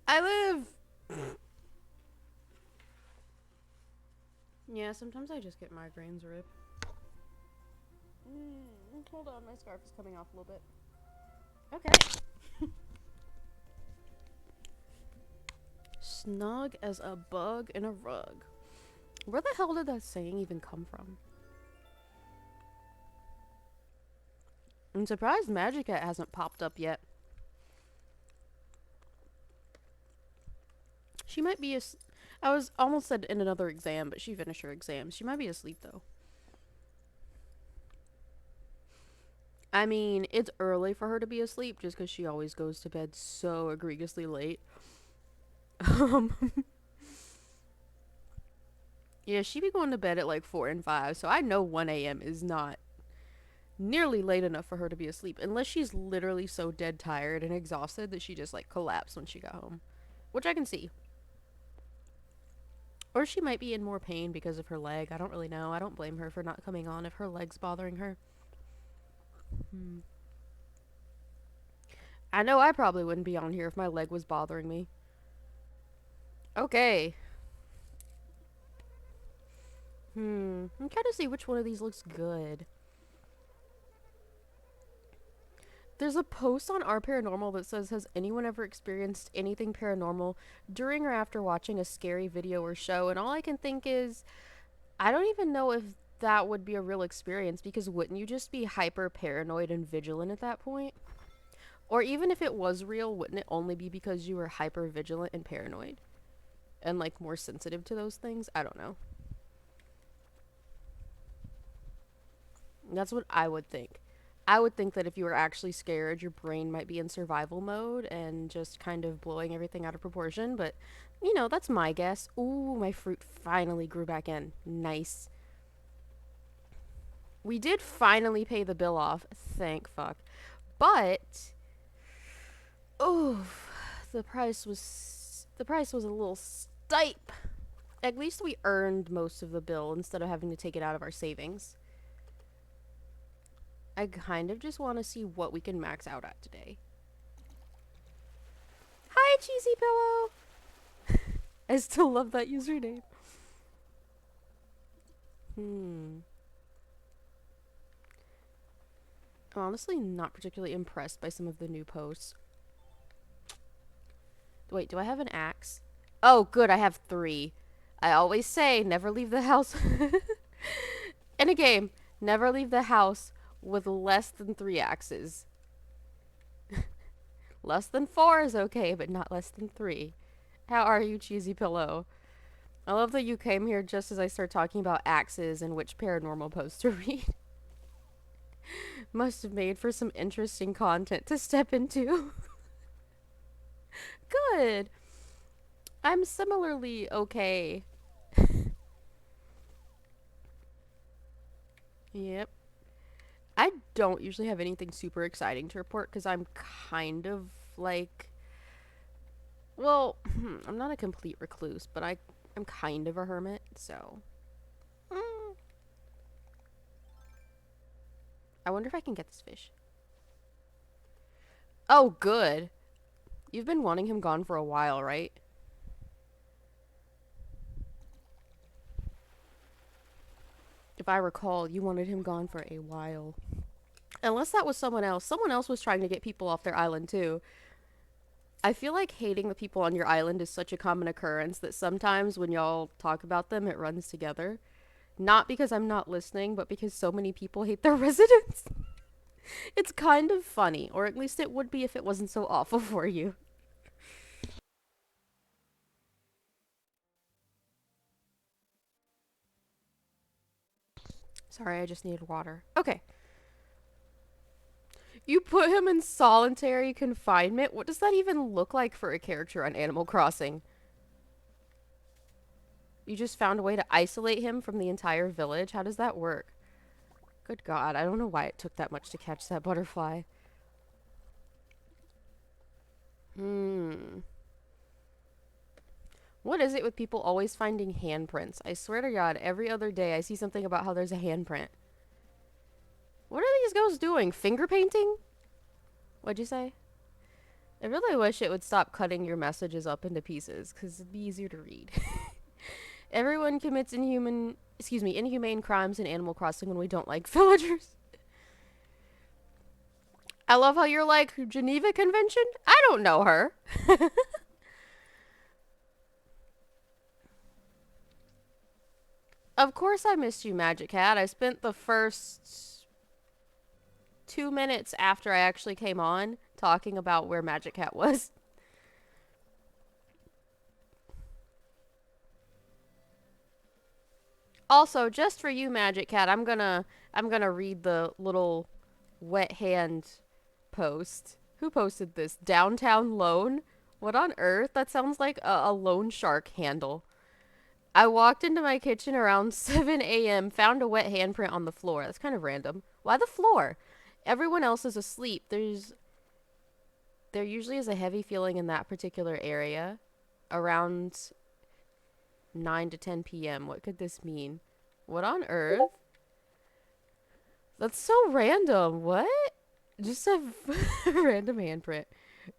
I live! Yeah, sometimes I just get migraines, Rip. Hold on, my scarf is coming off a little bit. Okay. Snug as a bug in a rug. Where the hell did that saying even come from? I'm surprised Magic Cat hasn't popped up yet. She might be I was almost said in another exam, but she finished her exam. She might be asleep, though. I mean, it's early for her to be asleep just because she always goes to bed so egregiously late. Um, yeah, she be going to bed at like 4 and 5, so I know 1 a.m. is not nearly late enough for her to be asleep, unless she's literally so dead tired and exhausted that she just like collapsed when she got home, which I can see. Or she might be in more pain because of her leg. I don't really know. I don't blame her for not coming on if her leg's bothering her. Hmm. I know I probably wouldn't be on here if my leg was bothering me. Okay. I'm trying to see which one of these looks good. There's a post on Our Paranormal that says, has anyone ever experienced anything paranormal during or after watching a scary video or show? And all I can think is, I don't even know if that would be a real experience, because wouldn't you just be hyper paranoid and vigilant at that point? Or even if it was real, wouldn't it only be because you were hyper vigilant and paranoid? And like more sensitive to those things? I don't know. That's what I would think. I would think that if you were actually scared, your brain might be in survival mode and just kind of blowing everything out of proportion. But, you know, that's my guess. Ooh, my fruit finally grew back in. Nice. We did finally pay the bill off. Thank fuck. But, oof, the price was a little steep. At least we earned most of the bill instead of having to take it out of our savings. I kind of just want to see what we can max out at today. Hi, Cheesy Pillow! I still love that username. I'm honestly not particularly impressed by some of the new posts. Wait, do I have an axe? Oh, good, I have 3. I always say never leave the house. In a game, never leave the house with less than 3 axes. Less than 4 is okay, but not less than 3. How are you, Cheesy Pillow? I love that you came here just as I start talking about axes and which paranormal post to read. Must have made for some interesting content to step into. Good. I'm similarly okay. Yep. I don't usually have anything super exciting to report because I'm kind of like, well, I'm not a complete recluse, but I'm kind of a hermit, so. I wonder if I can get this fish. Oh, good. You've been wanting him gone for a while, right? If I recall, you wanted him gone for a while. Unless that was someone else. Someone else was trying to get people off their island, too. I feel like hating the people on your island is such a common occurrence that sometimes when y'all talk about them, it runs together. Not because I'm not listening, but because so many people hate their residents. It's kind of funny, or at least it would be if it wasn't so awful for you. Sorry, I just needed water. Okay. You put him in solitary confinement? What does that even look like for a character on Animal Crossing? You just found a way to isolate him from the entire village? How does that work? Good God, I don't know why it took that much to catch that butterfly. What is it with people always finding handprints? I swear to God, every other day I see something about how there's a handprint. What are these ghosts doing? Finger painting? What'd you say? I really wish it would stop cutting your messages up into pieces, because it'd be easier to read. Everyone commits inhumane crimes in Animal Crossing when we don't like villagers. I love how you're like, Geneva Convention? I don't know her. Of course I missed you, Magic Cat. I spent the first 2 minutes after I actually came on talking about where Magic Cat was. Also, just for you, Magic Cat, I'm gonna read the little wet hand post. Who posted this? Downtown Loan? What on earth? That sounds like a loan shark handle. I walked into my kitchen around 7 a.m., found a wet handprint on the floor. That's kind of random. Why the floor? Everyone else is asleep. There usually is a heavy feeling in that particular area around 9 to 10 p.m. What could this mean? What on earth? That's so random. What? Just a random handprint.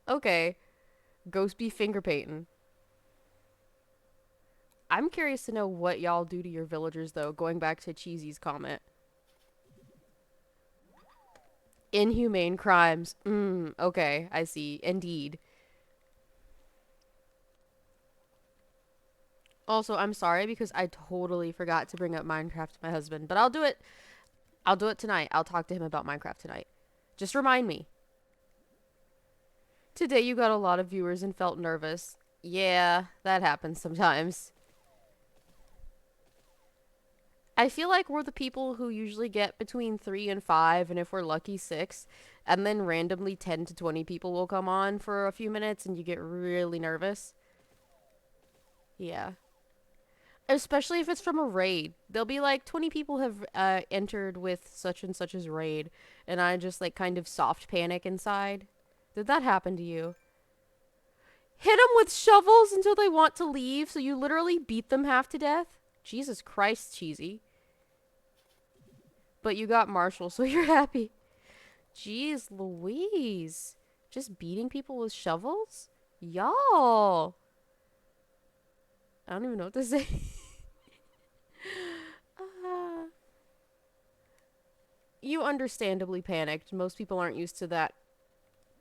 Okay. Ghost be finger painting. I'm curious to know what y'all do to your villagers, though, going back to Cheesy's comment. Inhumane crimes. Okay, I see. Indeed. Also, I'm sorry because I totally forgot to bring up Minecraft to my husband, but I'll do it. I'll do it tonight. I'll talk to him about Minecraft tonight. Just remind me. Today you got a lot of viewers and felt nervous. Yeah, that happens sometimes. I feel like we're the people who usually get between 3 and 5, and if we're lucky, 6. And then randomly 10 to 20 people will come on for a few minutes and you get really nervous. Yeah. Especially if it's from a raid. They'll be like, 20 people have entered with such and such as raid. And I just like kind of soft panic inside. Did that happen to you? Hit them with shovels until they want to leave, so you literally beat them half to death? Jesus Christ, Cheesy. But you got Marshall, so you're happy. Jeez Louise. Just beating people with shovels? Y'all. I don't even know what to say. uh, you understandably panicked. Most people aren't used to that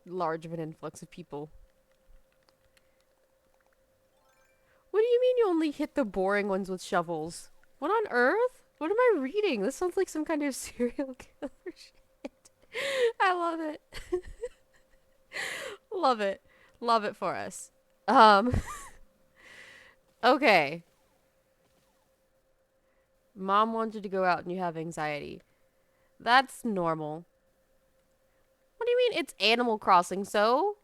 large of an influx of people. What do you mean you only hit the boring ones with shovels? What on earth? What am I reading? This sounds like some kind of serial killer shit. I love it. Love it. Love it for us. Um, okay. Mom wanted to go out and you have anxiety. That's normal. What do you mean it's Animal Crossing, so?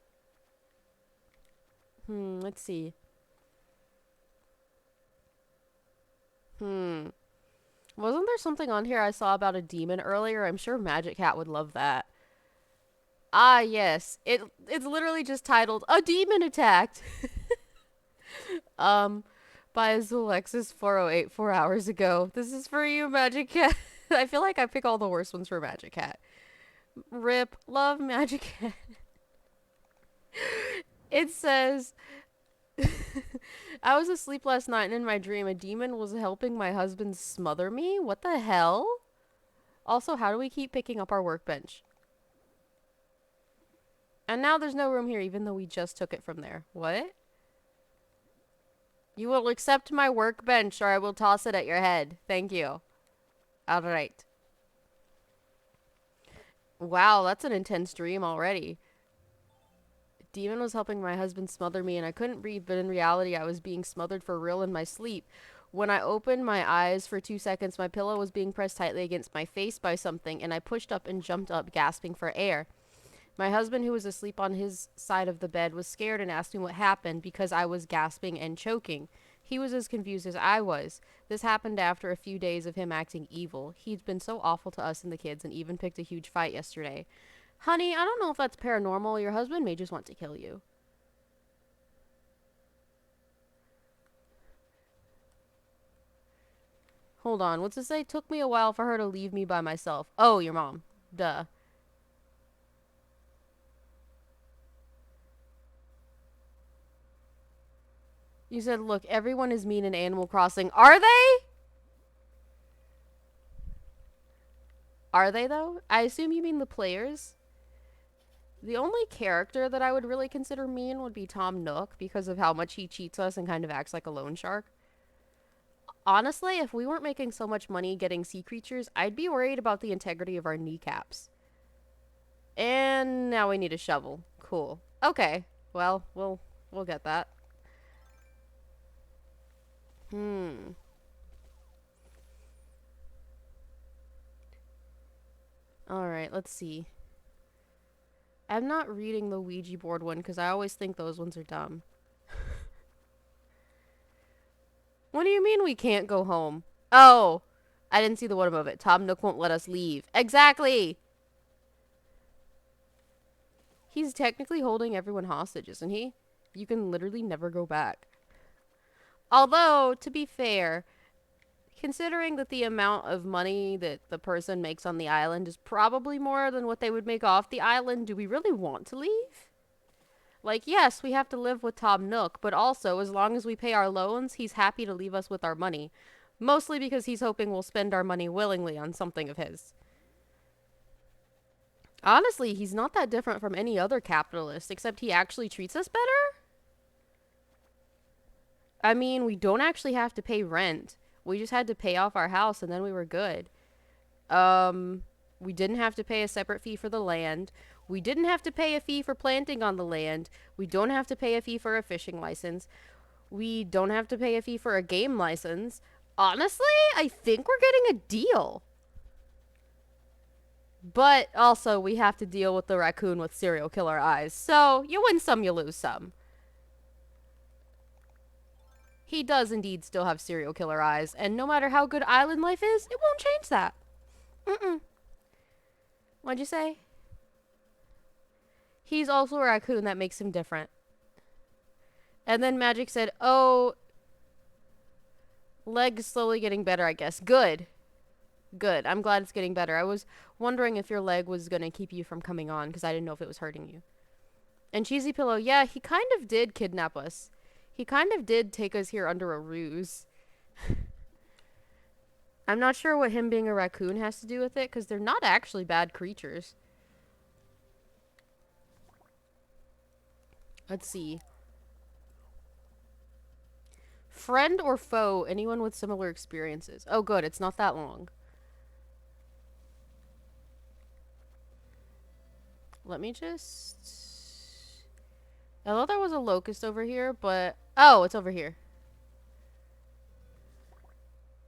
Let's see. Wasn't there something on here I saw about a demon earlier? I'm sure Magic Cat would love that. Ah, yes. It's literally just titled "A Demon Attacked." um, by Zalexis 408 4 hours ago. This is for you, Magic Cat. I feel like I pick all the worst ones for Magic Cat. Rip, love Magic Cat. It says, I was asleep last night and in my dream a demon was helping my husband smother me. What the hell? Also, how do we keep picking up our workbench? And now there's no room here even though we just took it from there. What? You will accept my workbench or I will toss it at your head. Thank you. Alright. Wow, that's an intense dream already. Demon was helping my husband smother me and I couldn't breathe, but in reality I was being smothered for real in my sleep. When I opened my eyes for 2 seconds, my pillow was being pressed tightly against my face by something and I pushed up and jumped up, gasping for air. My husband, who was asleep on his side of the bed, was scared and asked me what happened because I was gasping and choking. He was as confused as I was. This happened after a few days of him acting evil. He'd been so awful to us and the kids and even picked a huge fight yesterday. Honey, I don't know if that's paranormal. Your husband may just want to kill you. Hold on. What's it say? Took me a while for her to leave me by myself. Oh, your mom. Duh. You said, look, everyone is mean in Animal Crossing. Are they? Are they, though? I assume you mean the players. The only character that I would really consider mean would be Tom Nook because of how much he cheats us and kind of acts like a loan shark. Honestly, if we weren't making so much money getting sea creatures, I'd be worried about the integrity of our kneecaps. And now we need a shovel. Cool. Okay. Well, we'll get that. Hmm. All right, let's see. I'm not reading the Ouija board one because I always think those ones are dumb. What do you mean we can't go home? Oh, I didn't see the one above it. Tom Nook won't let us leave. Exactly. He's technically holding everyone hostage, isn't he? You can literally never go back. Although, to be fair, considering that the amount of money that the person makes on the island is probably more than what they would make off the island, do we really want to leave? Like, yes, we have to live with Tom Nook, but also, as long as we pay our loans, he's happy to leave us with our money. Mostly because he's hoping we'll spend our money willingly on something of his. Honestly, he's not that different from any other capitalist, except he actually treats us better. I mean, we don't actually have to pay rent. We just had to pay off our house and then we were good. We didn't have to pay a separate fee for the land. We didn't have to pay a fee for planting on the land. We don't have to pay a fee for a fishing license. We don't have to pay a fee for a game license. Honestly, I think we're getting a deal. But also, we have to deal with the raccoon with serial killer eyes. So, you win some, you lose some. He does indeed still have serial killer eyes, and no matter how good island life is, it won't change that. Mm-mm. What'd you say? He's also a raccoon, that makes him different. And then Magic said, oh, leg's slowly getting better, I guess. Good. Good. I'm glad it's getting better. I was wondering if your leg was going to keep you from coming on, because I didn't know if it was hurting you. And Cheesy Pillow, yeah, he kind of did kidnap us. He kind of did take us here under a ruse. I'm not sure what him being a raccoon has to do with it, because they're not actually bad creatures. Let's see. Friend or foe, anyone with similar experiences. Oh, good, it's not that long. Let me just... I thought there was a locust over here, but... Oh, it's over here.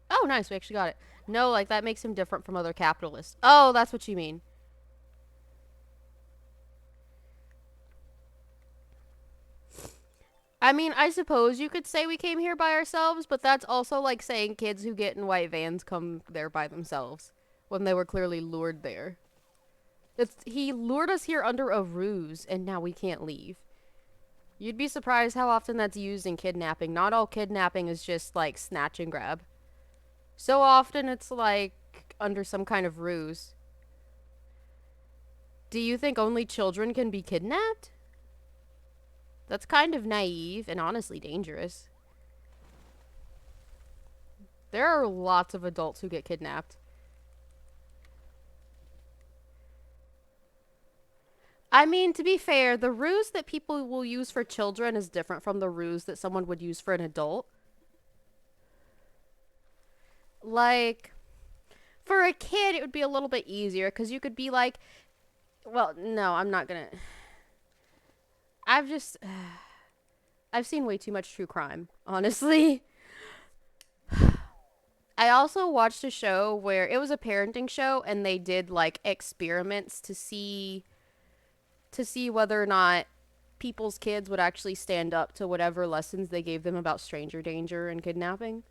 Oh, nice, we actually got it. No, like, that makes him different from other capitalists. Oh, that's what you mean. I mean, I suppose you could say we came here by ourselves, but that's also like saying kids who get in white vans come there by themselves when they were clearly lured there. He lured us here under a ruse, and now we can't leave. You'd be surprised how often that's used in kidnapping. Not all kidnapping is just, like, snatch and grab. So often it's, like, under some kind of ruse. Do you think only children can be kidnapped? That's kind of naive and honestly dangerous. There are lots of adults who get kidnapped. I mean, to be fair, the ruse that people will use for children is different from the ruse that someone would use for an adult. Like, for a kid, it would be a little bit easier because you could be like, well, no, I'm not gonna. I've just. I've seen way too much true crime, honestly. I also watched a show where it was a parenting show and they did like experiments to see whether or not people's kids would actually stand up to whatever lessons they gave them about stranger danger and kidnapping.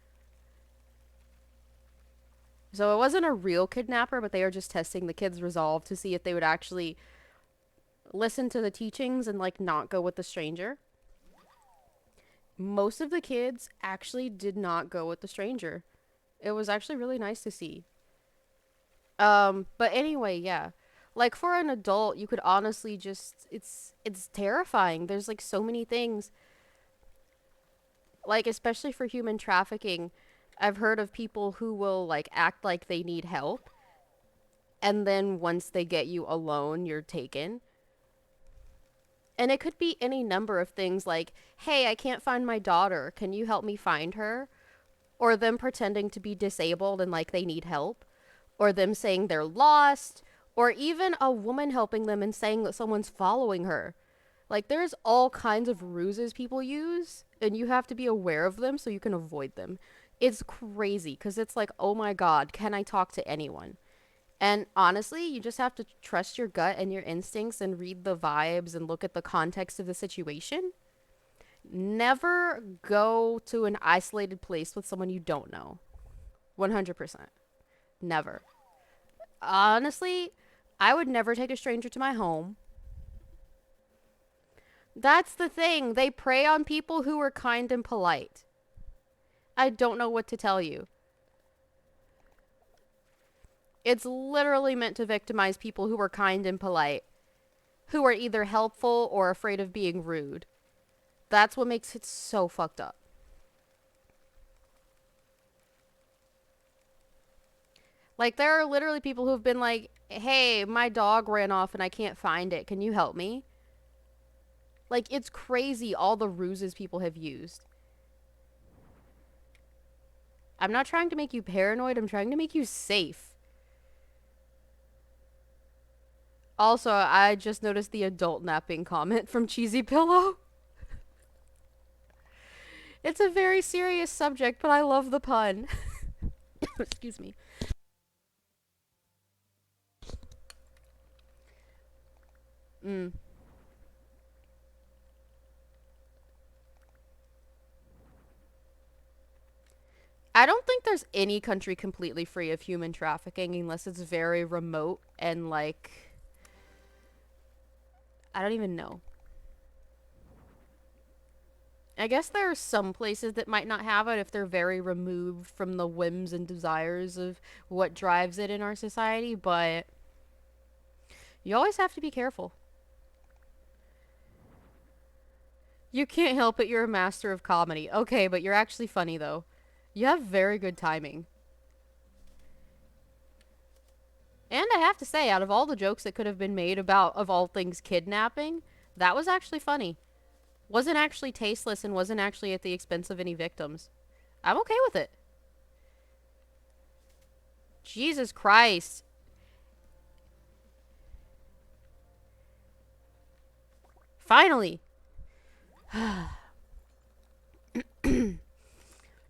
So it wasn't a real kidnapper, but they were just testing the kids' resolve to see if they would actually listen to the teachings and like not go with the stranger. Most of the kids actually did not go with the stranger. It was actually really nice to see. But anyway, yeah. Like for an adult, you could honestly just it's terrifying. There's like so many things. Like, especially for human trafficking, I've heard of people who will, like, act like they need help, and then once they get you alone, you're taken. And it could be any number of things like, hey, I can't find my daughter. Can you help me find her? Or them pretending to be disabled and like they need help. Or them saying they're lost. Or even a woman helping them and saying that someone's following her. Like, there's all kinds of ruses people use, and you have to be aware of them so you can avoid them. It's crazy because it's like, oh my god, can I talk to anyone? And honestly, you just have to trust your gut and your instincts and read the vibes and look at the context of the situation. Never go to an isolated place with someone you don't know. 100%. Never. Honestly, I would never take a stranger to my home. That's the thing. They prey on people who are kind and polite. I don't know what to tell you. It's literally meant to victimize people who are kind and polite, who are either helpful or afraid of being rude. That's what makes it so fucked up. Like, there are literally people who have been like, hey, my dog ran off and I can't find it. Can you help me? Like, it's crazy all the ruses people have used. I'm not trying to make you paranoid. I'm trying to make you safe. Also, I just noticed the adult napping comment from Cheesy Pillow. It's a very serious subject, but I love the pun. Excuse me. Mm. I don't think there's any country completely free of human trafficking unless it's very remote and like I don't even know. I guess there are some places that might not have it if they're very removed from the whims and desires of what drives it in our society, but you always have to be careful. You can't help it, you're a master of comedy. Okay, but you're actually funny though. You have very good timing. And I have to say, out of all the jokes that could have been made about, of all things, kidnapping, that was actually funny. Wasn't actually tasteless and wasn't actually at the expense of any victims. I'm okay with it. Jesus Christ. Finally.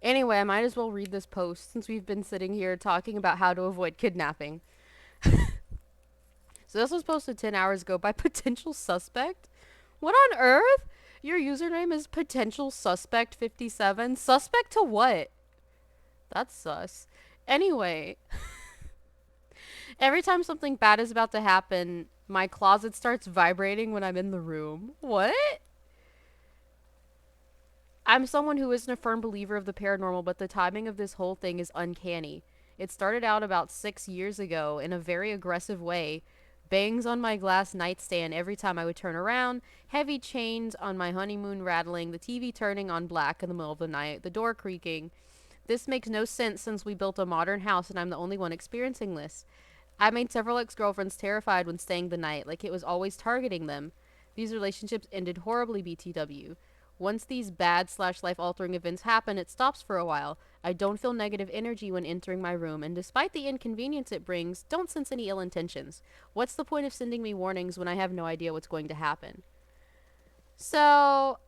Anyway, I might as well read this post since we've been sitting here talking about how to avoid kidnapping. So this was posted 10 hours ago by potential suspect. What on earth? Your username is potential suspect 57. Suspect to what? That's sus. Anyway, every time something bad is about to happen, my closet starts vibrating when I'm in the room. What? I'm someone who isn't a firm believer of the paranormal, but the timing of this whole thing is uncanny. It started out about 6 years ago in a very aggressive way. Bangs on my glass nightstand every time I would turn around, heavy chains on my honeymoon rattling, the TV turning on black in the middle of the night, the door creaking. This makes no sense since we built a modern house and I'm the only one experiencing this. I made several ex-girlfriends terrified when staying the night, like it was always targeting them. These relationships ended horribly, BTW. Once these bad slash life altering events happen, it stops for a while. I don't feel negative energy when entering my room, and despite the inconvenience it brings, don't sense any ill intentions. What's the point of sending me warnings when I have no idea what's going to happen? So,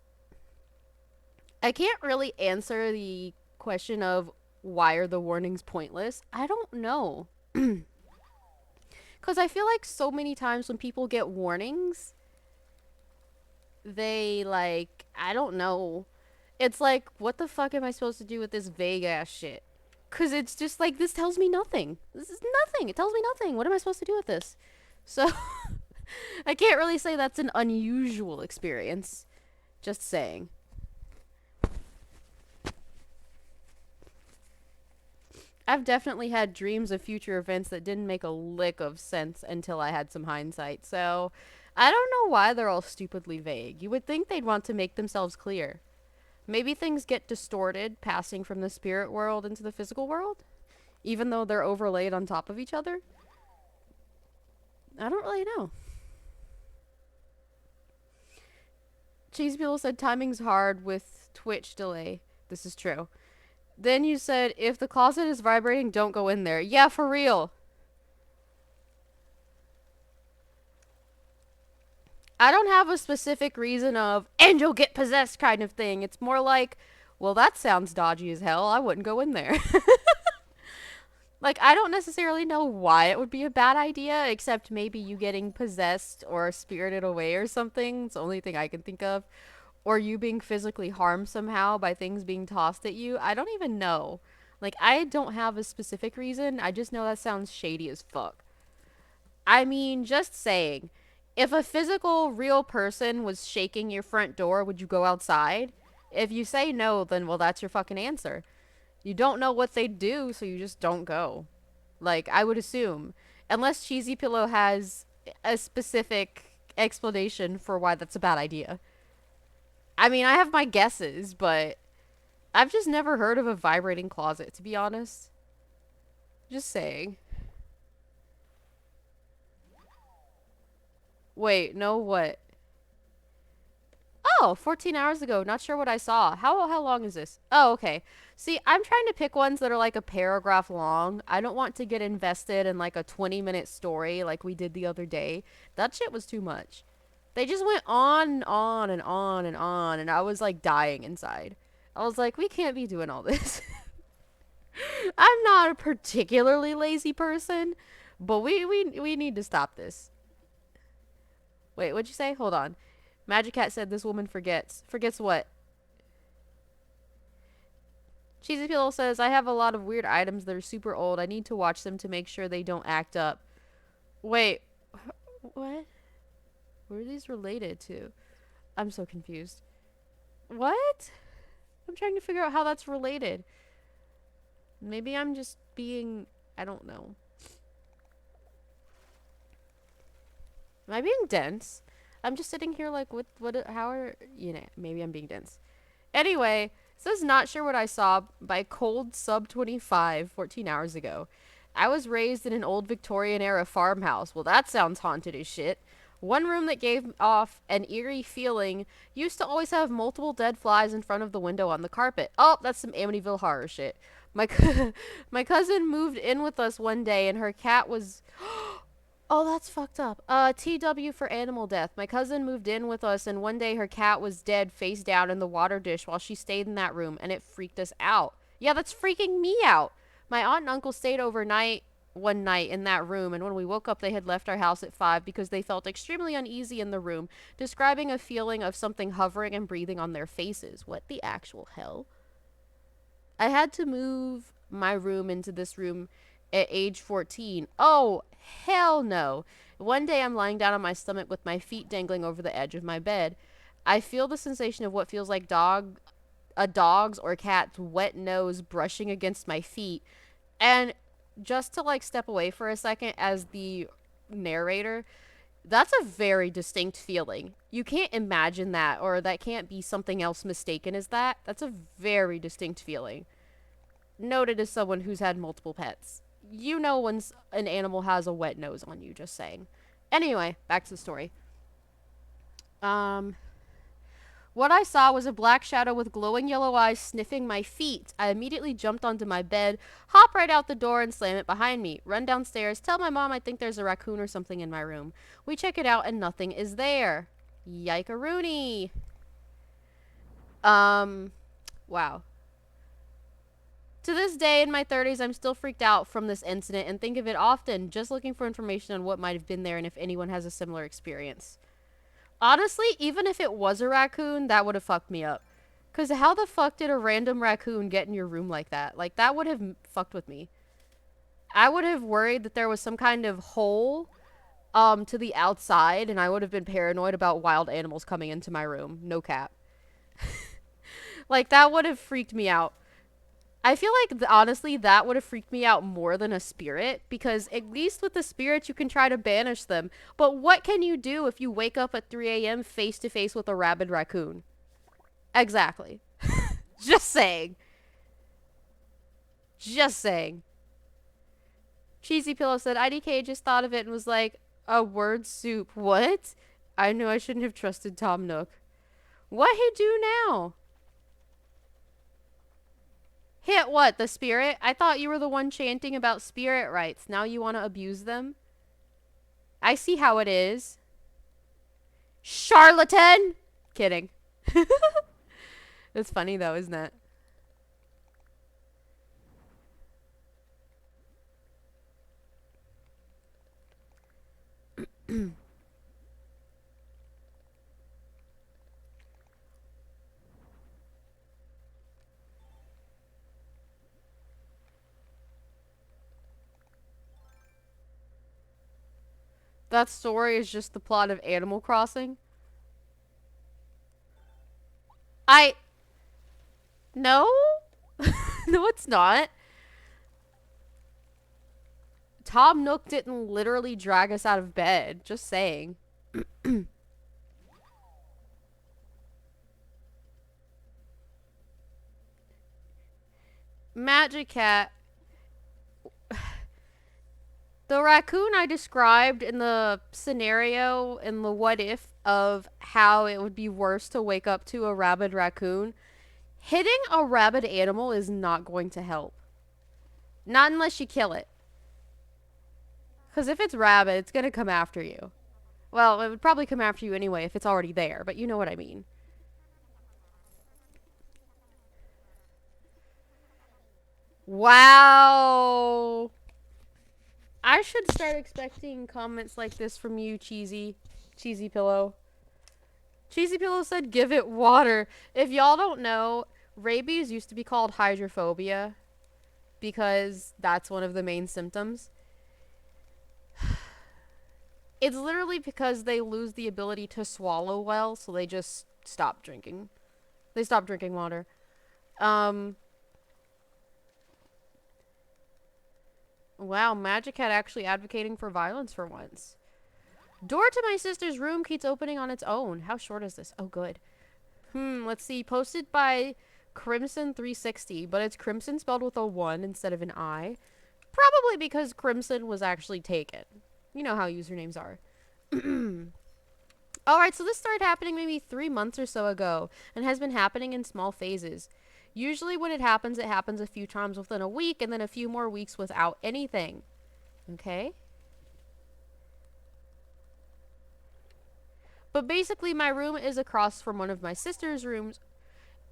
I can't really answer the question of why are the warnings pointless. I don't know. Because I feel like so many times when people get warnings, they like, I don't know. It's like, what the fuck am I supposed to do with this vague ass shit? Because it's just like, this tells me nothing. This is nothing. It tells me nothing. What am I supposed to do with this? So, I can't really say that's an unusual experience. Just saying. I've definitely had dreams of future events that didn't make a lick of sense until I had some hindsight. So, I don't know why they're all stupidly vague. You would think they'd want to make themselves clear. Maybe things get distorted passing from the spirit world into the physical world, even though they're overlaid on top of each other. I don't really know. Cheese People said timing's hard with Twitch delay. This is true. Then you said if the closet is vibrating, don't go in there. Yeah, for real. I don't have a specific reason of angel get possessed kind of thing. It's more like, well, that sounds dodgy as hell. I wouldn't go in there. Like, I don't necessarily know why it would be a bad idea, except maybe you getting possessed or spirited away or something. It's the only thing I can think of. Or you being physically harmed somehow by things being tossed at you. I don't even know. Like, I don't have a specific reason. I just know that sounds shady as fuck. I mean, just saying. If a physical, real person was shaking your front door, would you go outside? If you say no, then, well, that's your fucking answer. You don't know what they do, so you just don't go. Like, I would assume. Unless Cheesy Pillow has a specific explanation for why that's a bad idea. I mean, I have my guesses, but I've just never heard of a vibrating closet, to be honest. Just saying. Wait, no, what? Oh, 14 hours ago. Not sure what I saw. How long is this? Oh, okay. See, I'm trying to pick ones that are like a paragraph long. I don't want to get invested in like a 20-minute story like we did the other day. That shit was too much. They just went on and on and on and on, and I was like dying inside. I was like, we can't be doing all this. I'm not a particularly lazy person, but we need to stop this. Wait, what'd you say? Hold on. Magic Cat said this woman forgets. Forgets what? Cheesy Pillow says, I have a lot of weird items that are super old. I need to watch them to make sure they don't act up. Wait. What? What are these related to? I'm so confused. What? I'm trying to figure out how that's related. Maybe I'm just being... I don't know. Am I being dense? I'm just sitting here like, how are... You know, maybe I'm being dense. Anyway, says not sure what I saw by Cold Sub 25 14 hours ago. I was raised in an old Victorian era farmhouse. Well, that sounds haunted as shit. One room that gave off an eerie feeling used to always have multiple dead flies in front of the window on the carpet. Oh, that's some Amityville horror shit. My cousin moved in with us one day and her cat was... Oh, that's fucked up. TW for animal death. My cousin moved in with us, and one day her cat was dead face down in the water dish while she stayed in that room, and it freaked us out. Yeah, that's freaking me out. My aunt and uncle stayed overnight one night in that room, and when we woke up, they had left our house at 5 because they felt extremely uneasy in the room, describing a feeling of something hovering and breathing on their faces. What the actual hell? I had to move my room into this room at age 14. Oh, hell no. One day I'm lying down on my stomach with my feet dangling over the edge of my bed. I feel the sensation of what feels like a dog's or cat's wet nose brushing against my feet. And just to like step away for a second as the narrator, that's a very distinct feeling. You can't imagine that, or that can't be something else mistaken as that. That's a very distinct feeling. Noted as someone who's had multiple pets. You know when an animal has a wet nose on you, just saying. Anyway, back to the story. What I saw was a black shadow with glowing yellow eyes sniffing my feet. I immediately jumped onto my bed, hop right out the door and slam it behind me. Run downstairs, tell my mom I think there's a raccoon or something in my room. We check it out and nothing is there. Yike-a-rooney. Wow. To this day, in my 30s, I'm still freaked out from this incident and think of it often, just looking for information on what might have been there and if anyone has a similar experience. Honestly, even if it was a raccoon, that would have fucked me up. Because how the fuck did a random raccoon get in your room like that? Like, that would have fucked with me. I would have worried that there was some kind of hole to the outside, and I would have been paranoid about wild animals coming into my room. No cap. Like, that would have freaked me out. I feel like, honestly, that would have freaked me out more than a spirit, because at least with the spirits, you can try to banish them. But what can you do if you wake up at 3 a.m. face to face with a rabid raccoon? Exactly. Just saying. Just saying. Cheesy Pillow said, IDK just thought of it and was like, a word soup. What? I knew I shouldn't have trusted Tom Nook. What he do now? Hit what? The spirit? I thought you were the one chanting about spirit rights. Now you want to abuse them? I see how it is. Charlatan! Kidding. It's funny though, isn't it? That story is just the plot of Animal Crossing. I... No? No, it's not. Tom Nook didn't literally drag us out of bed. Just saying. Magic Cat. The raccoon I described in the scenario, in the what if of how it would be worse to wake up to a rabid raccoon, hitting a rabid animal is not going to help. Not unless you kill it. Because if it's rabid, it's going to come after you. Well, it would probably come after you anyway if it's already there, but you know what I mean. Wow. I should start expecting comments like this from you, Cheesy. Cheesy Pillow. Cheesy Pillow said, give it water. If y'all don't know, rabies used to be called hydrophobia because that's one of the main symptoms. It's literally because they lose the ability to swallow well, so they just stop drinking. They stop drinking water. Wow, Magic Cat actually advocating for violence for once. Door to my sister's room keeps opening on its own. How short is this? Oh, good. Let's see. Posted by Crimson360, but it's Crimson spelled with a 1 instead of an I. Probably because Crimson was actually taken. You know how usernames are. Alright, so this started happening maybe 3 months or so ago, and has been happening in small phases. Usually when it happens a few times within a week, and then a few more weeks without anything. Okay? But basically, my room is across from one of my sister's rooms,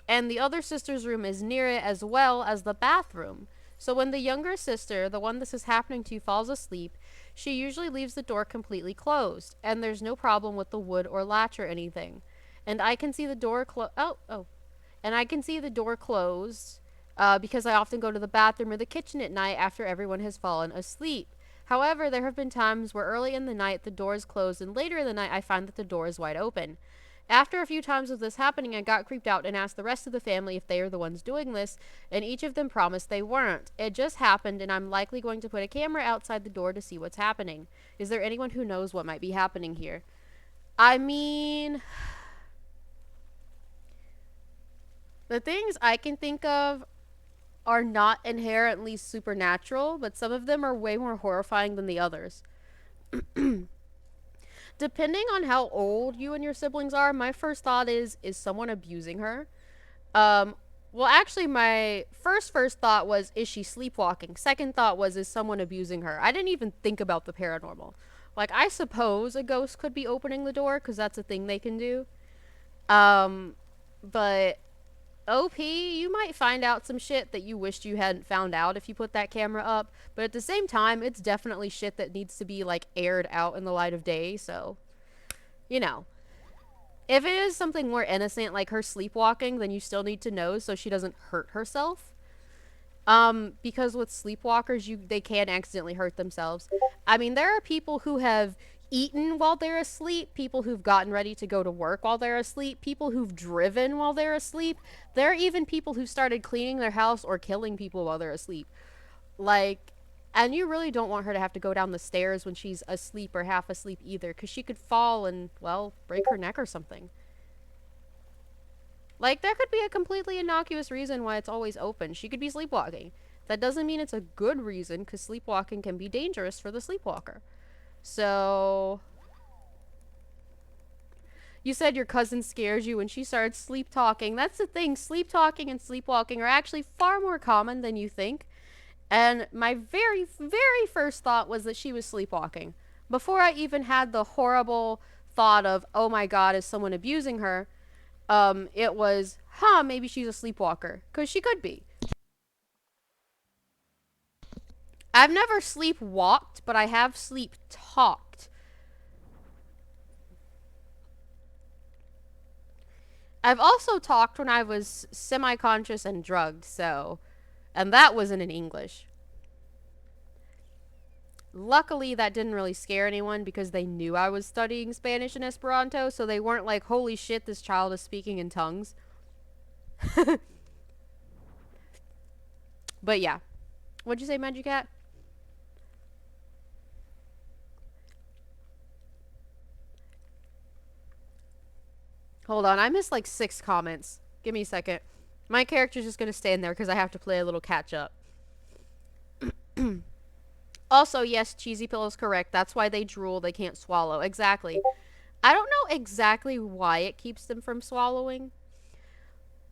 and the other sister's room is near it, as well as the bathroom. So when the younger sister, the one this is happening to, falls asleep, she usually leaves the door completely closed, and there's no problem with the wood or latch or anything. And I can see the door and I can see the door closed because I often go to the bathroom or the kitchen at night after everyone has fallen asleep. However, there have been times where early in the night the door is closed, and later in the night I find that the door is wide open. After a few times of this happening, I got creeped out and asked the rest of the family if they are the ones doing this, and each of them promised they weren't. It just happened, and I'm likely going to put a camera outside the door to see what's happening. Is there anyone who knows what might be happening here? I mean, the things I can think of are not inherently supernatural, but some of them are way more horrifying than the others. Depending on how old you and your siblings are, my first thought is someone abusing her? Well, actually, my first thought was, is she sleepwalking? Second thought was, is someone abusing her? I didn't even think about the paranormal. Like, I suppose a ghost could be opening the door, because that's a thing they can do. But OP, you might find out some shit that you wished you hadn't found out if you put that camera up. But at the same time, it's definitely shit that needs to be, like, aired out in the light of day, so, you know. If it is something more innocent, like her sleepwalking, then you still need to know so she doesn't hurt herself. Because with sleepwalkers, they can accidentally hurt themselves. I mean, there are people who have eaten while they're asleep, people who've gotten ready to go to work while they're asleep, people who've driven while they're asleep. There are even people who started cleaning their house or killing people while they're asleep. Like, and you really don't want her to have to go down the stairs when she's asleep or half asleep either, because she could fall and, well, break her neck or something. Like, there could be a completely innocuous reason why it's always open. She could be sleepwalking. That doesn't mean it's a good reason, because sleepwalking can be dangerous for the sleepwalker. So, you said your cousin scares you when she started sleep talking. That's the thing. Sleep talking and sleepwalking are actually far more common than you think. And my very, very first thought was that she was sleepwalking. Before I even had the horrible thought of, oh my god, is someone abusing her? It was, maybe she's a sleepwalker. Because she could be. I've never sleepwalked, but I have sleep talked. I've also talked when I was semi-conscious and drugged, so... And that wasn't in English. Luckily, that didn't really scare anyone because they knew I was studying Spanish and Esperanto, so they weren't like, holy shit, this child is speaking in tongues. But yeah. What'd you say, Magic Cat? Hold on, I missed like 6 comments. Give me a second. My character's just gonna stay in there because I have to play a little catch up. Also, yes, Cheesy Pillow's correct. That's why they drool, they can't swallow. Exactly. I don't know exactly why it keeps them from swallowing.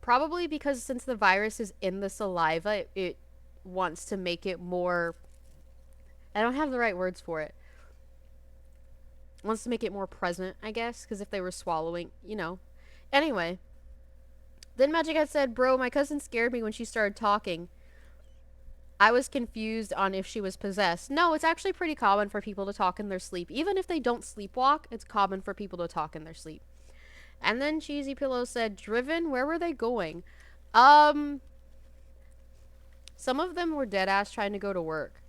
Probably because since the virus is in the saliva, it wants to make it more... I don't have the right words for it. Wants to make it more present, I guess, because if they were swallowing, you know. Anyway. Then Magic had said, bro, my cousin scared me when she started talking. I was confused on if she was possessed. No, it's actually pretty common for people to talk in their sleep. Even if they don't sleepwalk, it's common for people to talk in their sleep. And then Cheesy Pillow said, driven? Where were they going? Some of them were deadass trying to go to work.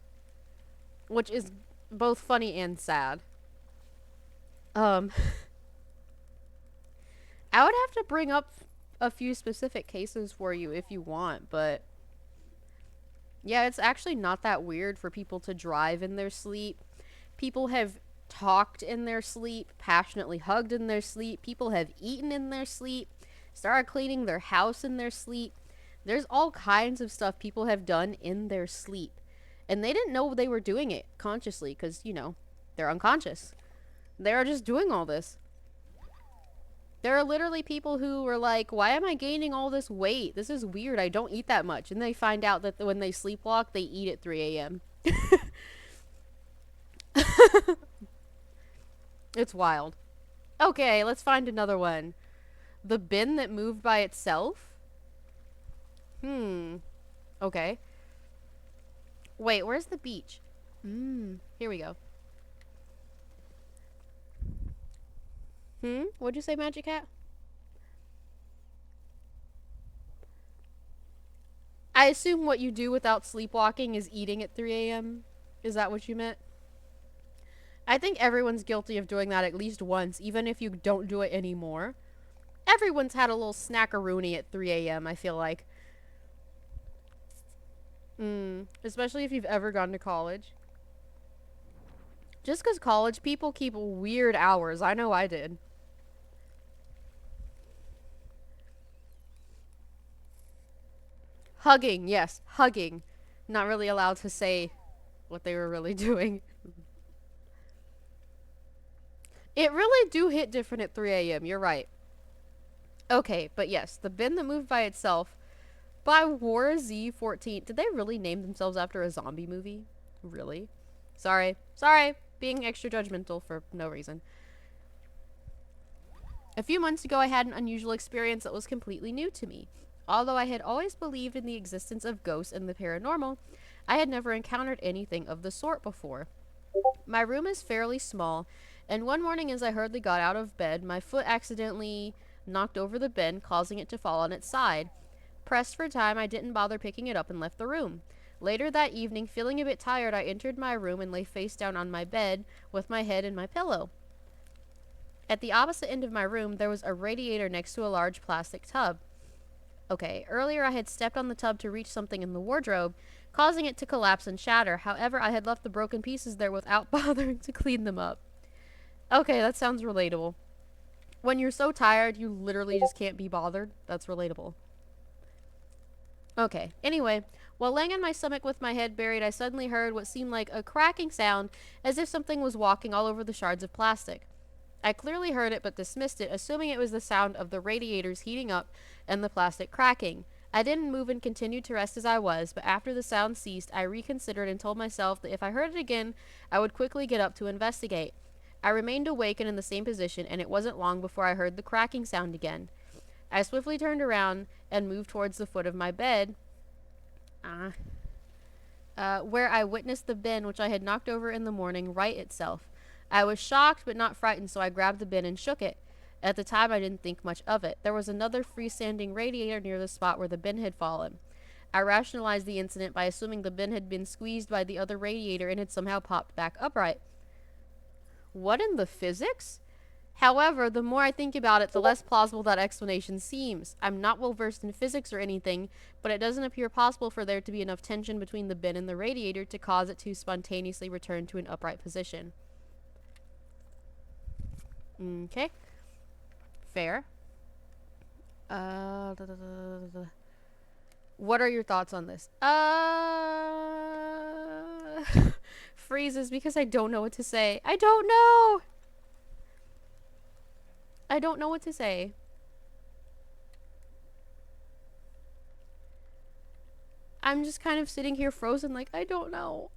Which is both funny and sad. I would have to bring up a few specific cases for you if you want, but... Yeah, it's actually not that weird for people to drive in their sleep. People have talked in their sleep, passionately hugged in their sleep. People have eaten in their sleep, started cleaning their house in their sleep. There's all kinds of stuff people have done in their sleep. And they didn't know they were doing it consciously because, you know, they're unconscious. They're just doing all this. There are literally people who were like, why am I gaining all this weight? This is weird. I don't eat that much. And they find out that when they sleepwalk, they eat at 3 a.m. It's wild. Okay, let's find another one. The bin that moved by itself? Okay. Wait, where's the beach? Here we go. What'd you say, Magic Cat? I assume what you do without sleepwalking is eating at 3 a.m. Is that what you meant? I think everyone's guilty of doing that at least once, even if you don't do it anymore. Everyone's had a little snackaroony at 3 a.m., I feel like. Especially if you've ever gone to college. Just because college people keep weird hours. I know I did. Hugging, yes, hugging. Not really allowed to say what they were really doing. It really do hit different at 3 a.m., you're right. Okay, but yes, the bin that moved by itself by War Z14. Did they really name themselves after a zombie movie? Really? Sorry. Sorry. Being extra judgmental for no reason. A few months ago, I had an unusual experience that was completely new to me. Although I had always believed in the existence of ghosts and the paranormal, I had never encountered anything of the sort before. My room is fairly small, and one morning as I hurriedly got out of bed, my foot accidentally knocked over the bin, causing it to fall on its side. Pressed for time, I didn't bother picking it up and left the room. Later that evening, feeling a bit tired, I entered my room and lay face down on my bed with my head in my pillow. At the opposite end of my room, there was a radiator next to a large plastic tub. Okay, earlier I had stepped on the tub to reach something in the wardrobe, causing it to collapse and shatter. However, I had left the broken pieces there without bothering to clean them up. Okay, that sounds relatable. When you're so tired, you literally just can't be bothered. That's relatable. Okay, anyway, while laying on my stomach with my head buried, I suddenly heard what seemed like a cracking sound, as if something was walking all over the shards of plastic. I clearly heard it but dismissed it, assuming it was the sound of the radiators heating up and the plastic cracking. I didn't move and continued to rest as I was, but after the sound ceased, I reconsidered and told myself that if I heard it again, I would quickly get up to investigate. I remained awake and in the same position, and it wasn't long before I heard the cracking sound again. I swiftly turned around and moved towards the foot of my bed, where I witnessed the bin which I had knocked over in the morning right itself. I was shocked but not frightened, so I grabbed the bin and shook it. At the time, I didn't think much of it. There was another freestanding radiator near the spot where the bin had fallen. I rationalized the incident by assuming the bin had been squeezed by the other radiator and had somehow popped back upright. What in the physics? However, the more I think about it, the less plausible that explanation seems. I'm not well versed in physics or anything, but it doesn't appear possible for there to be enough tension between the bin and the radiator to cause it to spontaneously return to an upright position. Okay. Fair. What are your thoughts on this? Freezes because I don't know what to say. I don't know! I don't know what to say. I'm just kind of sitting here frozen like, I don't know.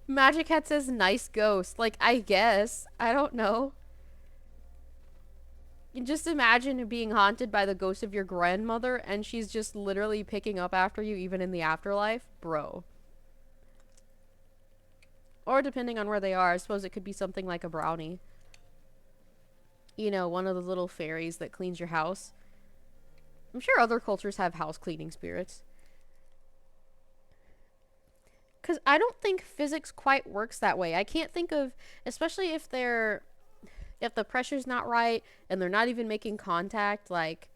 Magic Hat says nice ghost. Like, I guess. I don't know. You just imagine being haunted by the ghost of your grandmother and she's just literally picking up after you even in the afterlife. Bro. Or depending on where they are, I suppose it could be something like a brownie. You know, one of the little fairies that cleans your house. I'm sure other cultures have house cleaning spirits. Because I don't think physics quite works that way. I can't think of, especially if the pressure's not right and they're not even making contact, like,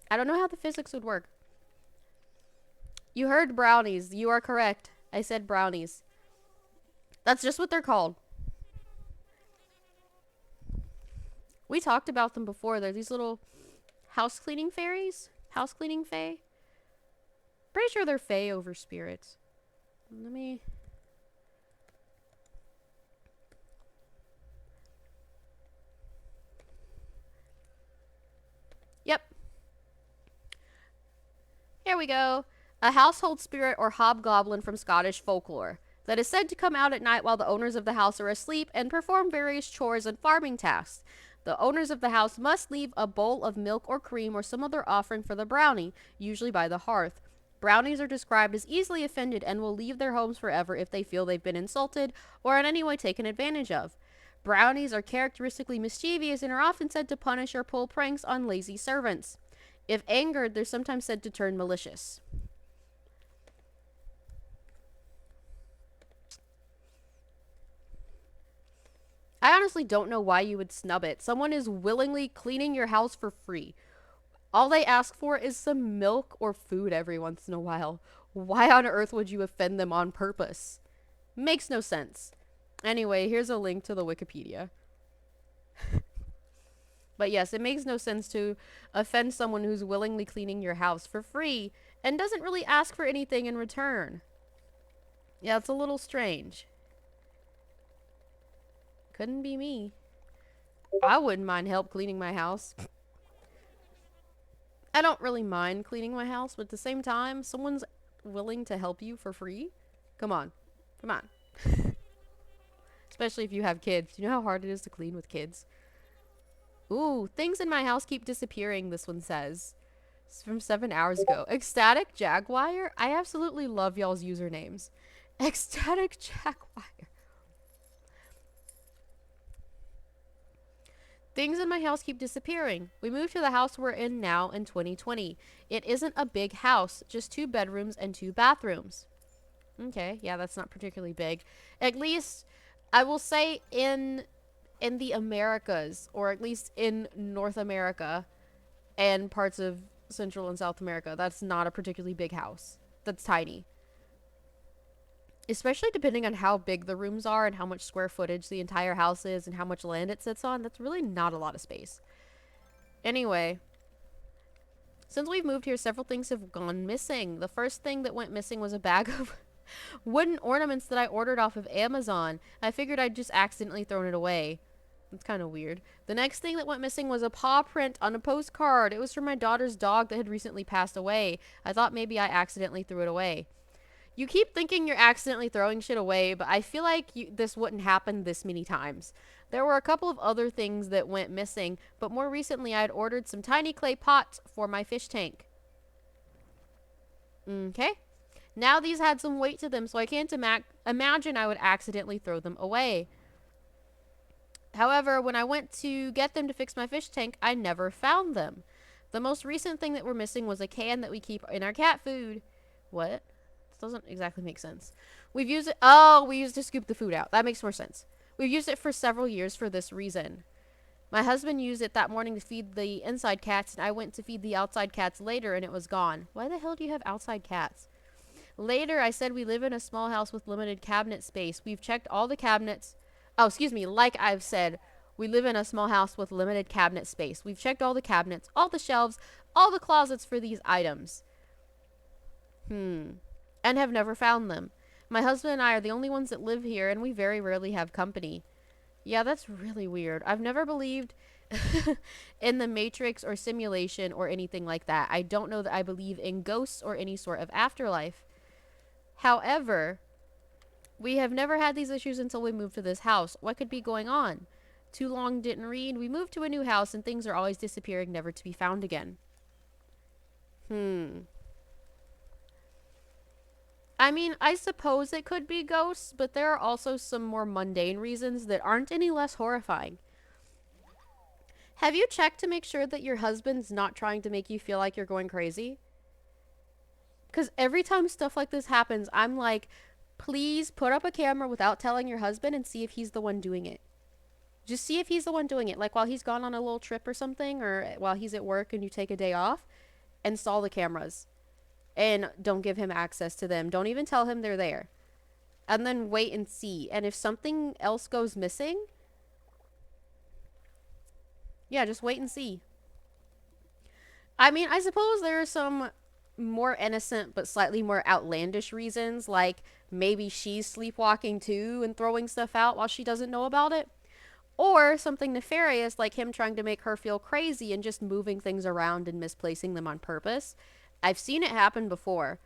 I don't know how the physics would work. You heard brownies. You are correct. I said brownies. That's just what they're called. We talked about them before. They're these little house cleaning fairies. House cleaning fae. Pretty sure they're fae over spirits. Let me... Yep. Here we go. A household spirit or hobgoblin from Scottish folklore that is said to come out at night while the owners of the house are asleep and perform various chores and farming tasks. The owners of the house must leave a bowl of milk or cream or some other offering for the brownie, usually by the hearth. Brownies are described as easily offended and will leave their homes forever if they feel they've been insulted or in any way taken advantage of. Brownies are characteristically mischievous and are often said to punish or pull pranks on lazy servants. If angered, they're sometimes said to turn malicious. I honestly don't know why you would snub it. Someone is willingly cleaning your house for free. All they ask for is some milk or food every once in a while. Why on earth would you offend them on purpose? Makes no sense. Anyway, here's a link to the Wikipedia. But yes, it makes no sense to offend someone who's willingly cleaning your house for free and doesn't really ask for anything in return. Yeah, it's a little strange. Couldn't be me. I wouldn't mind help cleaning my house. I don't really mind cleaning my house, but at the same time, someone's willing to help you for free? Come on. Come on. Especially if you have kids. Do you know how hard it is to clean with kids? Ooh, things in my house keep disappearing, this one says. It's from 7 hours ago. Ecstatic Jaguar? I absolutely love y'all's usernames. Ecstatic Jaguar. Things in my house keep disappearing. We moved to the house we're in now in 2020. It isn't a big house, just 2 bedrooms and 2 bathrooms. Okay, yeah, that's not particularly big. At least, I will say in the Americas, or at least in North America and parts of Central and South America, that's not a particularly big house. That's tiny. Especially depending on how big the rooms are and how much square footage the entire house is and how much land it sits on. That's really not a lot of space. Anyway, since we've moved here, several things have gone missing. The first thing that went missing was a bag of wooden ornaments that I ordered off of Amazon. I figured I'd just accidentally thrown it away. It's kind of weird. The next thing that went missing was a paw print on a postcard. It was from my daughter's dog that had recently passed away. I thought maybe I accidentally threw it away. You keep thinking you're accidentally throwing shit away, but I feel like this wouldn't happen this many times. There were a couple of other things that went missing, but more recently I had ordered some tiny clay pots for my fish tank. Okay. Now these had some weight to them, so I can't imagine I would accidentally throw them away. However, when I went to get them to fix my fish tank, I never found them. The most recent thing that we're missing was a can that we keep in our cat food. What? This doesn't exactly make sense. We've used it. Oh, we used to scoop the food out. That makes more sense. We've used it for several years for this reason. My husband used it that morning to feed the inside cats, and I went to feed the outside cats later, and it was gone. Why the hell do you have outside cats? Later, I said we live in a small house with limited cabinet space. We've checked all the cabinets. Oh, excuse me. Like I've said, we live in a small house with limited cabinet space. We've checked all the cabinets, all the shelves, all the closets for these items. And have never found them. My husband and I are the only ones that live here, and we very rarely have company. Yeah, that's really weird. I've never believed in the Matrix or simulation or anything like that. I don't know that I believe in ghosts or any sort of afterlife. However, we have never had these issues until we moved to this house. What could be going on? Too long didn't read. We moved to a new house and things are always disappearing, never to be found again. I mean, I suppose it could be ghosts, but there are also some more mundane reasons that aren't any less horrifying. Have you checked to make sure that your husband's not trying to make you feel like you're going crazy? Because every time stuff like this happens, I'm like, please put up a camera without telling your husband and see if he's the one doing it. Just see if he's the one doing it. Like while he's gone on a little trip or something, or while he's at work and you take a day off, install the cameras. And don't give him access to them. Don't even tell him they're there. And then wait and see. And if something else goes missing, yeah, just wait and see. I mean, I suppose there are some more innocent but slightly more outlandish reasons, like maybe she's sleepwalking too and throwing stuff out while she doesn't know about it. Or something nefarious like him trying to make her feel crazy and just moving things around and misplacing them on purpose. I've seen it happen before,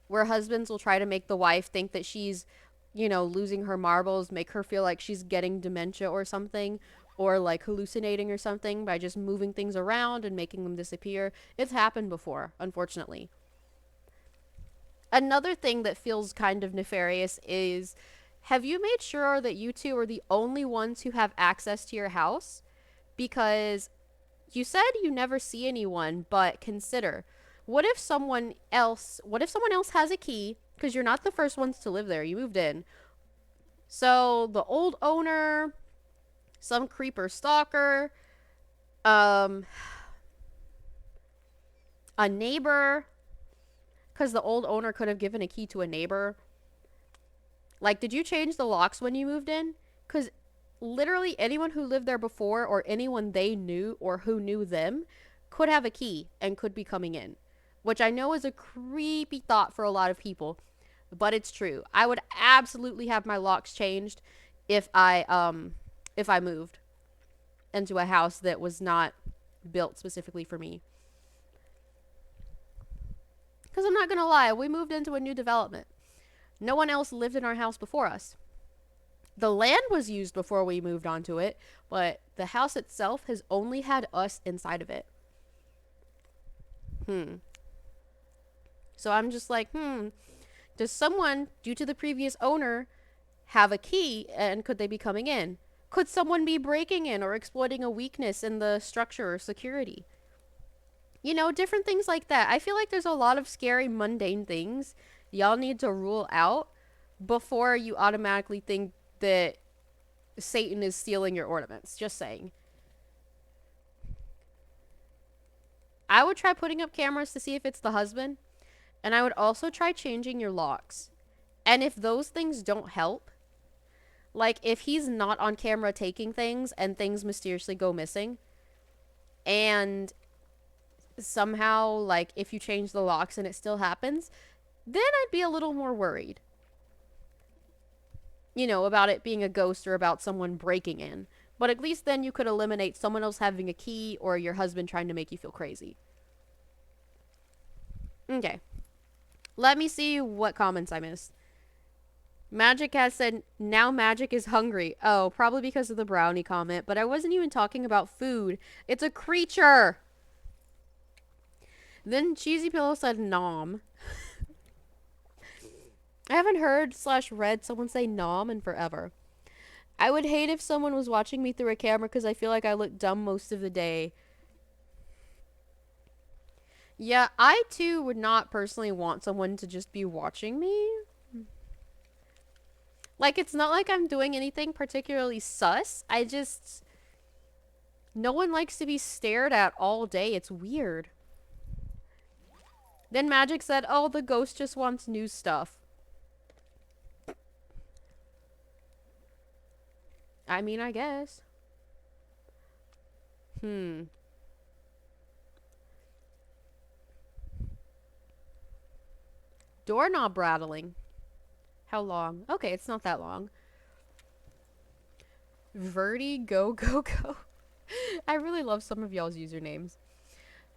where husbands will try to make the wife think that she's, losing her marbles, make her feel like she's getting dementia or something, or like hallucinating or something by just moving things around and making them disappear. It's happened before, unfortunately. Another thing that feels kind of nefarious is, have you made sure that you two are the only ones who have access to your house? Because you said you never see anyone, but consider, what if someone else has a key? Because you're not the first ones to live there. You moved in. So the old owner, some creeper stalker, a neighbor, because the old owner could have given a key to a neighbor. Like, did you change the locks when you moved in? Because literally anyone who lived there before, or anyone they knew or who knew them, could have a key and could be coming in. Which I know is a creepy thought for a lot of people, but it's true. I would absolutely have my locks changed if I moved into a house that was not built specifically for me. Because I'm not going to lie, we moved into a new development. No one else lived in our house before us. The land was used before we moved onto it, but the house itself has only had us inside of it. So I'm just like, does someone, due to the previous owner, have a key, and could they be coming in? Could someone be breaking in or exploiting a weakness in the structure or security? Different things like that. I feel like there's a lot of scary, mundane things y'all need to rule out before you automatically think that Satan is stealing your ornaments. Just saying. I would try putting up cameras to see if it's the husband. And I would also try changing your locks. And if those things don't help, like if he's not on camera taking things and things mysteriously go missing, and somehow, like, if you change the locks and it still happens, then I'd be a little more worried. You know, about it being a ghost or about someone breaking in. But at least then you could eliminate someone else having a key or your husband trying to make you feel crazy. Okay. Let me see what comments I missed. Magic has said, now Magic is hungry. Oh, probably because of the brownie comment, but I wasn't even talking about food. It's a creature! Then Cheesy Pillow said, nom. I haven't heard / read someone say nom in forever. I would hate if someone was watching me through a camera because I feel like I look dumb most of the day. Yeah, I too would not personally want someone to just be watching me. Like, it's not like I'm doing anything particularly sus. No one likes to be stared at all day. It's weird. Then Magic said, oh, the ghost just wants new stuff. I mean, I guess. Doorknob rattling. How long? Okay, it's not that long. Verdi go go go. I really love some of y'all's usernames.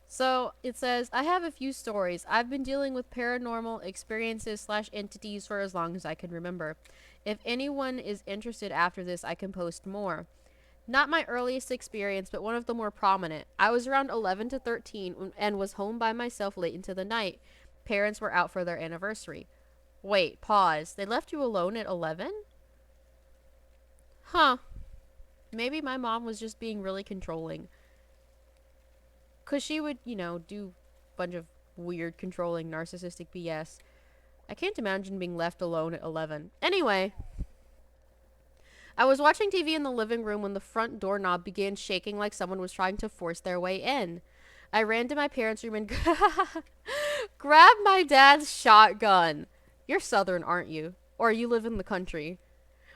So it says, I have a few stories. I've been dealing with paranormal experiences / entities for as long as I can remember. If anyone is interested after this, I can post more. Not my earliest experience, but one of the more prominent. I was around 11 to 13 and was home by myself late into the night. Parents were out for their anniversary. Wait, pause. They left you alone at 11? Huh. Maybe my mom was just being really controlling. Because she would, you know, do a bunch of weird, controlling, narcissistic BS. I can't imagine being left alone at 11. Anyway, I was watching TV in the living room when the front doorknob began shaking like someone was trying to force their way in. I ran to my parents' room and grabbed my dad's shotgun. You're Southern, aren't you? Or you live in the country.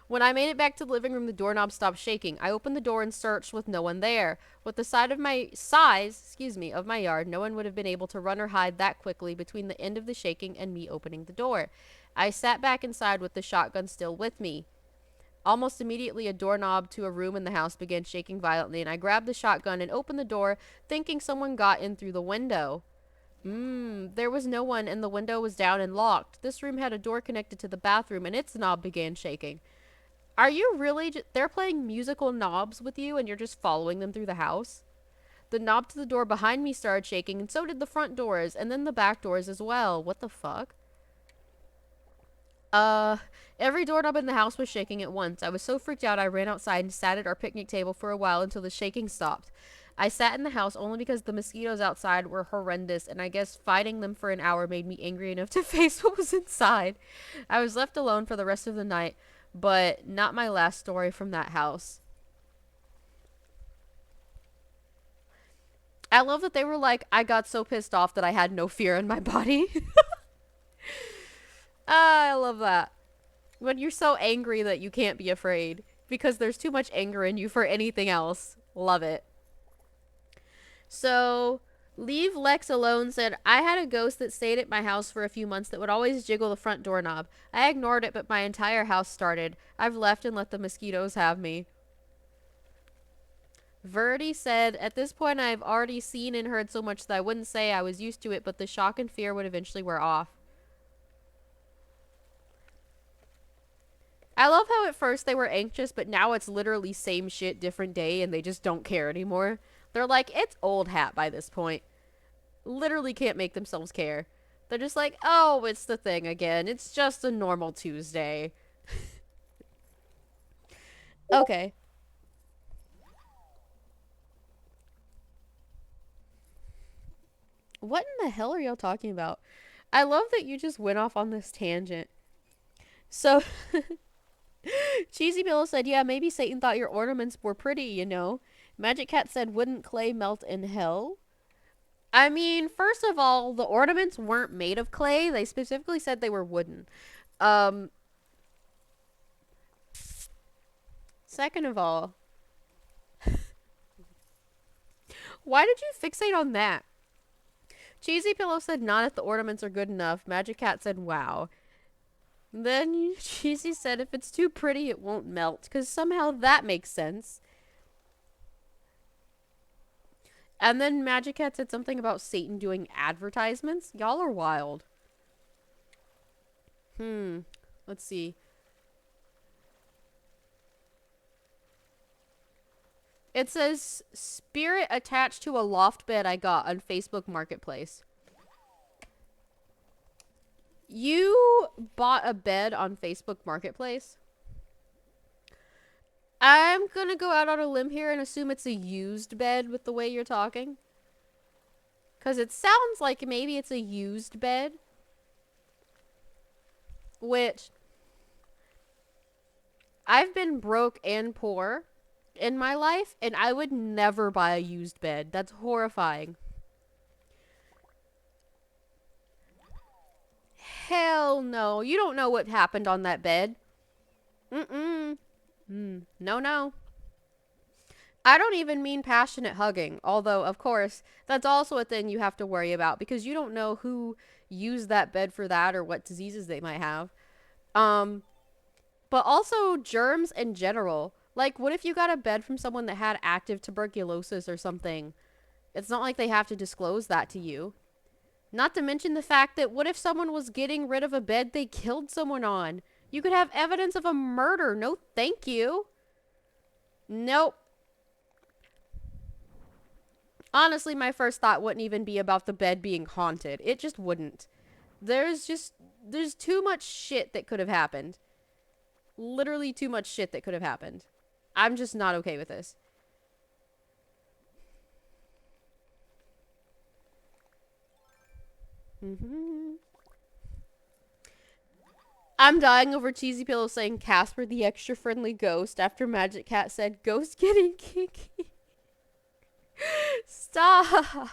When I made it back to the living room, the doorknob stopped shaking. I opened the door and searched with no one there. With the size of my yard, no one would have been able to run or hide that quickly between the end of the shaking and me opening the door. I sat back inside with the shotgun still with me. Almost immediately, a doorknob to a room in the house began shaking violently, and I grabbed the shotgun and opened the door, thinking someone got in through the window. There was no one, and the window was down and locked. This room had a door connected to the bathroom, and its knob began shaking. Are you really they're playing musical knobs with you and you're just following them through the house? The knob to the door behind me started shaking and so did the front doors and then the back doors as well. What the fuck? Every doorknob in the house was shaking at once. I was so freaked out I ran outside and sat at our picnic table for a while until the shaking stopped. I sat in the house only because the mosquitoes outside were horrendous and I guess fighting them for an hour made me angry enough to face what was inside. I was left alone for the rest of the night. But not my last story from that house. I love that they were like, I got so pissed off that I had no fear in my body. I love that. When you're so angry that you can't be afraid. Because there's too much anger in you for anything else. Love it. So, Leave Lex Alone said, I had a ghost that stayed at my house for a few months that would always jiggle the front doorknob. I ignored it, but my entire house started. I've left and let the mosquitoes have me. Verdi said, at this point I've already seen and heard so much that I wouldn't say I was used to it, but the shock and fear would eventually wear off. I love how at first they were anxious, but now it's literally same shit, different day, and they just don't care anymore. They're like, it's old hat by this point. Literally can't make themselves care. They're just like, oh, it's the thing again. It's just a normal Tuesday. Okay. What in the hell are y'all talking about? I love that you just went off on this tangent. So, Cheesy Bill said, yeah, maybe Satan thought your ornaments were pretty, you know. Magic Cat said, wouldn't clay melt in hell? I mean, first of all, the ornaments weren't made of clay. They specifically said they were wooden. Um, Second of all, why did you fixate on that? Cheesy Pillow said not if the ornaments are good enough. Magic Cat said wow. Then Cheesy said if it's too pretty it won't melt, because somehow that makes sense. And then Magic Cat said something about Satan doing advertisements. Y'all are wild. Let's see. It says spirit attached to a loft bed I got on Facebook Marketplace. You bought a bed on Facebook Marketplace? I'm gonna go out on a limb here and assume it's a used bed with the way you're talking. Because it sounds like maybe it's a used bed. Which, I've been broke and poor in my life, and I would never buy a used bed. That's horrifying. Hell no. You don't know what happened on that bed. No, no. I don't even mean passionate hugging. Although, of course, that's also a thing you have to worry about because you don't know who used that bed for that or what diseases they might have. But also germs in general. Like, what if you got a bed from someone that had active tuberculosis or something? It's not like they have to disclose that to you. Not to mention the fact that what if someone was getting rid of a bed they killed someone on? You could have evidence of a murder. No, thank you. Nope. Honestly, my first thought wouldn't even be about the bed being haunted. It just wouldn't. There's too much shit that could have happened. Literally too much shit that could have happened. I'm just not okay with this. I'm dying over Cheesy Pillow saying Casper the extra friendly ghost after Magic Cat said ghost getting kinky. Stop.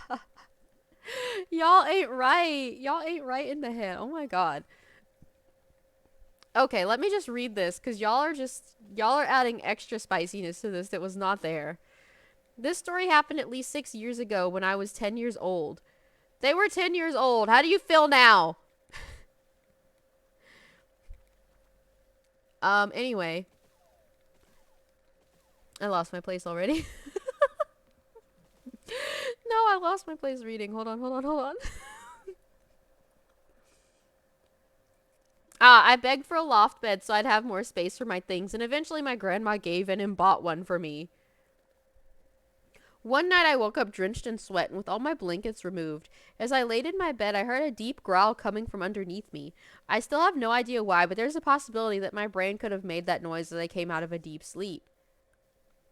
Y'all ain't right. Y'all ain't right in the head. Oh my god. Okay, let me just read this because y'all are adding extra spiciness to this that was not there. This story happened at least 6 years ago when I was 10 years old. They were 10 years old. How do you feel now? Anyway. I lost my place already. No, I lost my place reading. Hold on. I begged for a loft bed so I'd have more space for my things, and eventually my grandma gave in and bought one for me. One night I woke up drenched in sweat and with all my blankets removed. As I laid in my bed, I heard a deep growl coming from underneath me. I still have no idea why, but there's a possibility that my brain could have made that noise as I came out of a deep sleep.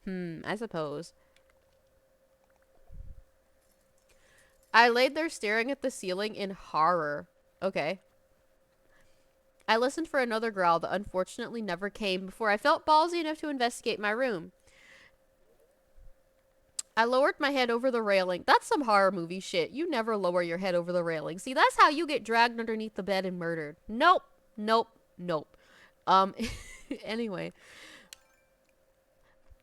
I suppose. I laid there staring at the ceiling in horror. Okay. I listened for another growl that unfortunately never came before I felt ballsy enough to investigate my room. I lowered my head over the railing. That's some horror movie shit. You never lower your head over the railing. See, that's how you get dragged underneath the bed and murdered. Nope. Anyway.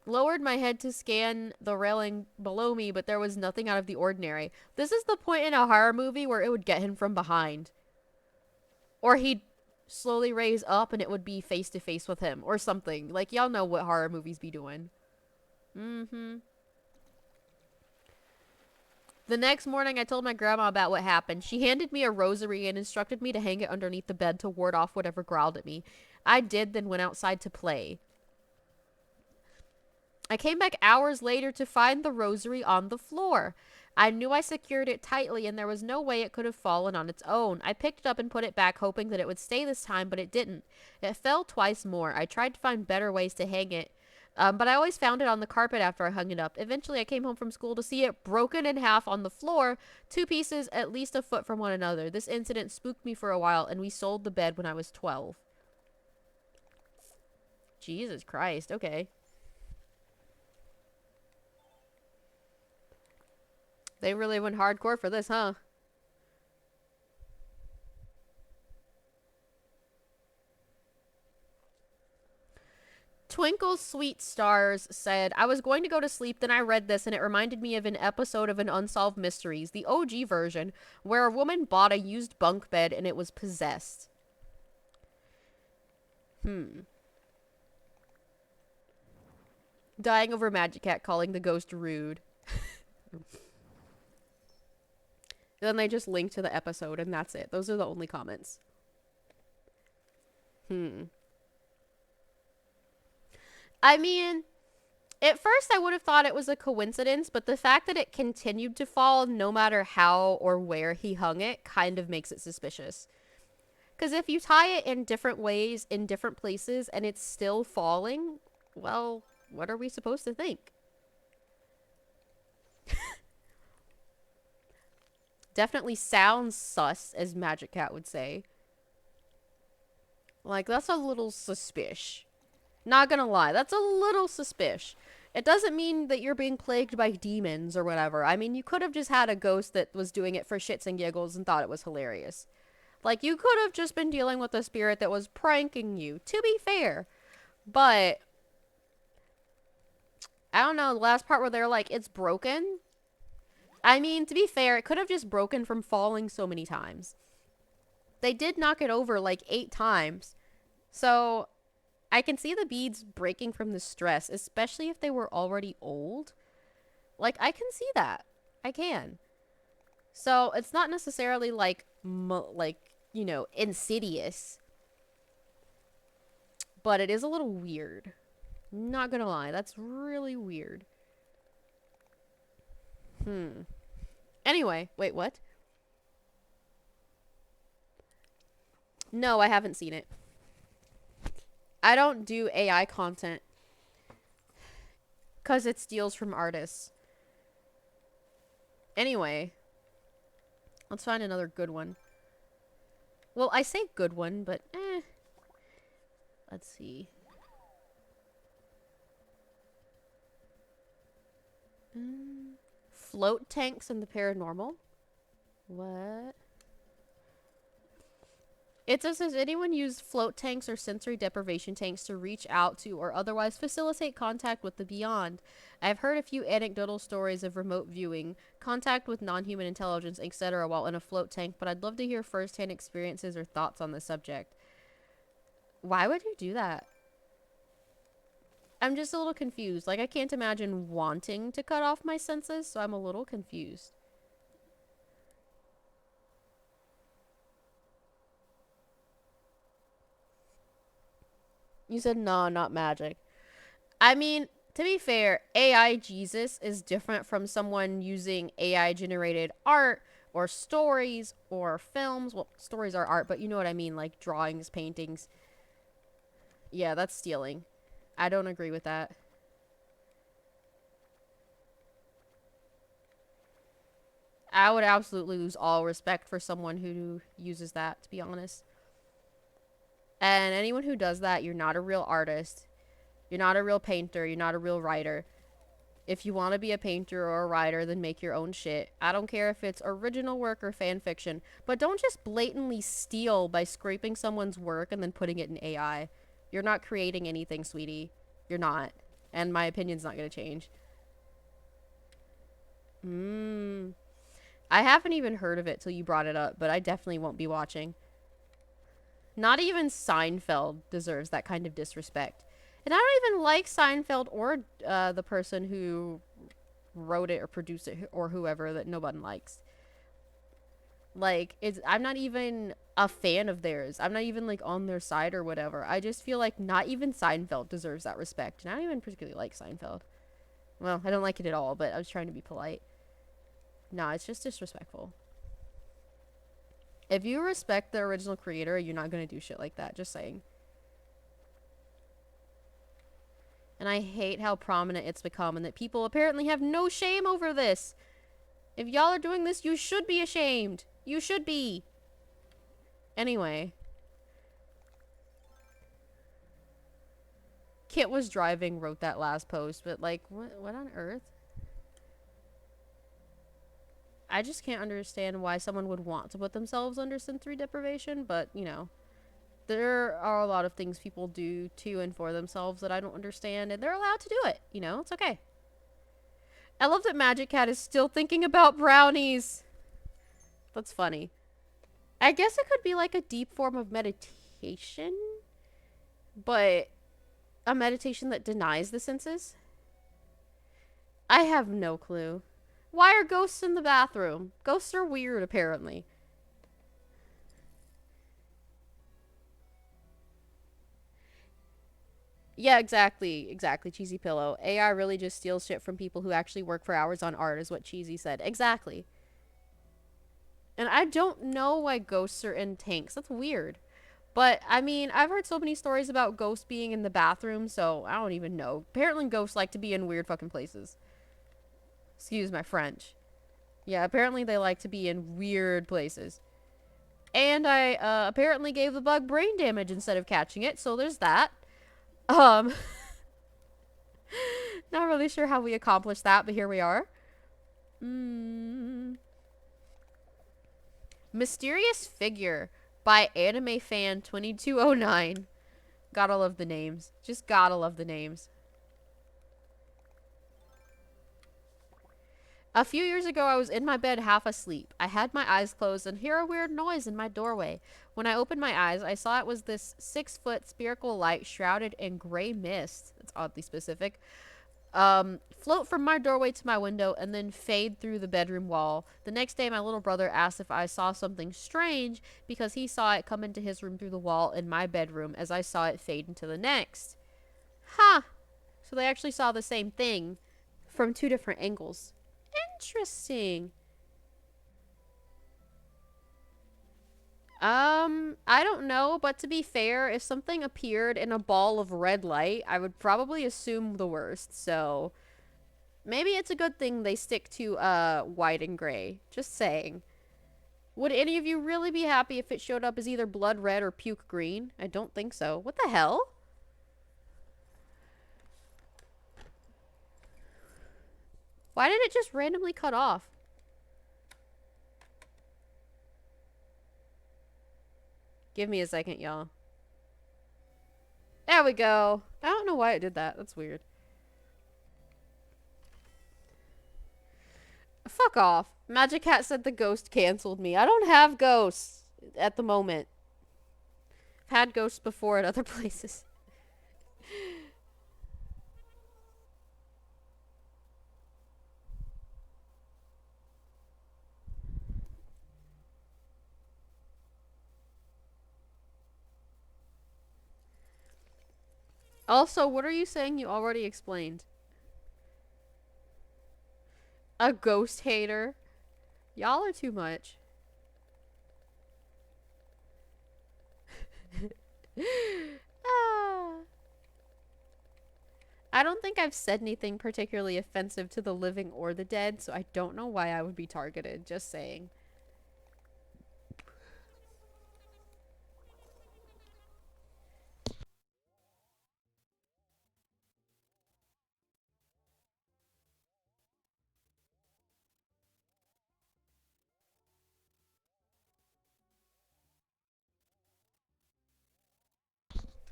Lowered my head to scan the railing below me, but there was nothing out of the ordinary. This is the point in a horror movie where it would get him from behind. Or he'd slowly raise up and it would be face to face with him. Or something. Like, y'all know what horror movies be doing. The next morning, I told my grandma about what happened. She handed me a rosary and instructed me to hang it underneath the bed to ward off whatever growled at me. I did, then went outside to play. I came back hours later to find the rosary on the floor. I knew I secured it tightly and there was no way it could have fallen on its own. I picked it up and put it back, hoping that it would stay this time, but it didn't. It fell twice more. I tried to find better ways to hang it, but I always found it on the carpet after I hung it up. Eventually, I came home from school to see it broken in half on the floor, two pieces at least a foot from one another. This incident spooked me for a while, and we sold the bed when I was 12. Jesus Christ, okay. They really went hardcore for this, huh? Twinkle Sweet Stars said, I was going to go to sleep, then I read this, and it reminded me of an episode of an Unsolved Mysteries, the OG version, where a woman bought a used bunk bed and it was possessed. Dying over Magic Cat calling the ghost rude. Then they just link to the episode, and that's it. Those are the only comments. I mean, at first I would have thought it was a coincidence, but the fact that it continued to fall no matter how or where he hung it kind of makes it suspicious. Because if you tie it in different ways, in different places, and it's still falling, well, what are we supposed to think? Definitely sounds sus, as Magic Cat would say. Like, that's a little suspicious. Not gonna lie, that's a little suspicious. It doesn't mean that you're being plagued by demons or whatever. I mean, you could have just had a ghost that was doing it for shits and giggles and thought it was hilarious. Like, you could have just been dealing with a spirit that was pranking you, to be fair. But, I don't know, the last part where they're like, it's broken. I mean, to be fair, it could have just broken from falling so many times. They did knock it over like 8 times. So, I can see the beads breaking from the stress, especially if they were already old. Like, I can see that. I can. So, it's not necessarily like, you know, insidious. But it is a little weird. Not gonna lie, that's really weird. Anyway, wait, what? No, I haven't seen it. I don't do AI content. Because it steals from artists. Anyway. Let's find another good one. Well, I say good one, but Let's see. Float tanks in the paranormal? What? It says, has anyone used float tanks or sensory deprivation tanks to reach out to or otherwise facilitate contact with the beyond? I've heard a few anecdotal stories of remote viewing, contact with non-human intelligence, etc. while in a float tank, but I'd love to hear first-hand experiences or thoughts on the subject. Why would you do that? I'm just a little confused. Like, I can't imagine wanting to cut off my senses, so I'm a little confused. You said, no, not magic. I mean, to be fair, AI Jesus is different from someone using AI generated art or stories or films. Well, stories are art, but you know what I mean, like drawings, paintings. Yeah, that's stealing. I don't agree with that. I would absolutely lose all respect for someone who uses that, to be honest. And anyone who does that, you're not a real artist. You're not a real painter. You're not a real writer. If you want to be a painter or a writer, then make your own shit. I don't care if it's original work or fan fiction. But don't just blatantly steal by scraping someone's work and then putting it in AI. You're not creating anything, sweetie. You're not. And my opinion's not going to change. I haven't even heard of it till you brought it up, but I definitely won't be watching. Not even Seinfeld deserves that kind of disrespect. And I don't even like Seinfeld or the person who wrote it or produced it or whoever that nobody likes. Like, I'm not even a fan of theirs. I'm not even, like, on their side or whatever. I just feel like not even Seinfeld deserves that respect. And I don't even particularly like Seinfeld. Well, I don't like it at all, but I was trying to be polite. Nah, it's just disrespectful. If you respect the original creator, you're not gonna do shit like that. Just saying. And I hate how prominent it's become and that people apparently have no shame over this. If y'all are doing this, you should be ashamed. You should be. Anyway. Kit was driving, wrote that last post, but like, what on earth? I just can't understand why someone would want to put themselves under sensory deprivation, but, you know, There are a lot of things people do to and for themselves that I don't understand, and they're allowed to do it. You know, it's okay. I love that Magic Cat is still thinking about brownies. That's funny. I guess it could be like a deep form of meditation, but a meditation that denies the senses. I have no clue. Why are ghosts in the bathroom? Ghosts are weird, apparently. Yeah, exactly. Exactly, Cheesy Pillow. AI really just steals shit from people who actually work for hours on art, is what Cheesy said. Exactly. And I don't know why ghosts are in tanks. That's weird. But, I mean, I've heard so many stories about ghosts being in the bathroom, so I don't even know. Apparently, ghosts like to be in weird fucking places. Excuse my French. Yeah, apparently they like to be in weird places. And I apparently gave the bug brain damage instead of catching it, so there's that. Um, not really sure how we accomplished that, but here we are. Mm. Mysterious Figure by Anime Fan 2209. Gotta love the names. Just gotta love the names. A few years ago, I was in my bed half asleep. I had my eyes closed and hear a weird noise in my doorway. When I opened my eyes, I saw it was this 6-foot spherical light shrouded in gray mist. That's oddly specific. Float from my doorway to my window and then fade through the bedroom wall. The next day, my little brother asked if I saw something strange because he saw it come into his room through the wall in my bedroom as I saw it fade into the next. Huh. So they actually saw the same thing from two different angles. Interesting. I don't know, but to be fair, if something appeared in a ball of red light, I would probably assume the worst. So maybe it's a good thing they stick to white and gray. Just saying. Would any of you really be happy if it showed up as either blood red or puke green? I don't think so. What the hell? Why did it just randomly cut off? Give me a second, y'all. There we go. I don't know why it did that. That's weird. Fuck off. Magic Hat said the ghost canceled me. I don't have ghosts at the moment. I've had ghosts before at other places. Also, what are you saying you already explained? A ghost hater? Y'all are too much. Ah. I don't think I've said anything particularly offensive to the living or the dead, so I don't know why I would be targeted. Just saying.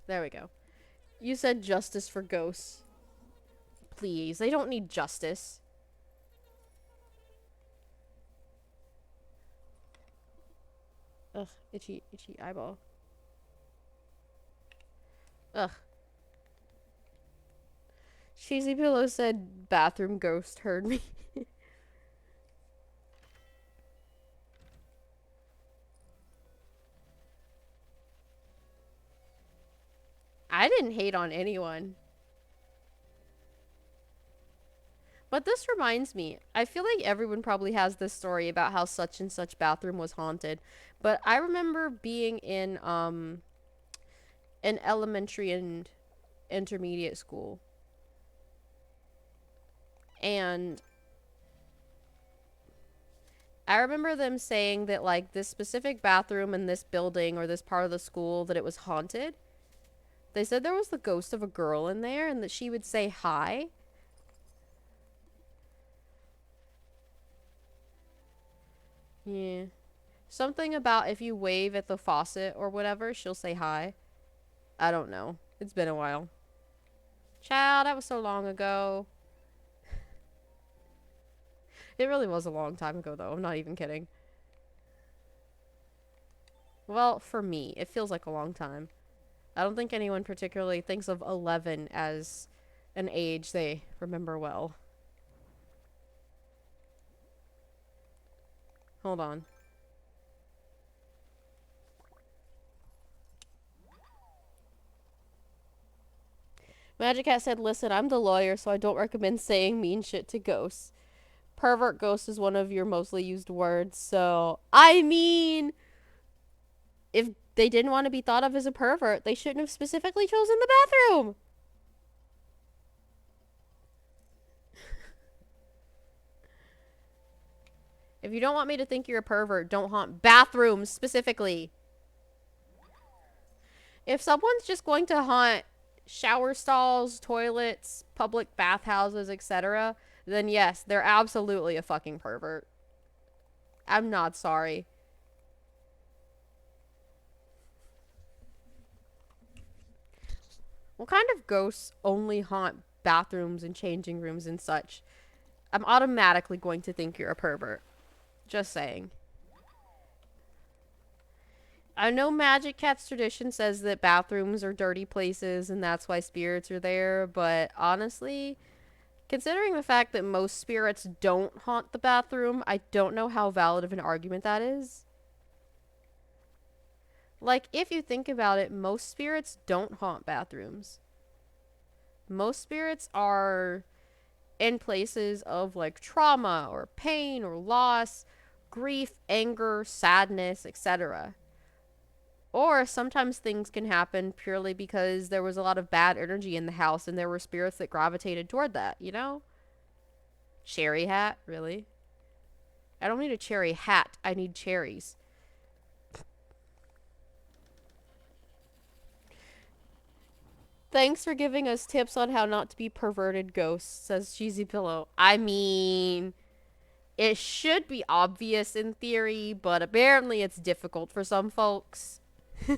There we go. You said justice for ghosts. Please, they don't need justice. Ugh, itchy, itchy eyeball. Ugh. Cheesy Pillow said bathroom ghost heard me. I didn't hate on anyone. But this reminds me, I feel like everyone probably has this story about how such and such bathroom was haunted. But I remember being in an elementary and intermediate school. And I remember them saying that like this specific bathroom in this building or this part of the school that it was haunted. They said there was the ghost of a girl in there and that she would say hi. Yeah. Something about if you wave at the faucet or whatever, she'll say hi. I don't know. It's been a while. Child, that was so long ago. It really was a long time ago, though. I'm not even kidding. Well, for me, it feels like a long time. I don't think anyone particularly thinks of 11 as an age they remember well. Hold on. Magic Cat said, listen, I'm the lawyer, so I don't recommend saying mean shit to ghosts. Pervert ghost is one of your mostly used words, so I mean, if they didn't want to be thought of as a pervert, they shouldn't have specifically chosen the bathroom. If you don't want me to think you're a pervert, don't haunt bathrooms specifically. If someone's just going to haunt shower stalls, toilets, public bathhouses, etc., then yes, they're absolutely a fucking pervert. I'm not sorry. What kind of ghosts only haunt bathrooms and changing rooms and such? I'm automatically going to think you're a pervert. Just saying. I know Magic Cat's tradition says that bathrooms are dirty places and that's why spirits are there, but honestly, considering the fact that most spirits don't haunt the bathroom, I don't know how valid of an argument that is. Like, if you think about it, most spirits don't haunt bathrooms. Most spirits are in places of like trauma or pain or loss, grief, anger, sadness, etc. Or sometimes things can happen purely because there was a lot of bad energy in the house and there were spirits that gravitated toward that, you know? Cherry hat, really? I don't need a cherry hat, I need cherries. Thanks for giving us tips on how not to be perverted ghosts, says Cheesy Pillow. I mean, it should be obvious in theory, but apparently it's difficult for some folks. How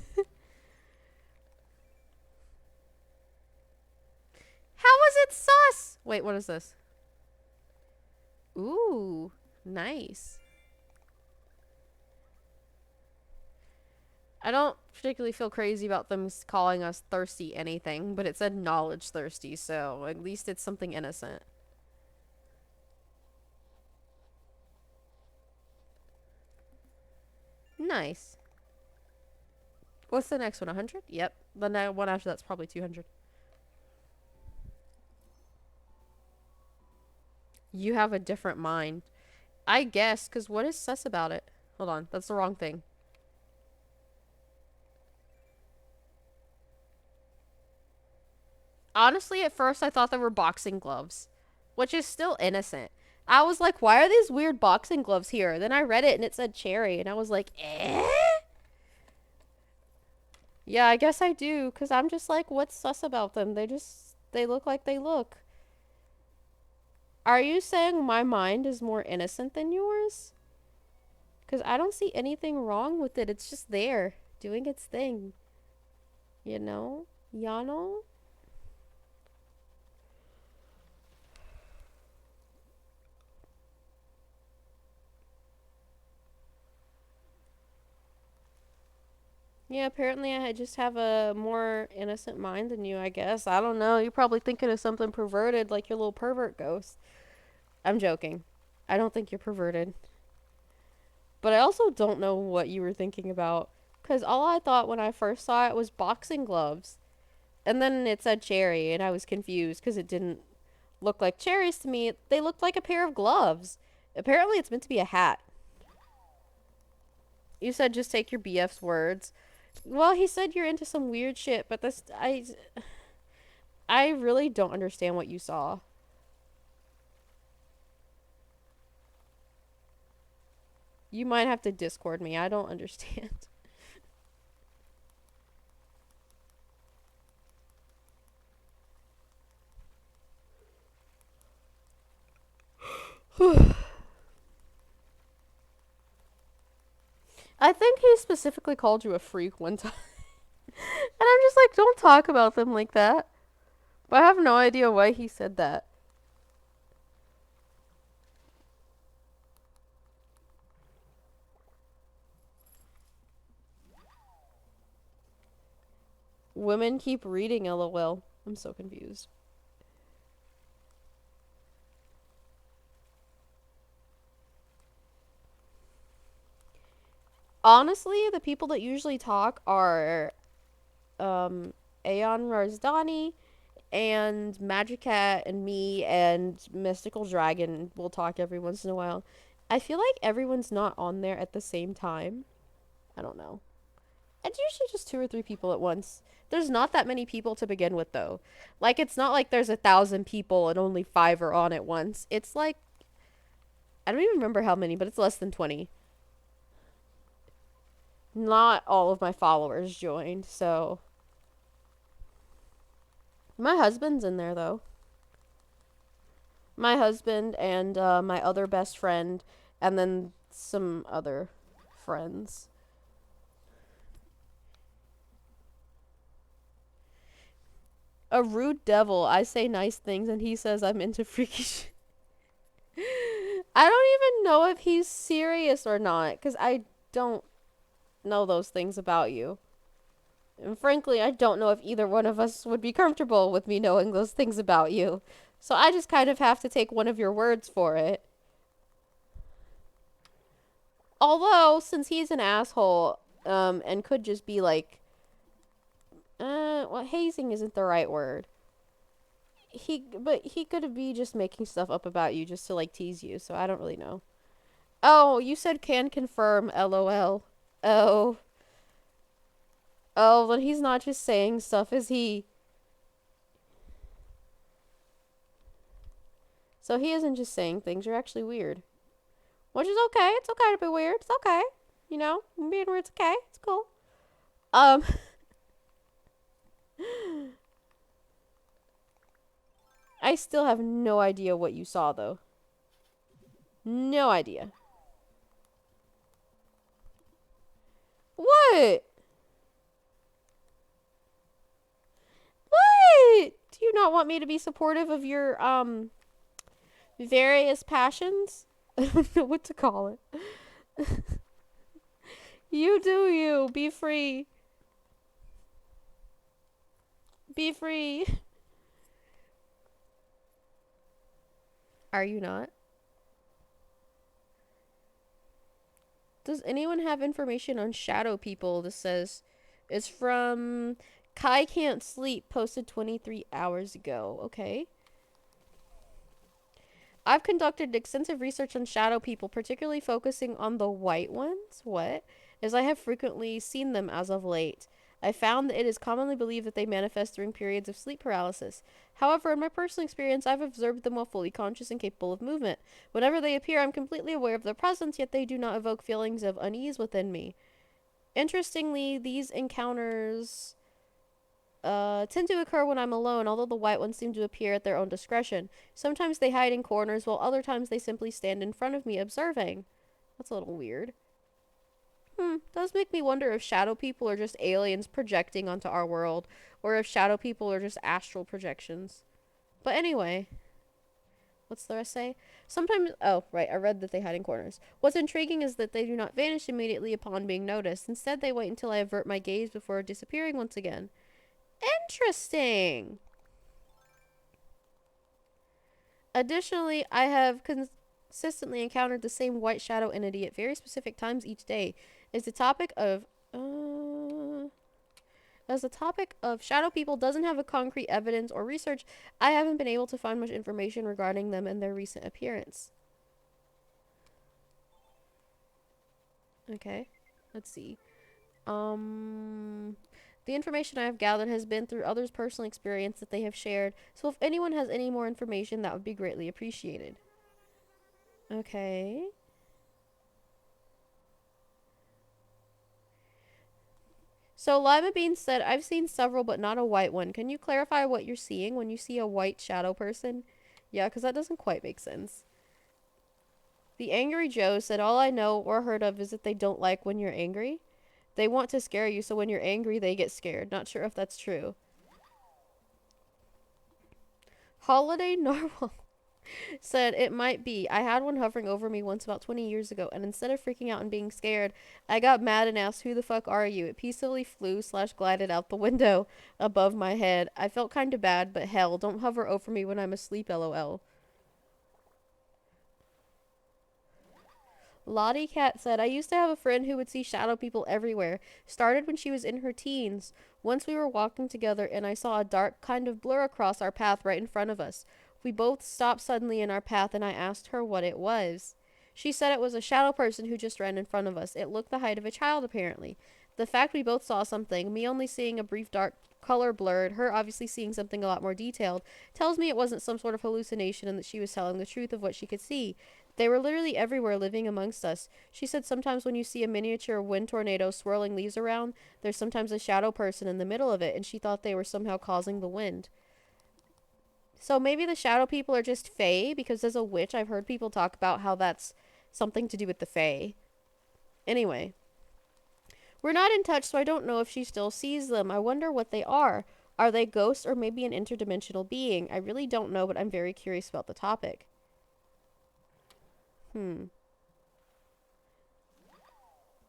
was it sus? Wait, what is this? Ooh, nice. I don't particularly feel crazy about them calling us thirsty anything, but it said knowledge thirsty, so at least it's something innocent. Nice. What's the next one? 100? Yep. The next one after that's probably 200. You have a different mind. I guess, because what is sus about it? Hold on, that's the wrong thing. Honestly, at first I thought they were boxing gloves, which is still innocent. I was like, why are these weird boxing gloves here? Then I read it and it said cherry, and I was like, eh? Yeah, I guess I do, because I'm just like, what's sus about them? They look like they look. Are you saying my mind is more innocent than yours? Because I don't see anything wrong with it. It's just there, doing its thing. You know? Yano? Yeah, apparently I just have a more innocent mind than you, I guess. I don't know. You're probably thinking of something perverted, like your little pervert ghost. I'm joking. I don't think you're perverted. But I also don't know what you were thinking about. Because all I thought when I first saw it was boxing gloves. And then it said cherry, and I was confused because it didn't look like cherries to me. They looked like a pair of gloves. Apparently it's meant to be a hat. You said just take your BF's words. Well, he said you're into some weird shit, but I really don't understand what you saw. You might have to Discord me. I don't understand. I think he specifically called you a freak one time. And I'm just like, don't talk about them like that. But I have no idea why he said that. Women keep reading, lol. I'm so confused. Honestly, the people that usually talk are Aeon Razdani and Magic Cat and me and Mystical Dragon will talk every once in a while. I feel like everyone's not on there at the same time. I don't know. It's usually just two or three people at once. There's not that many people to begin with, though. Like, it's not like there's 1,000 people and only 5 are on at once. It's like, I don't even remember how many, but it's less than 20. Not all of my followers joined, so. My husband's in there, though. My husband and my other best friend, and then some other friends. A rude devil. I say nice things, and he says I'm into freaky shit. I don't even know if he's serious or not, because I don't know those things about you. And frankly, I don't know if either one of us would be comfortable with me knowing those things about you. So I just kind of have to take one of your words for it. Although, since he's an asshole, and could just be like, well, hazing isn't the right word. But he could be just making stuff up about you just to like tease you. So I don't really know. Oh, you said can confirm, lol. Oh. Oh, but he's not just saying stuff, is he? So he isn't just saying things, you're actually weird. Which is okay. It's okay to be weird. It's okay. You know, being weird's okay. It's cool. Um, I still have no idea what you saw, though. No idea. What? What? Do you not want me to be supportive of your, various passions? I don't know what to call it. You do you. Be free. Be free. Are you not? Does anyone have information on shadow people? This says it's from Kai Can't Sleep, posted 23 hours ago. Okay. I've conducted extensive research on shadow people, particularly focusing on the white ones. What? As I have frequently seen them as of late. I found that it is commonly believed that they manifest during periods of sleep paralysis. However, in my personal experience, I've observed them while fully conscious and capable of movement. Whenever they appear, I'm completely aware of their presence, yet they do not evoke feelings of unease within me. Interestingly, these encounters tend to occur when I'm alone, although the white ones seem to appear at their own discretion. Sometimes they hide in corners, while other times they simply stand in front of me observing. That's a little weird. Does make me wonder if shadow people are just aliens projecting onto our world, or if shadow people are just astral projections. But anyway, what's the rest say? Sometimes, oh, right, I read that they hide in corners. What's intriguing is that they do not vanish immediately upon being noticed. Instead, they wait until I avert my gaze before disappearing once again. Interesting. Additionally, I have consistently encountered the same white shadow entity at very specific times each day. Is the topic of as the topic of shadow people doesn't have a concrete evidence or research, I haven't been able to find much information regarding them and their recent appearance. Okay, let's see. The information I have gathered has been through others' personal experience that they have shared, so if anyone has any more information, that would be greatly appreciated. Okay. So Lima Bean said, I've seen several, but not a white one. Can you clarify what you're seeing when you see a white shadow person? Yeah, because that doesn't quite make sense. The Angry Joe said, all I know or heard of is that they don't like when you're angry. They want to scare you, so when you're angry, they get scared. Not sure if that's true. Holiday Narwhal said, it might be. I had one hovering over me once about 20 years ago, and instead of freaking out and being scared, I got mad and asked, who the fuck are you? It peacefully flew / glided out the window above my head. I felt kind of bad, but hell, don't hover over me when I'm asleep, lol. Lottie Cat said, I used to have a friend who would see shadow people everywhere. Started when she was in her teens. Once we were walking together and I saw a dark kind of blur across our path right in front of us. We both stopped suddenly in our path and I asked her what it was. She said it was a shadow person who just ran in front of us. It looked the height of a child, apparently. The fact we both saw something, me only seeing a brief dark color blurred, her obviously seeing something a lot more detailed, tells me it wasn't some sort of hallucination and that she was telling the truth of what she could see. They were literally everywhere living amongst us. She said sometimes when you see a miniature wind tornado swirling leaves around, there's sometimes a shadow person in the middle of it, and she thought they were somehow causing the wind. So maybe the shadow people are just fae, because as a witch, I've heard people talk about how that's something to do with the fae. Anyway, we're not in touch, so I don't know if she still sees them. I wonder what they are. Are they ghosts or maybe an interdimensional being? I really don't know, but I'm very curious about the topic.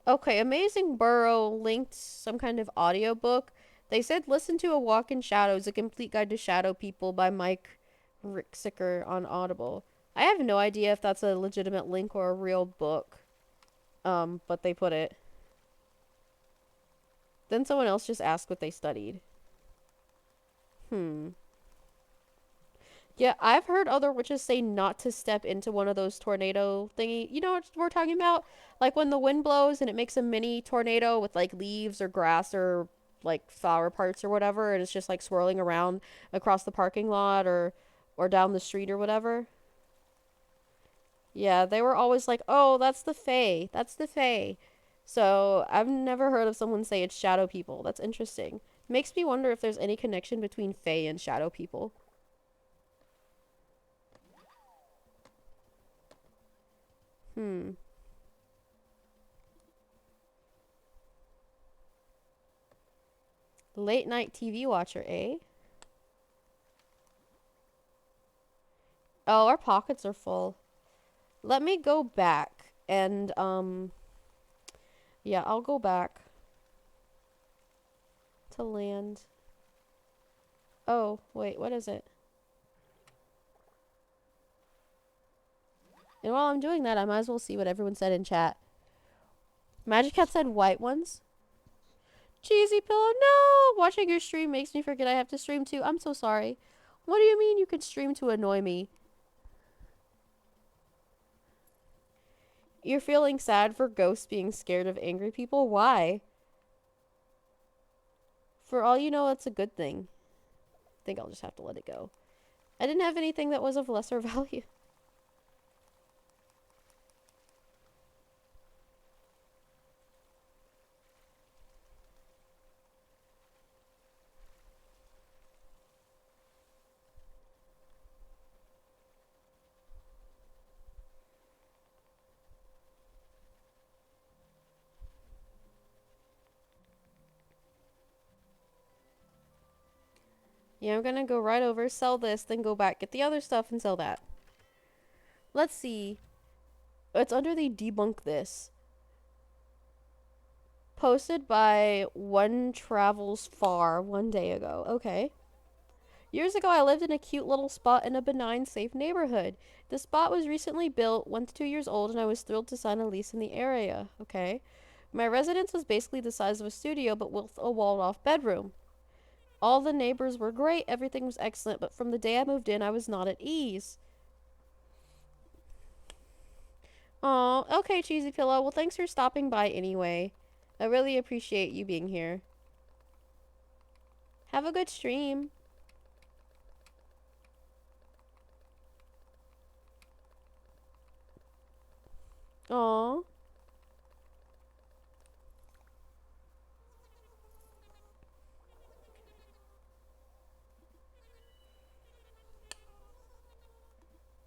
Okay, Amazing Burrow linked some kind of audiobook. They said listen to A Walk in Shadows, A Complete Guide to Shadow People by Mike Rixicker on Audible. I have no idea if that's a legitimate link or a real book. But they put it. Then someone else just asked what they studied. Yeah, I've heard other witches say not to step into one of those tornado thingy. You know what we're talking about? Like when the wind blows and it makes a mini tornado with like leaves or grass or like flower parts or whatever, and it's just like swirling around across the parking lot or down the street or whatever. Yeah, they were always like, "Oh, that's the fae. That's the fae." So, I've never heard of someone say it's shadow people. That's interesting. Makes me wonder if there's any connection between fae and shadow people. Hmm. Late night TV watcher, eh? Oh, our pockets are full. Let me go back and yeah, I'll go back to land. Oh, wait, what is it? And while I'm doing that, I might as well see what everyone said in chat. Magic Cat said white ones. Cheesy Pillow, no! Watching your stream makes me forget I have to stream too. I'm so sorry. What do you mean you can stream to annoy me? You're feeling sad for ghosts being scared of angry people? Why? For all you know, it's a good thing. I think I'll just have to let it go. I didn't have anything that was of lesser value. Yeah, I'm gonna go right over, sell this, then go back, get the other stuff, and sell that. Let's see. It's under the debunk this. Posted by One Travels Far 1 day ago. Okay. Years ago, I lived in a cute little spot in a benign, safe neighborhood. The spot was recently built, 1 to 2 years old, and I was thrilled to sign a lease in the area. Okay. My residence was basically the size of a studio, but with a walled off bedroom. All the neighbors were great, everything was excellent, but from the day I moved in, I was not at ease. Oh, okay, Cheesy Pillow. Well, thanks for stopping by anyway. I really appreciate you being here. Have a good stream. Aw.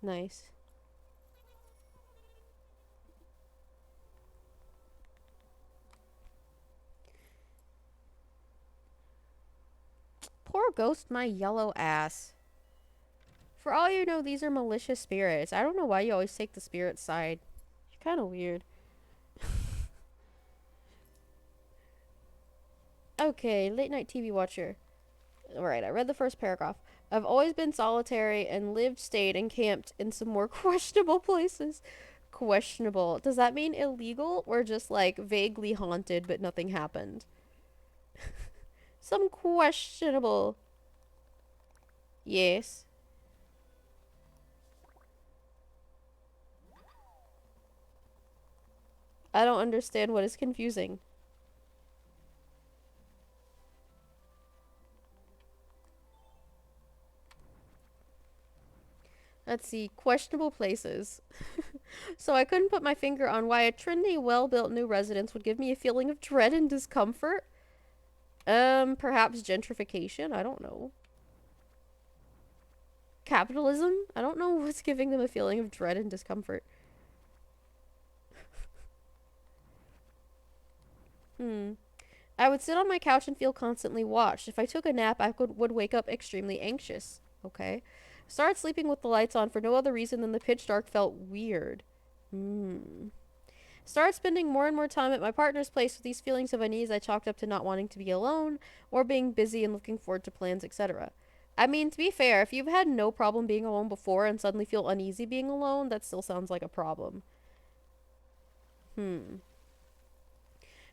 Nice. Poor ghost, my yellow ass. For all you know, these are malicious spirits. I don't know why you always take the spirit side. You're kind of weird. Okay, late night TV watcher. Alright, I read the first paragraph. I've always been solitary and lived, stayed, and camped in some more questionable places. Questionable. Does that mean illegal or just like vaguely haunted but nothing happened? Some questionable. Yes. I don't understand what is confusing. Let's see. Questionable places. So I couldn't put my finger on why a trendy, well-built new residence would give me a feeling of dread and discomfort. Perhaps gentrification? I don't know. Capitalism? I don't know what's giving them a feeling of dread and discomfort. Hmm. I would sit on my couch and feel constantly watched. If I took a nap, would wake up extremely anxious. Okay. Started sleeping with the lights on for no other reason than the pitch dark felt weird. Hmm. Started spending more and more time at my partner's place with these feelings of unease I chalked up to not wanting to be alone or being busy and looking forward to plans, etc. I mean, to be fair, if you've had no problem being alone before and suddenly feel uneasy being alone, that still sounds like a problem. Hmm.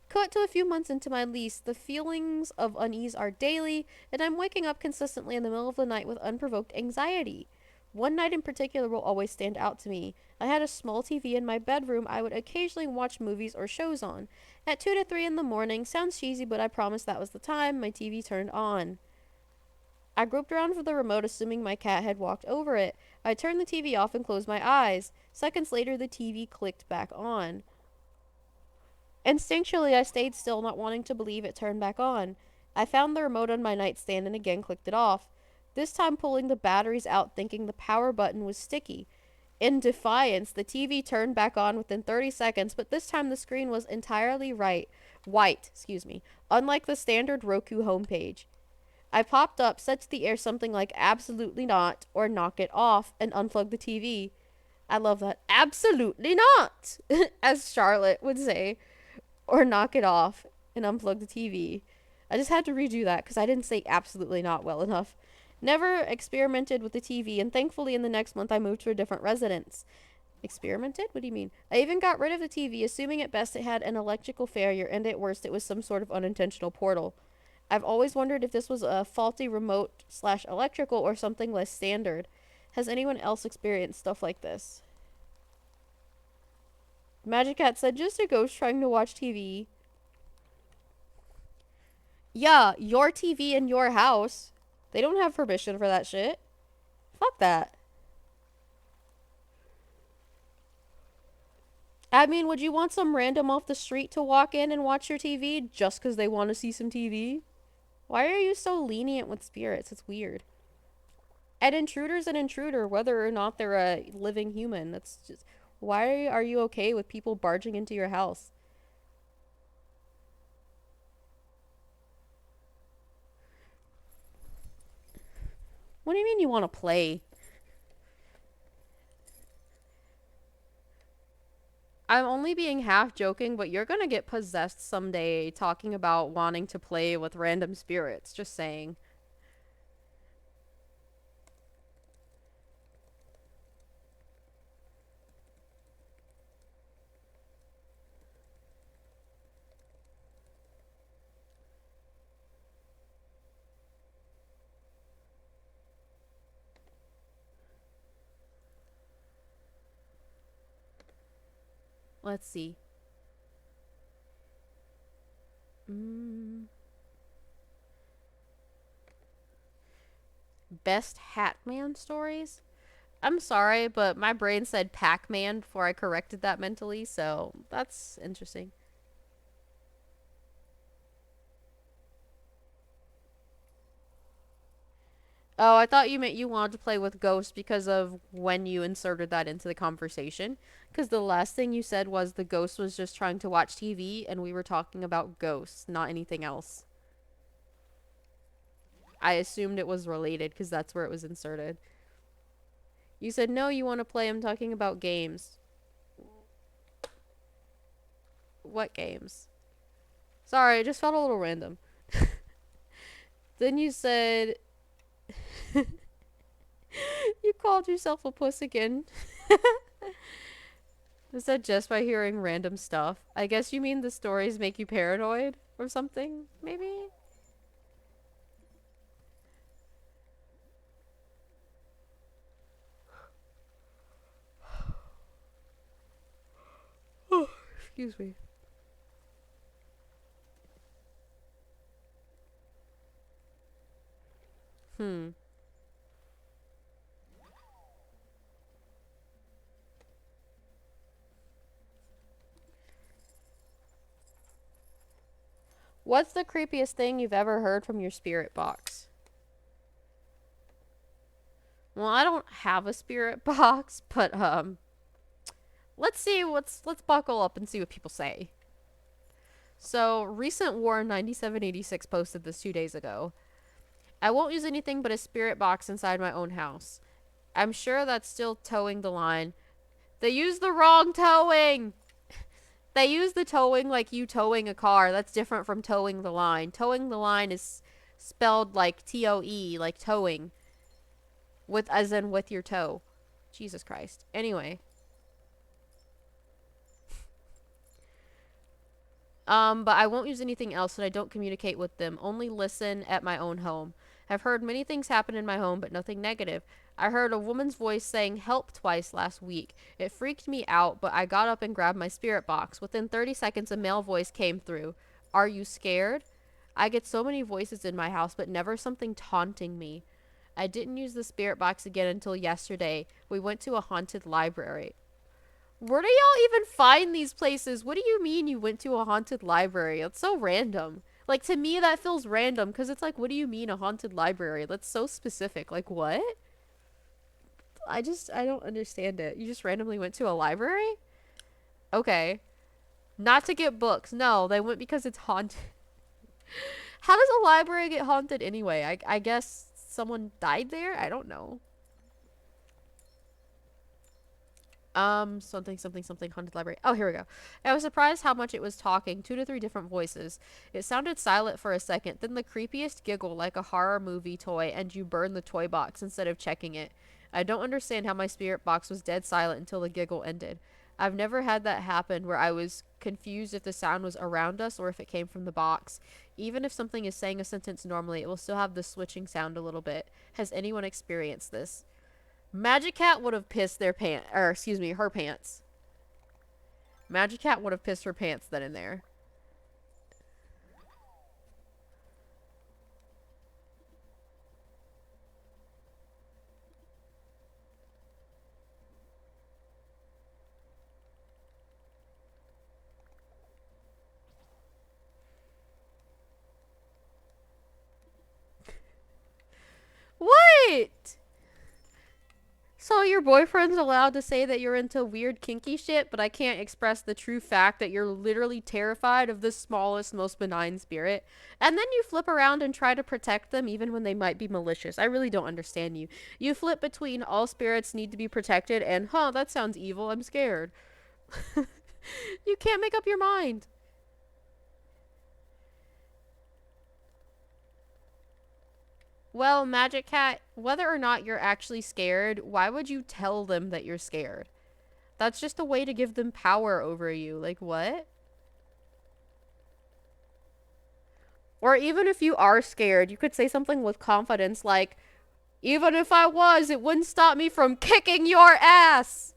Cut to a few months into my lease, the feelings of unease are daily, and I'm waking up consistently in the middle of the night with unprovoked anxiety. One night in particular will always stand out to me. I had a small TV in my bedroom I would occasionally watch movies or shows on. At 2 to 3 in the morning, sounds cheesy, but I promise that was the time, my TV turned on. I groped around for the remote, assuming my cat had walked over it. I turned the TV off and closed my eyes. Seconds later, the TV clicked back on. Instinctually, I stayed still, not wanting to believe it turned back on. I found the remote on my nightstand and again clicked it off, this time pulling the batteries out, thinking the power button was sticky. In defiance, the TV turned back on within 30 seconds, but this time the screen was entirely white, unlike the standard Roku homepage. I popped up, said to the air something like absolutely not or knock it off, and unplugged the TV. I love that. Absolutely not, as Charlotte would say, or knock it off and unplug the TV. I just had to redo that because I didn't say absolutely not well enough. Never experimented with the TV, and thankfully in the next month I moved to a different residence. Experimented? What do you mean? I even got rid of the TV, assuming at best it had an electrical failure, and at worst it was some sort of unintentional portal. I've always wondered if this was a faulty remote slash electrical or something less standard. Has anyone else experienced stuff like this? Magic Cat said, just a ghost trying to watch TV. Yeah, your TV in your house. They don't have permission for that shit. Fuck that. I mean, would you want some random off the street to walk in and watch your TV just because they want to see some TV? Why are you so lenient with spirits? It's weird. An intruder's an intruder, whether or not they're a living human. That's just. Why are you okay with people barging into your house? What do you mean you want to play? I'm only being half joking, but you're gonna get possessed someday talking about wanting to play with random spirits. Just saying. Let's see. Mm. Best Hatman stories? I'm sorry, but my brain said Pac-Man before I corrected that mentally, so that's interesting. Oh, I thought you meant you wanted to play with ghosts because of when you inserted that into the conversation. Because the last thing you said was the ghost was just trying to watch TV, and we were talking about ghosts, not anything else. I assumed it was related because that's where it was inserted. You said, no, you want to play. I'm talking about games. What games? Sorry, it just felt a little random. Then you said, you called yourself a puss again. Is that just by hearing random stuff? I guess you mean the stories make you paranoid or something, maybe? Excuse me. Hmm. What's the creepiest thing you've ever heard from your spirit box? Well, I don't have a spirit box, but let's buckle up and see what people say. So, Recent War 9786 posted this 2 days ago. I won't use anything but a spirit box inside my own house. I'm sure that's still towing the line. They used the wrong towing. They use the towing like you towing a car. That's different from towing the line. Towing the line is spelled like TOE, like towing. With as in with your toe. Jesus Christ. Anyway. But I won't use anything else and I don't communicate with them. Only listen at my own home. I've heard many things happen in my home, but nothing negative. I heard a woman's voice saying help twice last week. It freaked me out, but I got up and grabbed my spirit box. Within 30 seconds, a male voice came through. Are you scared? I get so many voices in my house, but never something taunting me. I didn't use the spirit box again until yesterday. We went to a haunted library. Where do y'all even find these places? What do you mean you went to a haunted library? It's so random. Like, to me, that feels random because it's like, what do you mean a haunted library? That's so specific. Like, what? I don't understand it. You just randomly went to a library? Okay. Not to get books. No, they went because it's haunted. How does a library get haunted anyway? I guess someone died there? I don't know. Something haunted library. Oh, here we go. I was surprised how much it was talking, 2 to 3 different voices. It sounded silent for a second, then the creepiest giggle like a horror movie toy, and you burn the toy box instead of checking it. I don't understand how my spirit box was dead silent until the giggle ended. I've never had that happen where I was confused if the sound was around us or if it came from the box. Even if something is saying a sentence normally, it will still have the switching sound a little bit. Has anyone experienced this? Magic Cat would have pissed their pants, or excuse me, her pants. Magic Cat would have pissed her pants then and there. What? So your boyfriend's allowed to say that you're into weird kinky shit, but I can't express the true fact that you're literally terrified of the smallest, most benign spirit. And then you flip around and try to protect them even when they might be malicious. I really don't understand you. You flip between all spirits need to be protected and, that sounds evil, I'm scared. You can't make up your mind. Well, Magic Cat, whether or not you're actually scared, why would you tell them that you're scared? That's just a way to give them power over you. Like, what? Or even if you are scared, you could say something with confidence like, even if I was, it wouldn't stop me from kicking your ass.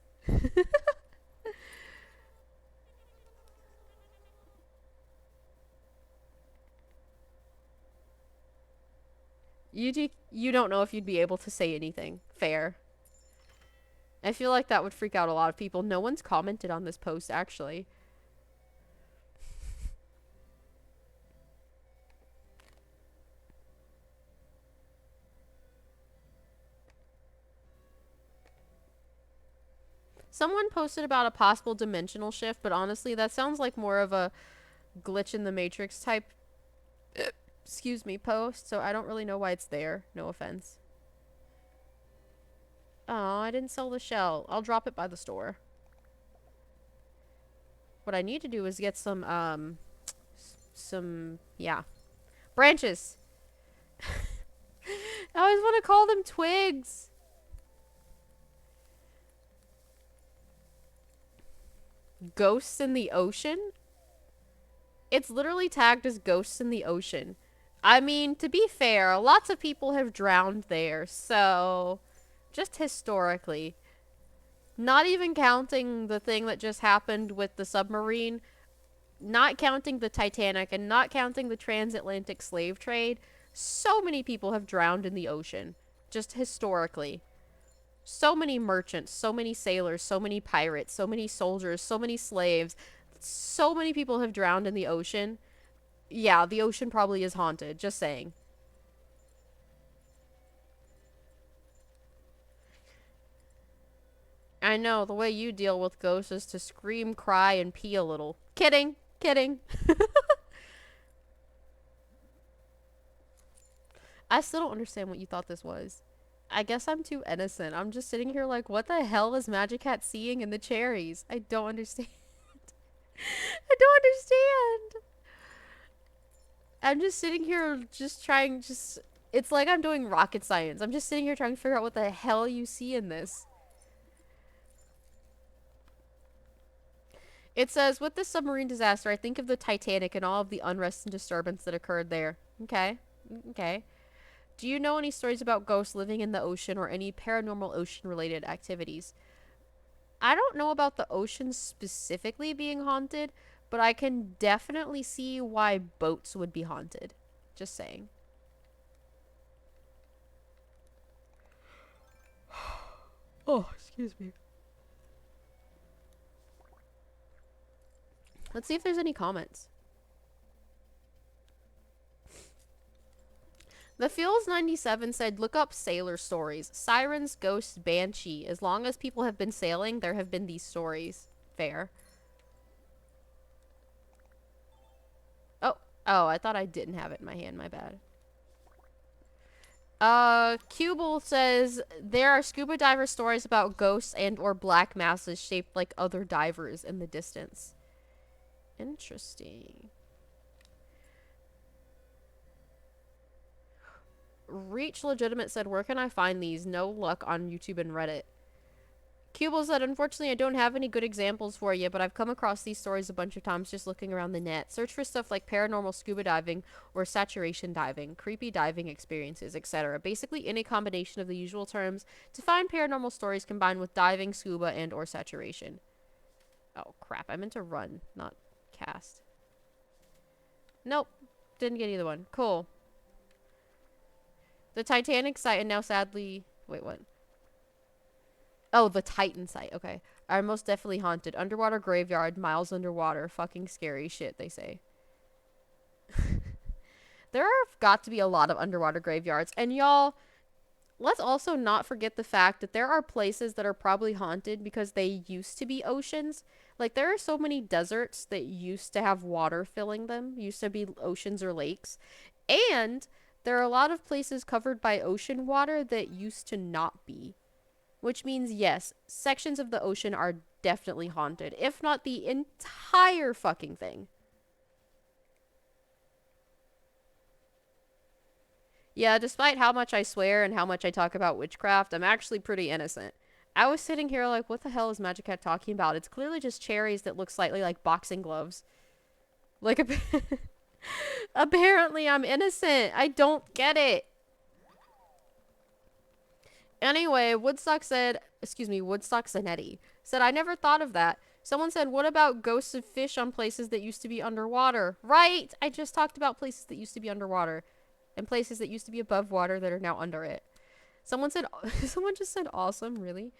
You don't know if you'd be able to say anything. Fair. I feel like that would freak out a lot of people. No one's commented on this post, actually. Someone posted about a possible dimensional shift, but honestly, that sounds like more of a glitch in the Matrix type excuse me, post, so I don't really know why it's there. No offense. Oh, I didn't sell the shell. I'll drop it by the store. What I need to do is get yeah, branches. I always want to call them twigs. Ghosts in the ocean? It's literally tagged as ghosts in the ocean. I mean, to be fair, lots of people have drowned there, so just historically. Not even counting the thing that just happened with the submarine, not counting the Titanic, and not counting the transatlantic slave trade, so many people have drowned in the ocean. Just historically. So many merchants, so many sailors, so many pirates, so many soldiers, so many slaves. So many people have drowned in the ocean. Yeah, the ocean probably is haunted. Just saying. I know, the way you deal with ghosts is to scream, cry, and pee a little. Kidding. Kidding. I still don't understand what you thought this was. I guess I'm too innocent. I'm just sitting here like, what the hell is Magic Hat seeing in the cherries? I don't understand. I don't understand. I'm just sitting here just trying, just... It's like I'm doing rocket science. I'm just sitting here trying to figure out what the hell you see in this. It says, with this submarine disaster, I think of the Titanic and all of the unrest and disturbance that occurred there. Okay. Okay. Do you know any stories about ghosts living in the ocean or any paranormal ocean-related activities? I don't know about the ocean specifically being haunted, but I can definitely see why boats would be haunted. Just saying. Oh, excuse me. Let's see if there's any comments. The Feels 97 said, look up sailor stories. Sirens, ghosts, banshee. As long as people have been sailing, there have been these stories. Fair. Oh, I thought I didn't have it in my hand. My bad. Cubel says, there are scuba diver stories about ghosts and or black masses shaped like other divers in the distance. Interesting. Reach Legitimate said, where can I find these? No luck on YouTube and Reddit. Cubel said, unfortunately, I don't have any good examples for you, but I've come across these stories a bunch of times just looking around the net. Search for stuff like paranormal scuba diving or saturation diving, creepy diving experiences, etc. Basically, any combination of the usual terms to find paranormal stories combined with diving, scuba, and or saturation. Oh, crap. I meant to run, not cast. Nope. Didn't get either one. Cool. The Titanic site and now sadly... Wait, what? Oh, the Titan site. Okay. Are most definitely haunted. Underwater graveyard, miles underwater. Fucking scary shit, they say. There have got to be a lot of underwater graveyards. And y'all, let's also not forget the fact that there are places that are probably haunted because they used to be oceans. Like, there are so many deserts that used to have water filling them. Used to be oceans or lakes. And there are a lot of places covered by ocean water that used to not be. Which means, yes, sections of the ocean are definitely haunted. If not the entire fucking thing. Yeah, despite how much I swear and how much I talk about witchcraft, I'm actually pretty innocent. I was sitting here like, what the hell is Magic Cat talking about? It's clearly just cherries that look slightly like boxing gloves. Like, apparently I'm innocent. I don't get it. Anyway, Woodstock Zanetti said, I never thought of that. Someone said, what about ghosts of fish on places that used to be underwater? Right! I just talked about places that used to be underwater. And places that used to be above water that are now under it. Someone said, someone just said, awesome, really?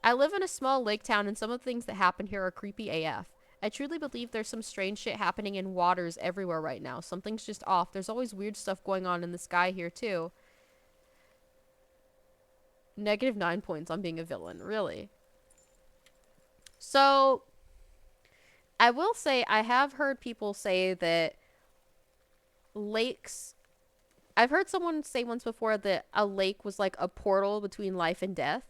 I live in a small lake town and some of the things that happen here are creepy AF. I truly believe there's some strange shit happening in waters everywhere right now. Something's just off. There's always weird stuff going on in the sky here, too. -9 points on being a villain. Really? So, I will say, I have heard people say that lakes, I've heard someone say once before that a lake was like a portal between life and death.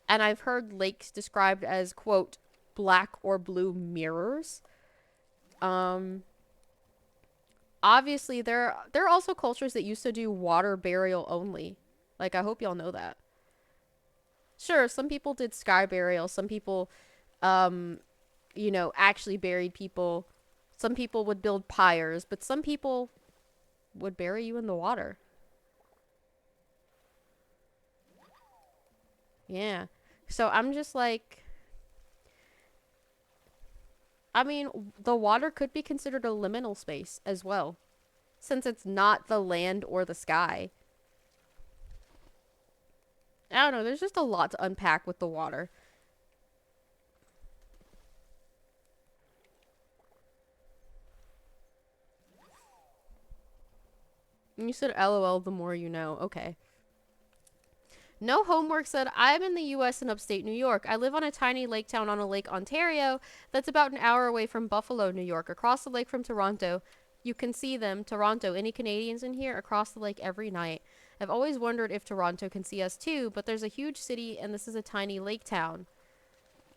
And I've heard lakes described as, quote, black or blue mirrors. Um, Obviously, there are also cultures that used to do water burial only. Like, I hope y'all know that. Sure, some people did sky burial. Some people, um, actually buried people. Some people would build pyres, but some people would bury you in the water. Yeah. So I'm just like, I mean, the water could be considered a liminal space as well, since it's not the land or the sky. I don't know, there's just a lot to unpack with the water. And you said LOL, the more you know. Okay. No Homework said, I'm in the US in upstate New York. I live on a tiny lake town on a Lake Ontario that's about an hour away from Buffalo, New York, across the lake from Toronto. You can see them, Toronto. Any Canadians in here? Across the lake every night. I've always wondered if Toronto can see us too, but there's a huge city and this is a tiny lake town.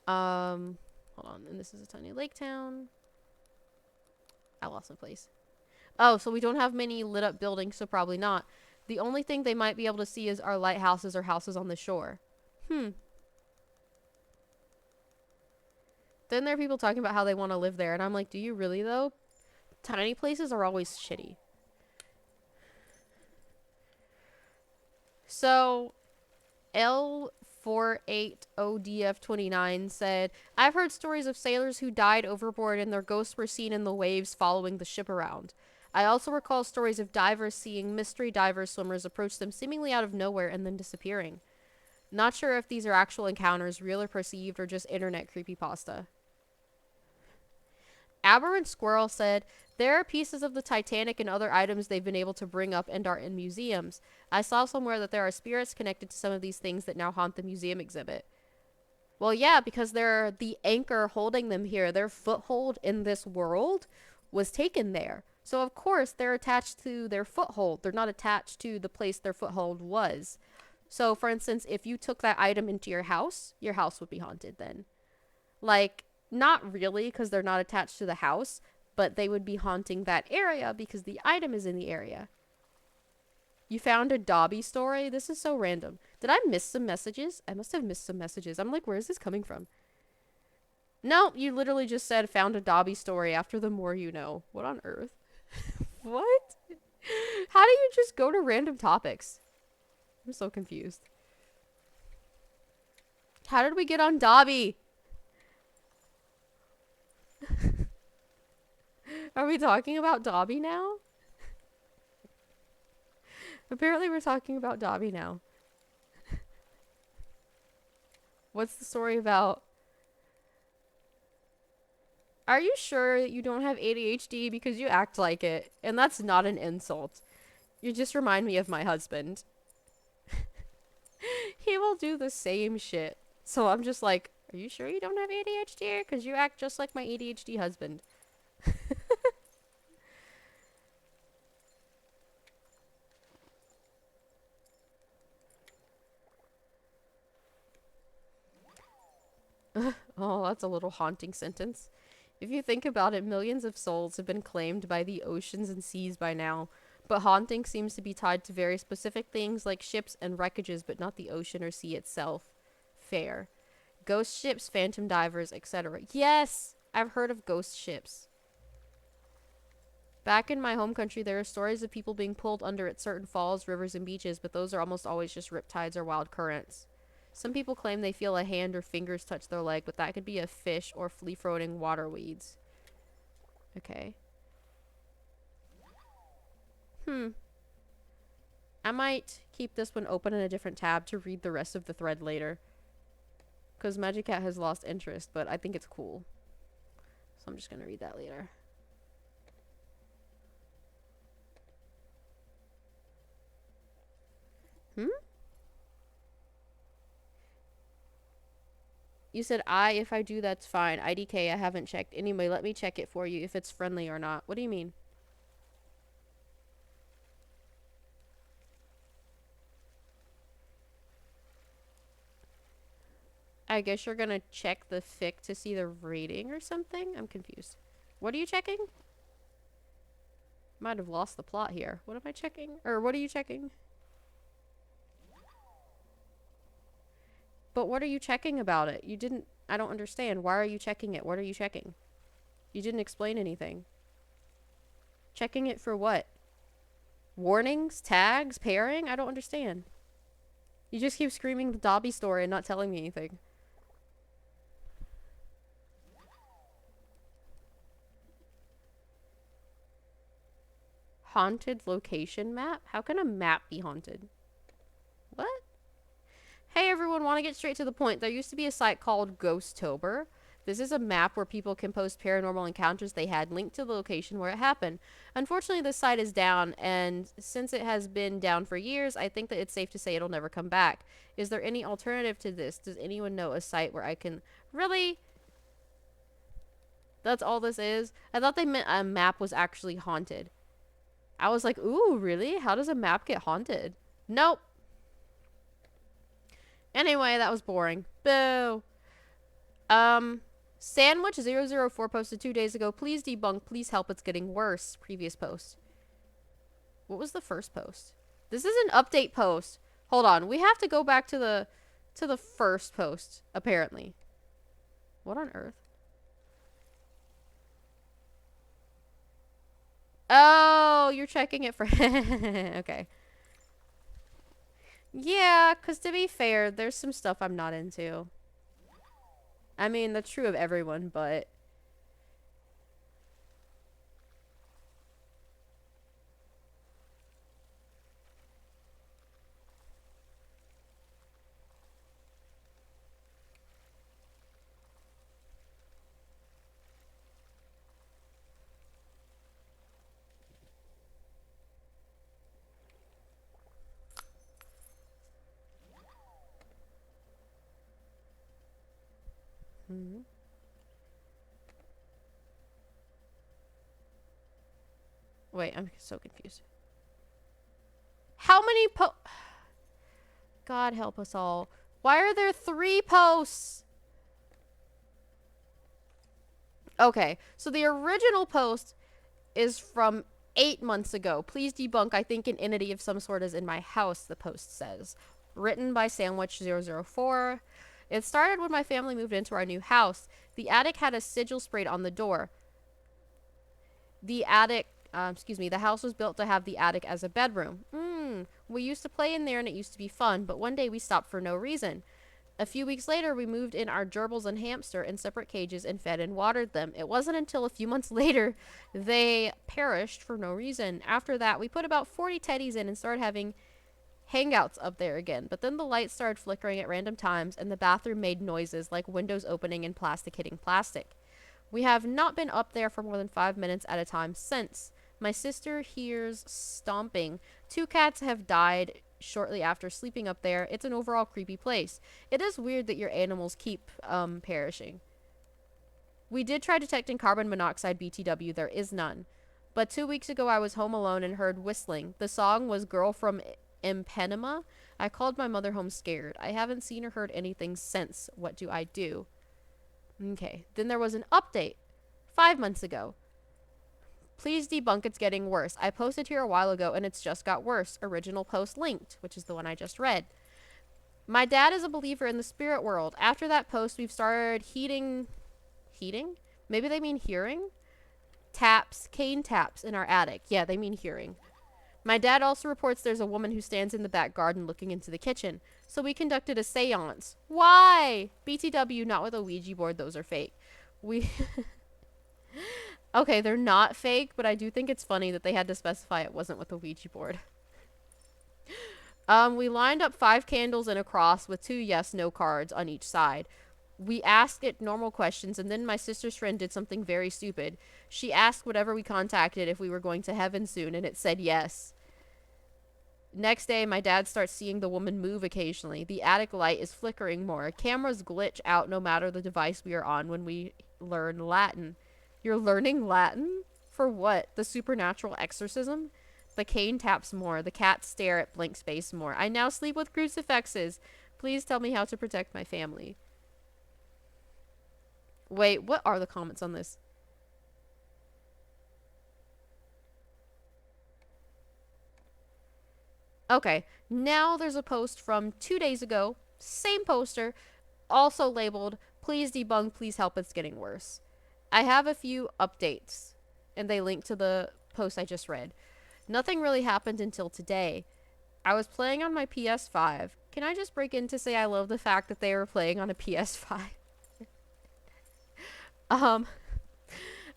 Hold on. And this is a tiny lake town. I lost my place. Oh, so we don't have many lit up buildings, so probably not. The only thing they might be able to see is our lighthouses or houses on the shore. Hmm. Then there are people talking about how they want to live there, and I'm like, do you really though? Tiny places are always shitty. So, L48ODF29 said, I've heard stories of sailors who died overboard and their ghosts were seen in the waves following the ship around. I also recall stories of divers seeing mystery diver swimmers approach them seemingly out of nowhere and then disappearing. Not sure if these are actual encounters, real or perceived, or just internet creepypasta. Aberrant Squirrel said, there are pieces of the Titanic and other items they've been able to bring up and are in museums. I saw somewhere that there are spirits connected to some of these things that now haunt the museum exhibit. Well, yeah, because they're the anchor holding them here. Their foothold in this world was taken there. So, of course, they're attached to their foothold. They're not attached to the place their foothold was. So, for instance, if you took that item into your house would be haunted then. Like, not really, because they're not attached to the house, but they would be haunting that area because the item is in the area. You found a Dobby story? This is so random. Did I miss some messages? I must have missed some messages. I'm like, where is this coming from? No, you literally just said found a Dobby story after the more you know. What on earth? What? How do you just go to random topics? I'm so confused. How did we get on Dobby? Are we talking about Dobby now? Apparently we're talking about Dobby now. What's the story about? Are you sure you don't have ADHD because you act like it? And that's not an insult. You just remind me of my husband. He will do the same shit. So I'm just like, are you sure you don't have ADHD? Because you act just like my ADHD husband. Oh, that's a little haunting sentence. If you think about it, millions of souls have been claimed by the oceans and seas by now, but haunting seems to be tied to very specific things like ships and wreckages, but not the ocean or sea itself. Fair. Ghost ships, phantom divers, etc. Yes! I've heard of ghost ships. Back in my home country, there are stories of people being pulled under at certain falls, rivers, and beaches, but those are almost always just riptides or wild currents. Some people claim they feel a hand or fingers touch their leg, but that could be a fish or flea-floating water weeds. Okay. I might keep this one open in a different tab to read the rest of the thread later. Because Magic Cat has lost interest, but I think it's cool. So I'm just going to read that later. You said if I do, that's fine. IDK, I haven't checked. Anyway, let me check it for you if it's friendly or not. What do you mean? I guess you're gonna check the fic to see the rating or something? I'm confused. What are you checking? Might have lost the plot here. What am I checking? Or what are you checking? But what are you checking about it? You didn't... I don't understand. Why are you checking it? What are you checking? You didn't explain anything. Checking it for what? Warnings? Tags? Pairing? I don't understand. You just keep screaming the Dobby story and not telling me anything. Haunted location map? How can a map be haunted? What? Hey everyone, want to get straight to the point. There used to be a site called Ghosttober. This is a map where people can post paranormal encounters they had linked to the location where it happened. Unfortunately, this site is down, and since it has been down for years, I think that it's safe to say it'll never come back. Is there any alternative to this? Does anyone know a site where I can... Really? That's all this is? I thought they meant a map was actually haunted. I was like, ooh, really? How does a map get haunted? Nope. Anyway, that was boring. Boo. Sandwich004 posted 2 days ago. Please debunk. Please help. It's getting worse. Previous post. What was the first post? This is an update post. Hold on. We have to go back to the first post, apparently. What on earth? Oh, you're checking it for... Okay. Yeah, because to be fair, there's some stuff I'm not into. I mean, that's true of everyone, but... Hmm. Wait, I'm so confused. How many God help us all. Why are there 3 posts? Okay, so the original post is from 8 months ago. Please debunk. I think an entity of some sort is in my house, the post says. Written by Sandwich004. It started when my family moved into our new house. The attic had a sigil sprayed on the door. The house was built to have the attic as a bedroom. We used to play in there and it used to be fun, but one day we stopped for no reason. A few weeks later, we moved in our gerbils and hamster in separate cages and fed and watered them. It wasn't until a few months later they perished for no reason. After that, we put about 40 teddies in and started having hangouts up there again. But then the lights started flickering at random times and the bathroom made noises like windows opening and plastic hitting plastic. We have not been up there for more than 5 minutes at a time since. My sister hears stomping. 2 cats have died shortly after sleeping up there. It's an overall creepy place. It is weird that your animals keep perishing. We did try detecting carbon monoxide BTW. There is none. But 2 weeks ago I was home alone and heard whistling. The song was Girl from Impenema. I called my mother home scared. I haven't seen or heard anything since. What do I do? Okay. Then there was an update 5 months ago. Please debunk. It's getting worse. I posted here a while ago and it's just got worse. Original post linked, which is the one I just read. My dad is a believer in the spirit world. After that post, we've started heating? Maybe they mean hearing? Cane taps in our attic. Yeah, they mean hearing. My dad also reports there's a woman who stands in the back garden looking into the kitchen. So we conducted a seance. Why? BTW, not with a Ouija board. Those are fake. Okay, they're not fake, but I do think it's funny that they had to specify it wasn't with a Ouija board. We lined up 5 candles in a cross with 2 yes/no cards on each side. We asked it normal questions, and then my sister's friend did something very stupid. She asked whatever we contacted if we were going to heaven soon, and it said yes. Next day, my dad starts seeing the woman move occasionally. The attic light is flickering more. Cameras glitch out no matter the device we are on when we learn Latin. You're learning Latin? For what? The supernatural exorcism? The cane taps more. The cats stare at blank space more. I now sleep with crucifixes. Please tell me how to protect my family. Wait, what are the comments on this? Okay, now there's a post from 2 days ago. Same poster, also labeled, please debunk, please help, it's getting worse. I have a few updates, and they link to the post I just read. Nothing really happened until today. I was playing on my PS5. Can I just break in to say I love the fact that they were playing on a PS5? um,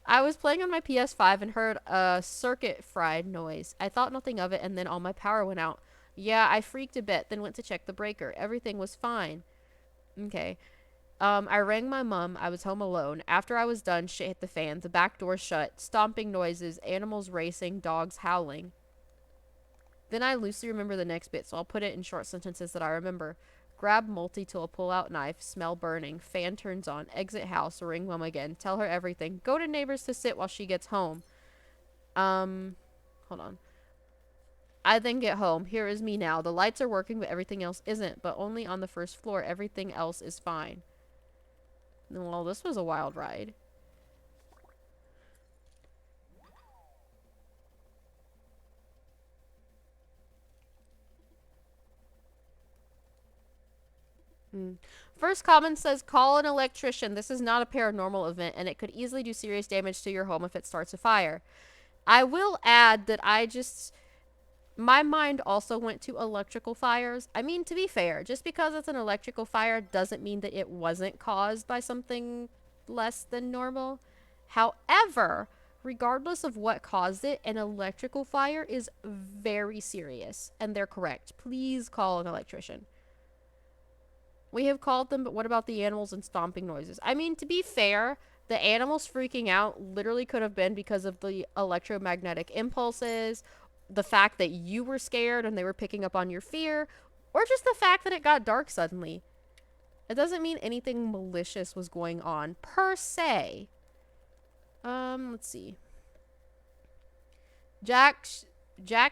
I was playing on my PS5 and heard a circuit fried noise. I thought nothing of it, and then all my power went out. Yeah, I freaked a bit, then went to check the breaker. Everything was fine. Okay. I rang my mom. I was home alone. After I was done, shit hit the fan. The back door shut. Stomping noises, animals racing, dogs howling. Then I loosely remember the next bit, so I'll put it in short sentences that I remember. Grab multi-tool, pull out knife, smell burning, fan turns on, exit house, ring mom again, tell her everything, go to neighbors to sit while she gets home. Hold on. I then get home. Here is me now. The lights are working, but everything else isn't, but only on the first floor. Everything else is fine. Well, this was a wild ride. First comment says, call an electrician. This is not a paranormal event, and it could easily do serious damage to your home if it starts a fire. I will add that my mind also went to electrical fires. I mean, to be fair, just because it's an electrical fire doesn't mean that it wasn't caused by something less than normal. However, regardless of what caused it, an electrical fire is very serious, and they're correct. Please call an electrician. We have called them, but what about the animals and stomping noises? I mean, to be fair, the animals freaking out literally could have been because of the electromagnetic impulses, the fact that you were scared and they were picking up on your fear, or just the fact that it got dark suddenly. It doesn't mean anything malicious was going on, per se. Let's see. Jack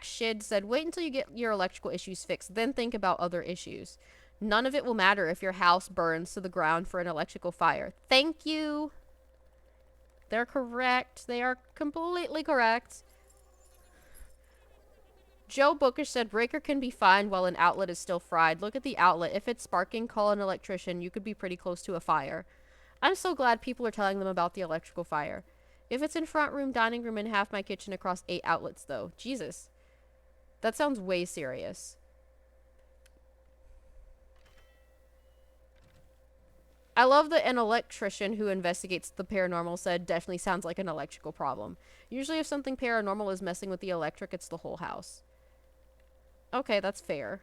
Shid said, wait until you get your electrical issues fixed, then think about other issues. None of it will matter if your house burns to the ground for an electrical fire. Thank you. They're correct. They are completely correct. Joe Bookish said, breaker can be fine while an outlet is still fried. Look at the outlet. If it's sparking, call an electrician. You could be pretty close to a fire. I'm so glad people are telling them about the electrical fire. If it's in front room, dining room, and half my kitchen across 8 outlets, though. Jesus. That sounds way serious. I love that an electrician who investigates the paranormal said definitely sounds like an electrical problem. Usually if something paranormal is messing with the electric, it's the whole house. Okay, that's fair.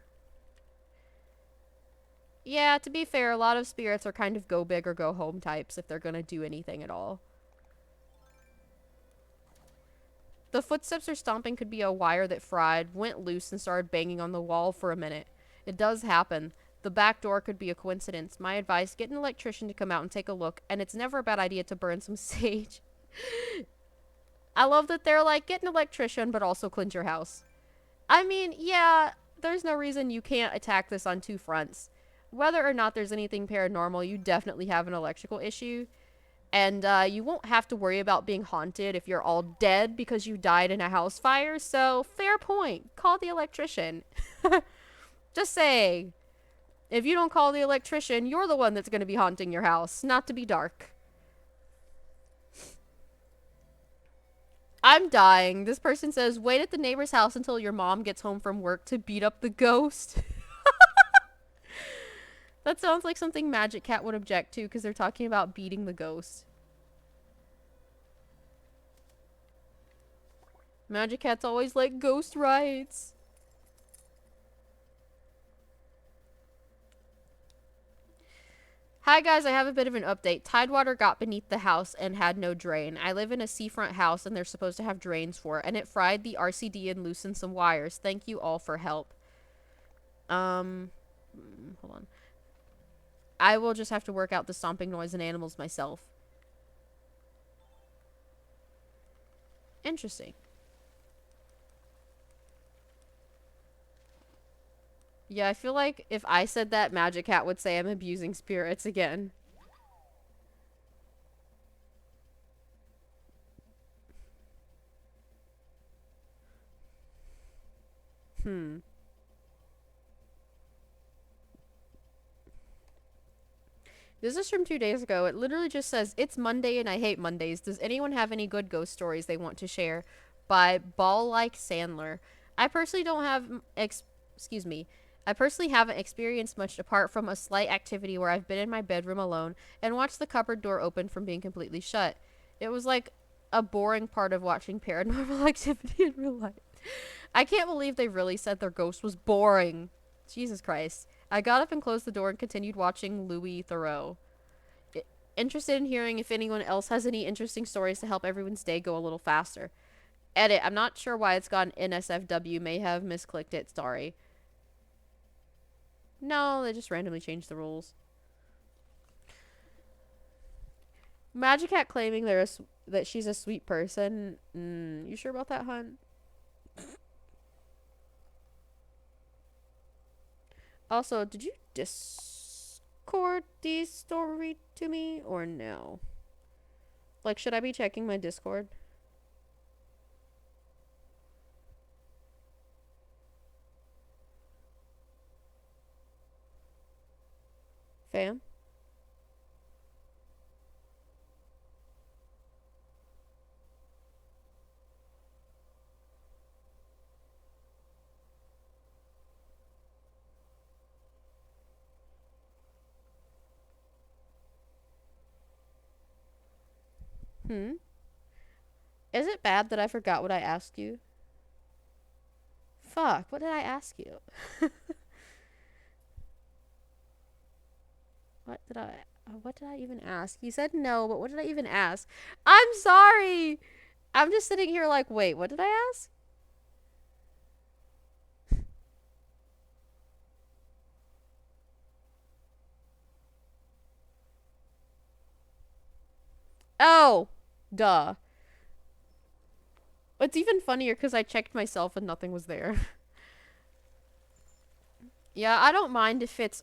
Yeah, to be fair, a lot of spirits are kind of go big or go home types if they're gonna do anything at all. The footsteps or stomping could be a wire that fried, went loose, and started banging on the wall for a minute. It does happen. The back door could be a coincidence. My advice, get an electrician to come out and take a look, and it's never a bad idea to burn some sage. I love that they're like, get an electrician, but also cleanse your house. I mean, yeah, there's no reason you can't attack this on 2 fronts. Whether or not there's anything paranormal, you definitely have an electrical issue. And you won't have to worry about being haunted if you're all dead because you died in a house fire. So, fair point. Call the electrician. Just saying. If you don't call the electrician, you're the one that's going to be haunting your house. Not to be dark. I'm dying. This person says, wait at the neighbor's house until your mom gets home from work to beat up the ghost. That sounds like something Magic Cat would object to because they're talking about beating the ghost. Magic Cat's always like ghost rights. Hi guys, I have a bit of an update. Tidewater got beneath the house and had no drain. I live in a seafront house and they're supposed to have drains for it, and it fried the RCD and loosened some wires. Thank you all for help. Um, hold on. I will just have to work out the stomping noise and animals myself. Interesting. Yeah, I feel like if I said that, Magic Hat would say I'm abusing spirits again. Hmm. This is from 2 days ago. It literally just says, "It's Monday and I hate Mondays. Does anyone have any good ghost stories they want to share?" By Ball Like Sandler. I personally don't have, excuse me. I personally haven't experienced much apart from a slight activity where I've been in my bedroom alone and watched the cupboard door open from being completely shut. It was like a boring part of watching Paranormal Activity in real life. I can't believe they really said their ghost was boring. Jesus Christ. I got up and closed the door and continued watching Louis Theroux. Interested in hearing if anyone else has any interesting stories to help everyone's day go a little faster. Edit. I'm not sure why it's gone NSFW. May have misclicked it. Sorry. No, they just randomly changed the rules. Magic Hat claiming that she's a sweet person. You sure about that, hun? Also, did you Discord the story to me or no? Like, should I be checking my Discord? Fam? Hmm? Is it bad that I forgot what I asked you? Fuck, what did I ask you? What did I even ask? You said no, but what did I even ask? I'm sorry. I'm just sitting here like, wait, what did I ask? Oh, duh. It's even funnier because I checked myself and nothing was there. Yeah, I don't mind if it's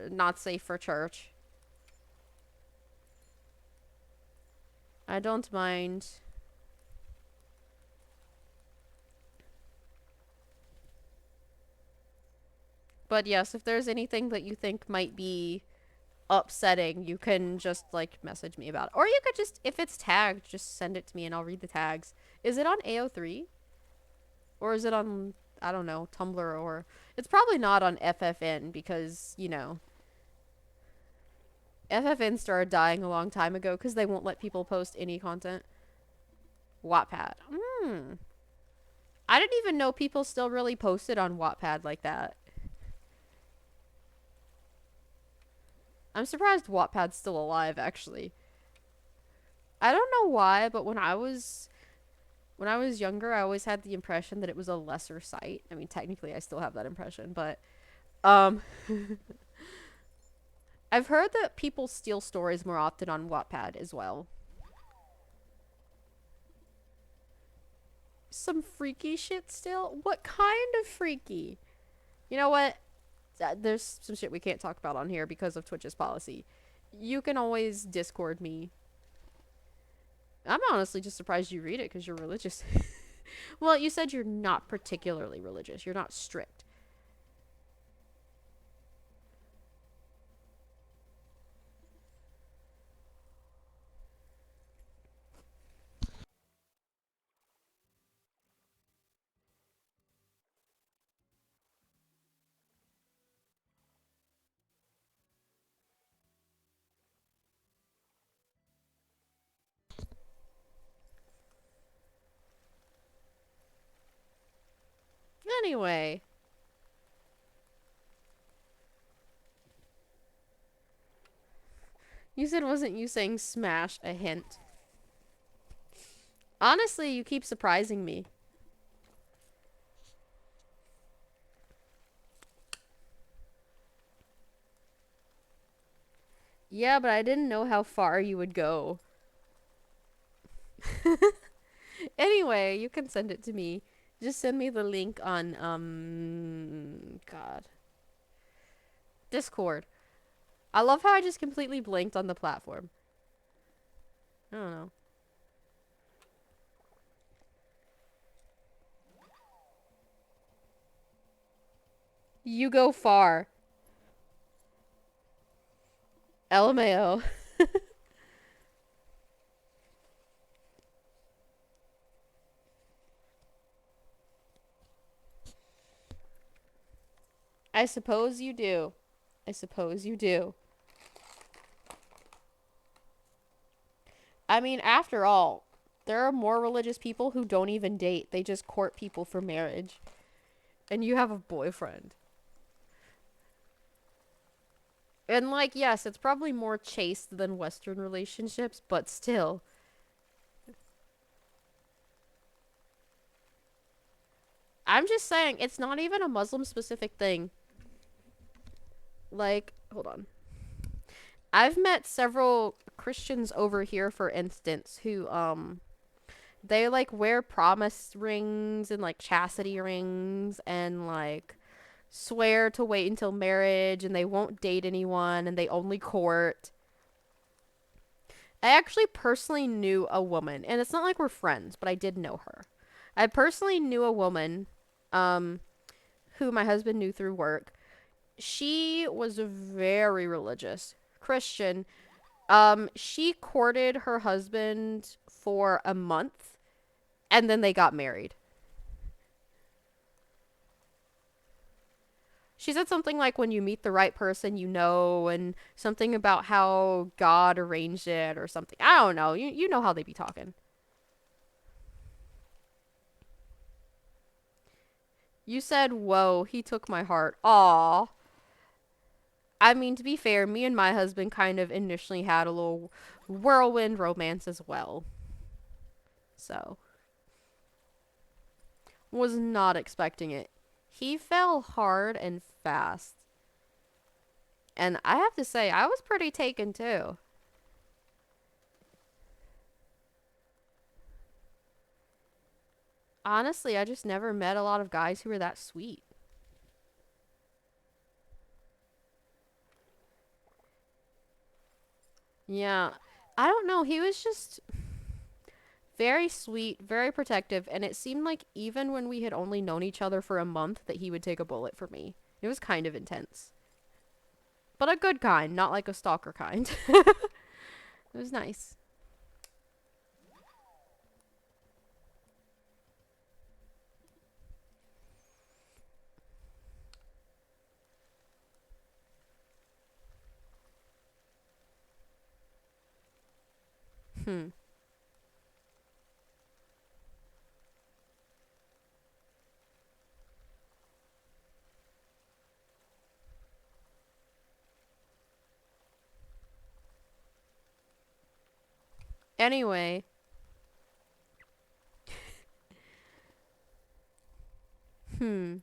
not safe for church. I don't mind. But yes, if there's anything that you think might be upsetting, you can just like message me about it. Or you could just, if it's tagged, just send it to me and I'll read the tags. Is it on AO3? Or is it on, I don't know, Tumblr? Or it's probably not on FFN because, you know, FFN started dying a long time ago because they won't let people post any content. Wattpad. I didn't even know people still really posted on Wattpad like that. I'm surprised Wattpad's still alive, actually. I don't know why, but when I was younger, I always had the impression that it was a lesser site. I mean, technically, I still have that impression, but um, I've heard that people steal stories more often on Wattpad as well. Some freaky shit still? What kind of freaky? You know what? There's some shit we can't talk about on here because of Twitch's policy. You can always Discord me. I'm honestly just surprised you read it because you're religious. Well, you said you're not particularly religious. You're not strict. Anyway, You said wasn't you saying smash a hint? Honestly, you keep surprising me. Yeah, but I didn't know how far you would go. Anyway, you can send it to me. Just send me the link on God. Discord. I love how I just completely blinked on the platform. I don't know. You go far. LMAO. I suppose you do. I suppose you do. I mean, after all, there are more religious people who don't even date. They just court people for marriage. And you have a boyfriend. And, like, yes, it's probably more chaste than Western relationships, but still. I'm just saying, it's not even a Muslim specific thing. Like, hold on. I've met several Christians over here, for instance, who, they, like, wear promise rings and, like, chastity rings and, like, swear to wait until marriage and they won't date anyone and they only court. I actually personally knew a woman, and it's not like we're friends, but I did know her. I personally knew a woman, um, who my husband knew through work. She was very religious, Christian. She courted her husband for a month, and then they got married. She said something like when you meet the right person, you know, and something about how God arranged it or something. I don't know. You know how they be talking. You said, "Whoa, he took my heart." Aw. I mean, to be fair, me and my husband kind of initially had a little whirlwind romance as well. So, was not expecting it. He fell hard and fast. And I have to say, I was pretty taken too. Honestly, I just never met a lot of guys who were that sweet. Yeah. I don't know. He was just very sweet, very protective, and it seemed like even when we had only known each other for a month that he would take a bullet for me. It was kind of intense. But a good kind, not like a stalker kind. It was nice. Hmm. Anyway, hmm.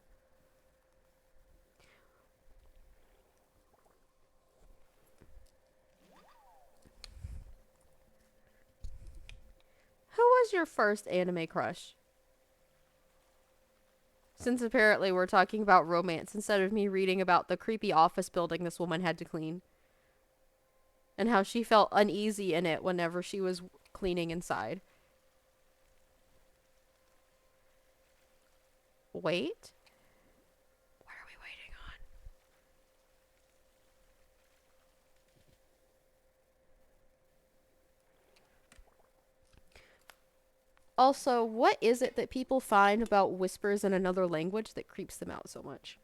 Who was your first anime crush? Since apparently we're talking about romance instead of me reading about the creepy office building this woman had to clean and how she felt uneasy in it whenever she was cleaning inside. Wait? What are we waiting on? Also, what is it that people find about whispers in another language that creeps them out so much?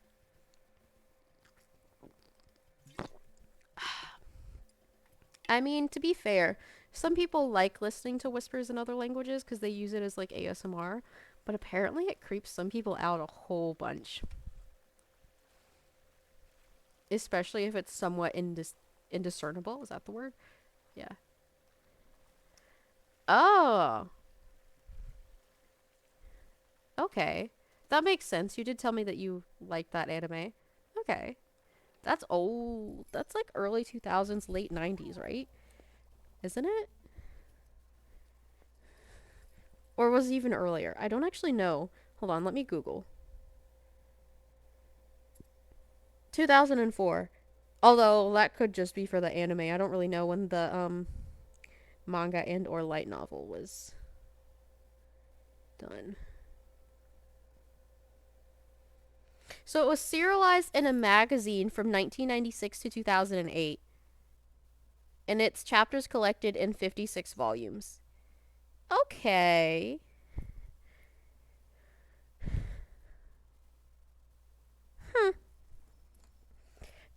I mean, to be fair, some people like listening to whispers in other languages because they use it as like ASMR, but apparently it creeps some people out a whole bunch, especially if it's somewhat indiscernible. Is that the word? Yeah. Oh, okay. That makes sense. You did tell me that you liked that anime. Okay. That's old. That's like early 2000s, late 90s, right? Isn't it? Or was it even earlier? I don't actually know. Hold on, let me Google. 2004. Although that could just be for the anime. I don't really know when the manga and or light novel was done. So it was serialized in a magazine from 1996 to 2008, and its chapters collected in 56 volumes. Okay. Huh.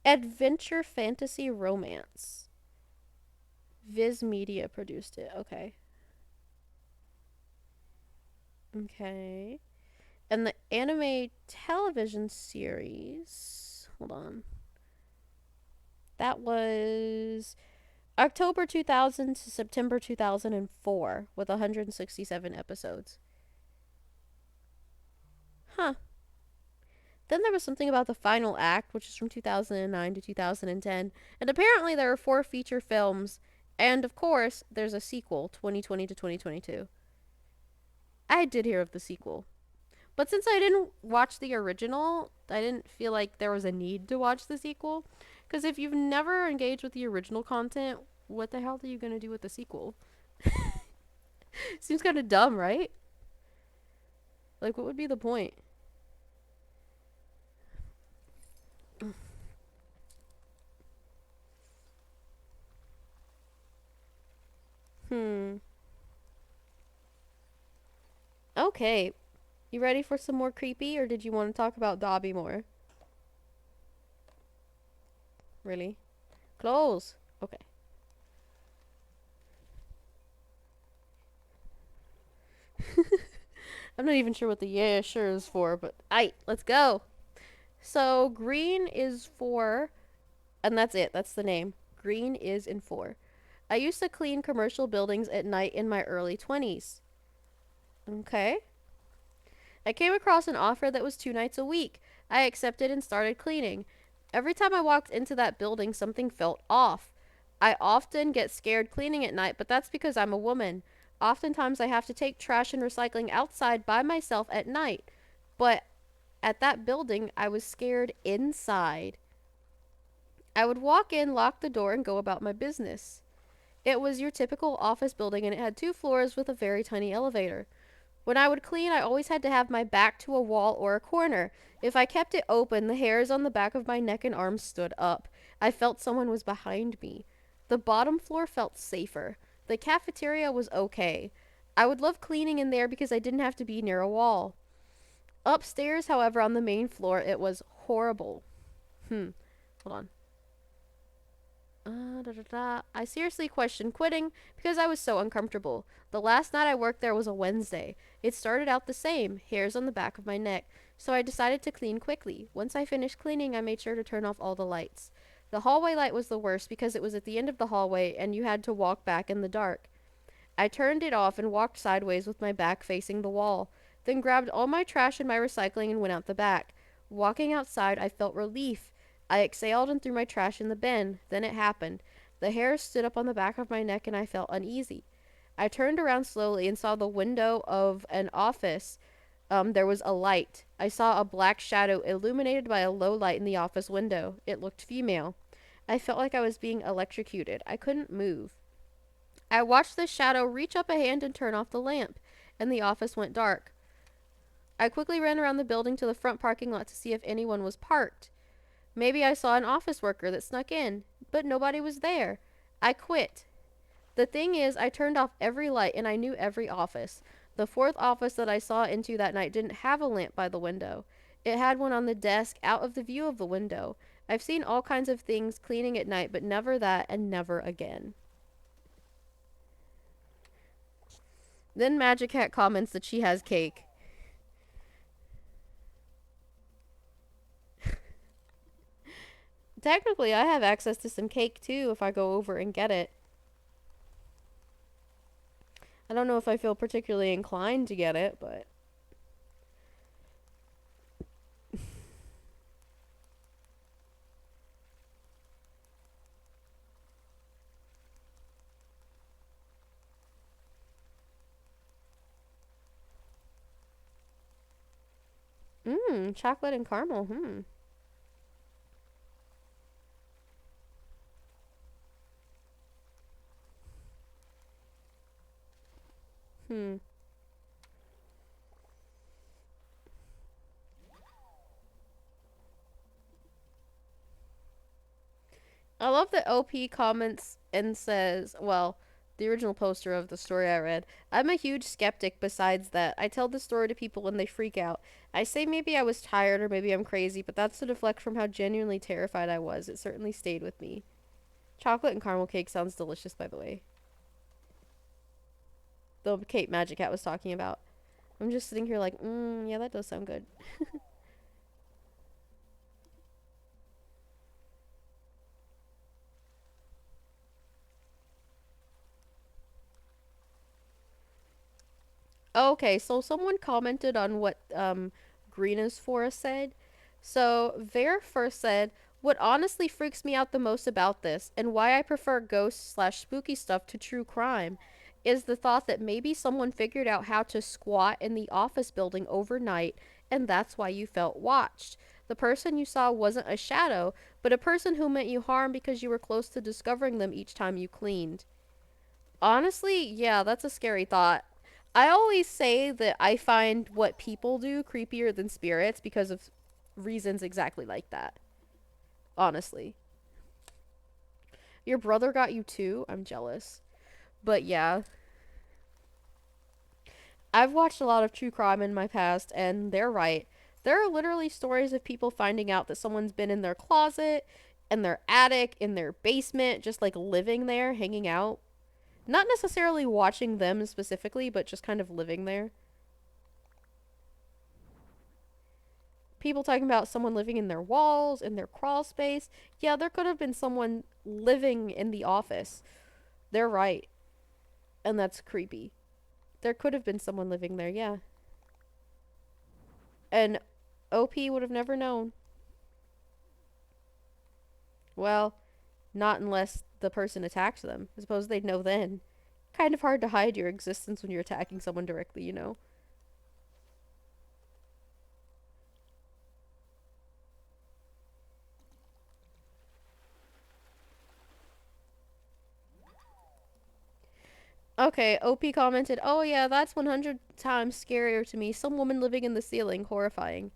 Adventure fantasy romance. Viz Media produced it. Okay. Okay. And the anime television series. Hold on. That was October 2000 to September 2004 with 167 episodes. Huh. Then there was something about the final act, which is from 2009 to 2010. And apparently there are 4 feature films. And of course, there's a sequel, 2020 to 2022. I did hear of the sequel. But since I didn't watch the original, I didn't feel like there was a need to watch the sequel. Because if you've never engaged with the original content, what the hell are you going to do with the sequel? Seems kind of dumb, right? Like, what would be the point? Hmm. Okay. You ready for some more creepy, or did you want to talk about Dobby more? Really? Close. Okay. I'm not even sure what the yeah sure is for, but let's go. So green is for, and that's it. That's the name. Green is in for. I used to clean commercial buildings at night in my early 20s. Okay. I came across an offer that was 2 nights a week. I accepted and started cleaning. Every time I walked into that building, something felt off. I often get scared cleaning at night, but that's because I'm a woman. Oftentimes, I have to take trash and recycling outside by myself at night. But at that building, I was scared inside. I would walk in, lock the door, and go about my business. It was your typical office building, and it had 2 floors with a very tiny elevator. When I would clean, I always had to have my back to a wall or a corner. If I kept it open, the hairs on the back of my neck and arms stood up. I felt someone was behind me. The bottom floor felt safer. The cafeteria was okay. I would love cleaning in there because I didn't have to be near a wall. Upstairs, however, on the main floor, it was horrible. Hold on. I seriously questioned quitting because I was so uncomfortable. The last night I worked there was a Wednesday. It started out the same, hairs on the back of my neck, so I decided to clean quickly. Once I finished cleaning, I made sure to turn off all the lights. The hallway light was the worst because it was at the end of the hallway and you had to walk back in the dark. I turned it off and walked sideways with my back facing the wall, then grabbed all my trash and my recycling and went out the back. Walking outside, I felt relief. I exhaled and threw my trash in the bin. Then it happened. The hair stood up on the back of my neck and I felt uneasy. I turned around slowly and saw the window of an office. There was a light. I saw a black shadow illuminated by a low light in the office window. It looked female. I felt like I was being electrocuted. I couldn't move. I watched the shadow reach up a hand and turn off the lamp, and the office went dark. I quickly ran around the building to the front parking lot to see if anyone was parked. Maybe I saw an office worker that snuck in, but nobody was there. I quit. The thing is, I turned off every light and I knew every office. The fourth office that I saw into that night didn't have a lamp by the window. It had one on the desk out of the view of the window. I've seen all kinds of things cleaning at night, but never that and never again. Then Magic Hat comments that she has cake. Technically, I have access to some cake too if I go over and get it. I don't know if I feel particularly inclined to get it, but chocolate and caramel. Hmm. I love that OP comments and says, well, the original poster of the story I read, I'm a huge skeptic besides that. I tell the story to people and they freak out. I say maybe I was tired or maybe I'm crazy, but that's to deflect from how genuinely terrified I was. It certainly stayed with me. Chocolate and caramel cake sounds delicious, by the way. The Kate Magic Hat was talking about. I'm just sitting here like, yeah, that does sound good. Okay, so someone commented on what Green is for said. So Ver first said, "What honestly freaks me out the most about this, and why I prefer ghost/spooky stuff to true crime, is the thought that maybe someone figured out how to squat in the office building overnight, and that's why you felt watched. The person you saw wasn't a shadow, but a person who meant you harm because you were close to discovering them each time you cleaned." Honestly, yeah, that's a scary thought. I always say that I find what people do creepier than spirits because of reasons exactly like that. Honestly. Your brother got you too? I'm jealous. But yeah, I've watched a lot of true crime in my past, and they're right. There are literally stories of people finding out that someone's been in their closet, in their attic, in their basement, just like living there, hanging out. Not necessarily watching them specifically, but just kind of living there. People talking about someone living in their walls, in their crawl space. Yeah, there could have been someone living in the office. They're right. And that's creepy. There could have been someone living there, yeah. And OP would have never known. Well, not unless the person attacked them. I suppose they'd know then. Kind of hard to hide your existence when you're attacking someone directly, you know? Okay, OP commented, "Oh yeah, that's 100 times scarier to me. Some woman living in the ceiling. Horrifying."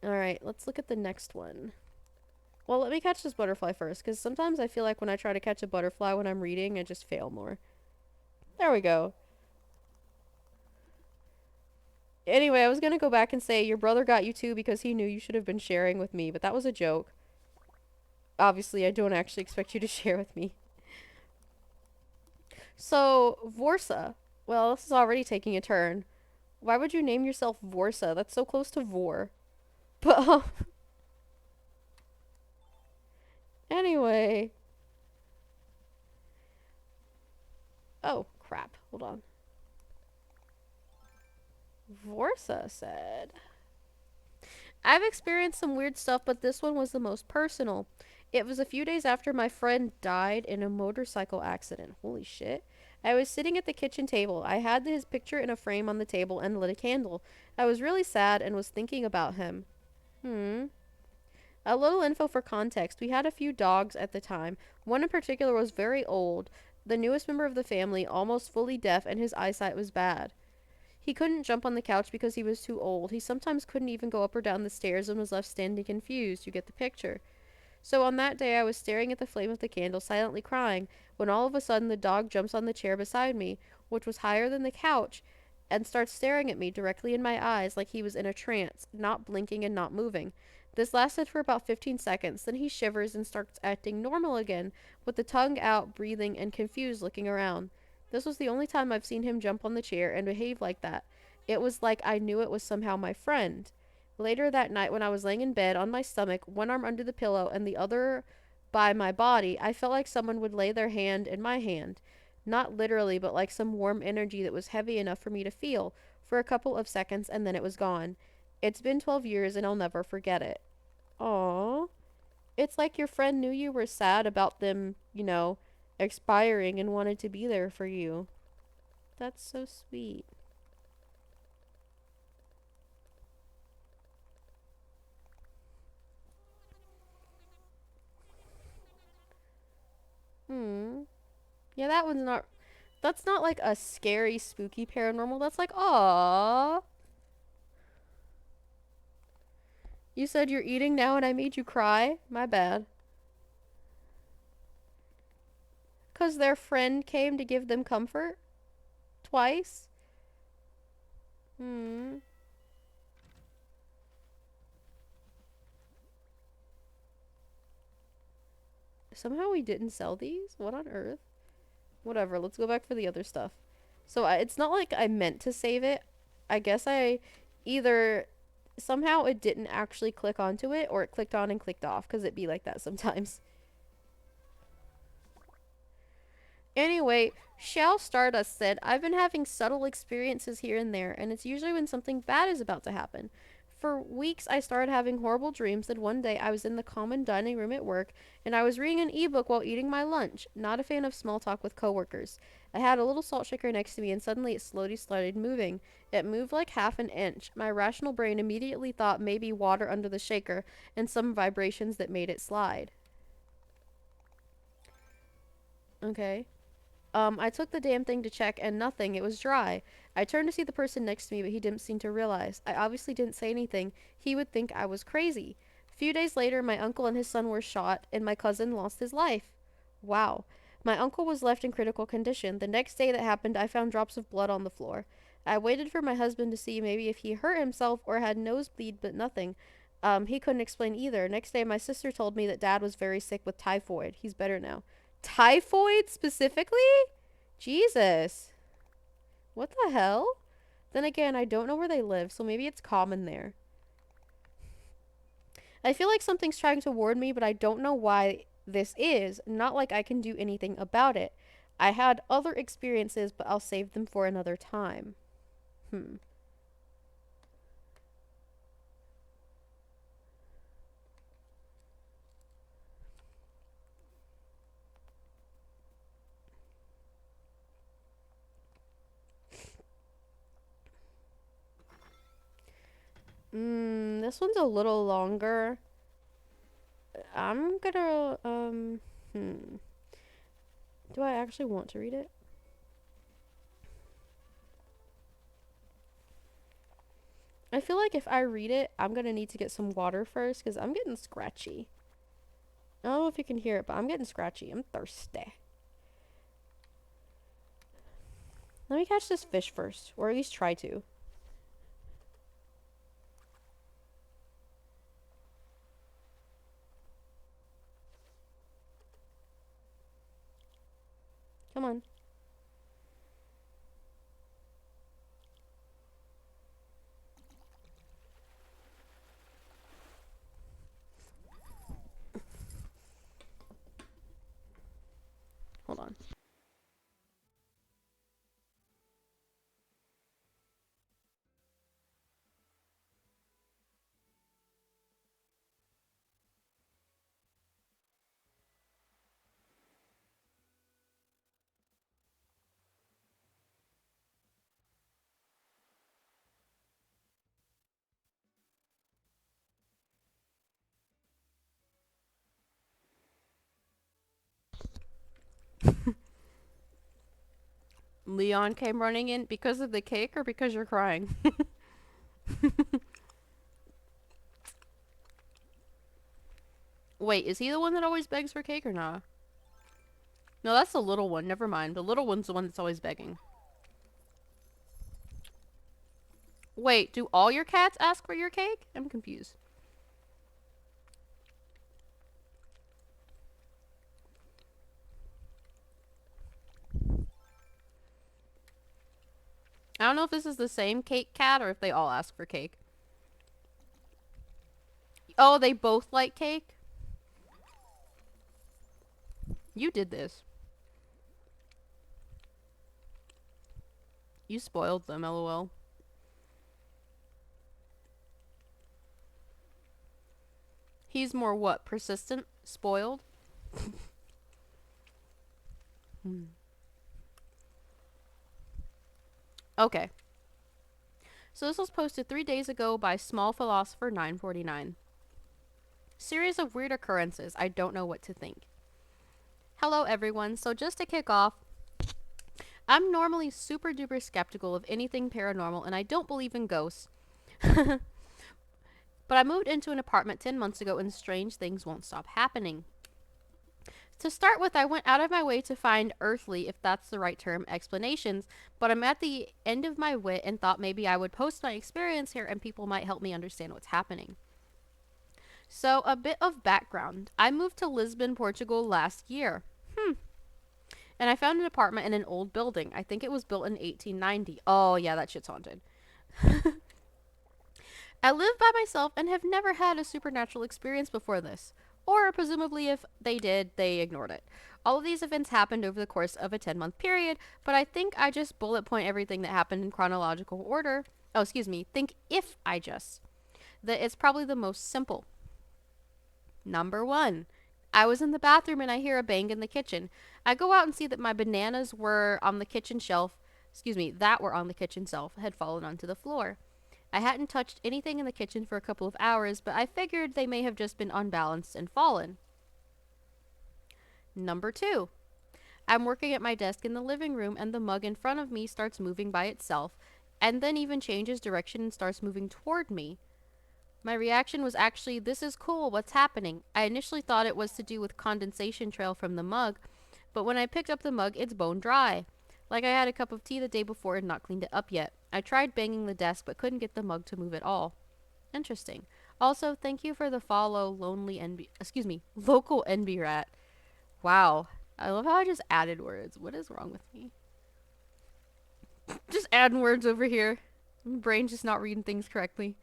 Alright, let's look at the next one. Well, let me catch this butterfly first, because sometimes I feel like when I try to catch a butterfly when I'm reading, I just fail more. There we go. Anyway, I was gonna go back and say your brother got you too because he knew you should have been sharing with me, but that was a joke. Obviously, I don't actually expect you to share with me. So, Vorsa. Well, this is already taking a turn. Why would you name yourself Vorsa? That's so close to Vor. But, anyway. Oh, crap. Hold on. Vorsa said, "I've experienced some weird stuff, but this one was the most personal. It was a few days after my friend died in a motorcycle accident. Holy shit. I was sitting at the kitchen table. I had his picture in a frame on the table and lit a candle. I was really sad and was thinking about him. Hmm. A little info for context. We had a few dogs at the time. One in particular was very old, the newest member of the family, almost fully deaf, and his eyesight was bad. He couldn't jump on the couch because he was too old. He sometimes couldn't even go up or down the stairs and was left standing confused. You get the picture. So on that day, I was staring at the flame of the candle, silently crying, when all of a sudden the dog jumps on the chair beside me, which was higher than the couch, and starts staring at me directly in my eyes like he was in a trance, not blinking and not moving. This lasted for about 15 seconds. Then he shivers and starts acting normal again, with the tongue out, breathing, and confused looking around. This was the only time I've seen him jump on the chair and behave like that. It was like I knew it was somehow my friend. Later that night, when I was laying in bed on my stomach, one arm under the pillow and the other by my body, I felt like someone would lay their hand in my hand. Not literally, but like some warm energy that was heavy enough for me to feel for a couple of seconds, and then it was gone. It's been 12 years and I'll never forget it. Aww. It's like your friend knew you were sad about them, expiring and wanted to be there for you. That's so sweet. Hmm. Yeah, that one's not. That's not like a scary, spooky paranormal. That's like, aww. You said you're eating now and I made you cry? My bad. 'Cause their friend came to give them comfort? Twice? Hmm. Somehow we didn't sell these? What on earth? Whatever, let's go back for the other stuff. So it's not like I meant to save it. I guess I either somehow it didn't actually click onto it or it clicked on and clicked off because it be like that sometimes. Anyway, Shall Stardust said, I've been having subtle experiences here and there, and it's usually when something bad is about to happen. For weeks, I started having horrible dreams that one day I was in the common dining room at work and I was reading an ebook while eating my lunch. Not a fan of small talk with coworkers. I had a little salt shaker next to me and suddenly it slowly started moving. It moved like half an inch. My rational brain immediately thought maybe water under the shaker and some vibrations that made it slide. Okay. I took the damn thing to check and nothing. It was dry. I turned to see the person next to me, but he didn't seem to realize. I obviously didn't say anything. He would think I was crazy. A few days later, my uncle and his son were shot, and my cousin lost his life. Wow. My uncle was left in critical condition. The next day that happened, I found drops of blood on the floor. I waited for my husband to see maybe if he hurt himself or had nosebleed, but nothing. He couldn't explain either. Next day, my sister told me that dad was very sick with typhoid. He's better now. Typhoid specifically? Jesus. What the hell? Then again, I don't know where they live, so maybe it's common there. I feel like something's trying to warn me, but I don't know why this is. Not like I can do anything about it. I had other experiences, but I'll save them for another time. Hmm. This one's a little longer. I'm gonna, Do I actually want to read it? I feel like if I read it, I'm gonna need to get some water first because I'm getting scratchy. I don't know if you can hear it, but I'm getting scratchy. I'm thirsty. Let me catch this fish first, or at least try to. Come on. Hold on. Leon came running in because of the cake or because you're crying? Wait, is he the one that always begs for cake or not? No, that's the little one. Never mind. The little one's the one that's always begging. Wait, do all your cats ask for your cake? I'm confused. I don't know if this is the same cake cat or if they all ask for cake. Oh, they both like cake? You did this. You spoiled them, lol. He's more what? Persistent? Spoiled? Hmm. Okay. So this was posted 3 days ago by Small Philosopher 949. Series of weird occurrences. I don't know what to think. Hello everyone. So just to kick off, I'm normally super duper skeptical of anything paranormal and I don't believe in ghosts. But I moved into an apartment 10 months ago and strange things won't stop happening. To start with, I went out of my way to find earthly, if that's the right term, explanations, but I'm at the end of my wit and thought maybe I would post my experience here and people might help me understand what's happening. So, a bit of background. I moved to Lisbon, Portugal last year. And I found an apartment in an old building. I think it was built in 1890. Oh, yeah, that shit's haunted. I live by myself and have never had a supernatural experience before this. Or, presumably, if they did, they ignored it. All of these events happened over the course of a 10-month period, but I think I just bullet point everything that happened in chronological order. Oh, excuse me. Think if I just. That it's probably the most simple. Number 1. I was in the bathroom and I hear a bang in the kitchen. I go out and see that my bananas were on the kitchen shelf. Excuse me, that were on the kitchen shelf had fallen onto the floor. I hadn't touched anything in the kitchen for a couple of hours, but I figured they may have just been unbalanced and fallen. Number 2. I'm working at my desk in the living room and the mug in front of me starts moving by itself, and then even changes direction and starts moving toward me. My reaction was actually, this is cool, what's happening? I initially thought it was to do with condensation trail from the mug, but when I picked up the mug, it's bone dry. Like I had a cup of tea the day before and not cleaned it up yet. I tried banging the desk, but couldn't get the mug to move at all. Interesting. Also, thank you for the follow, local NB rat. Wow. I love how I just added words. What is wrong with me? Just adding words over here. My brain's just not reading things correctly.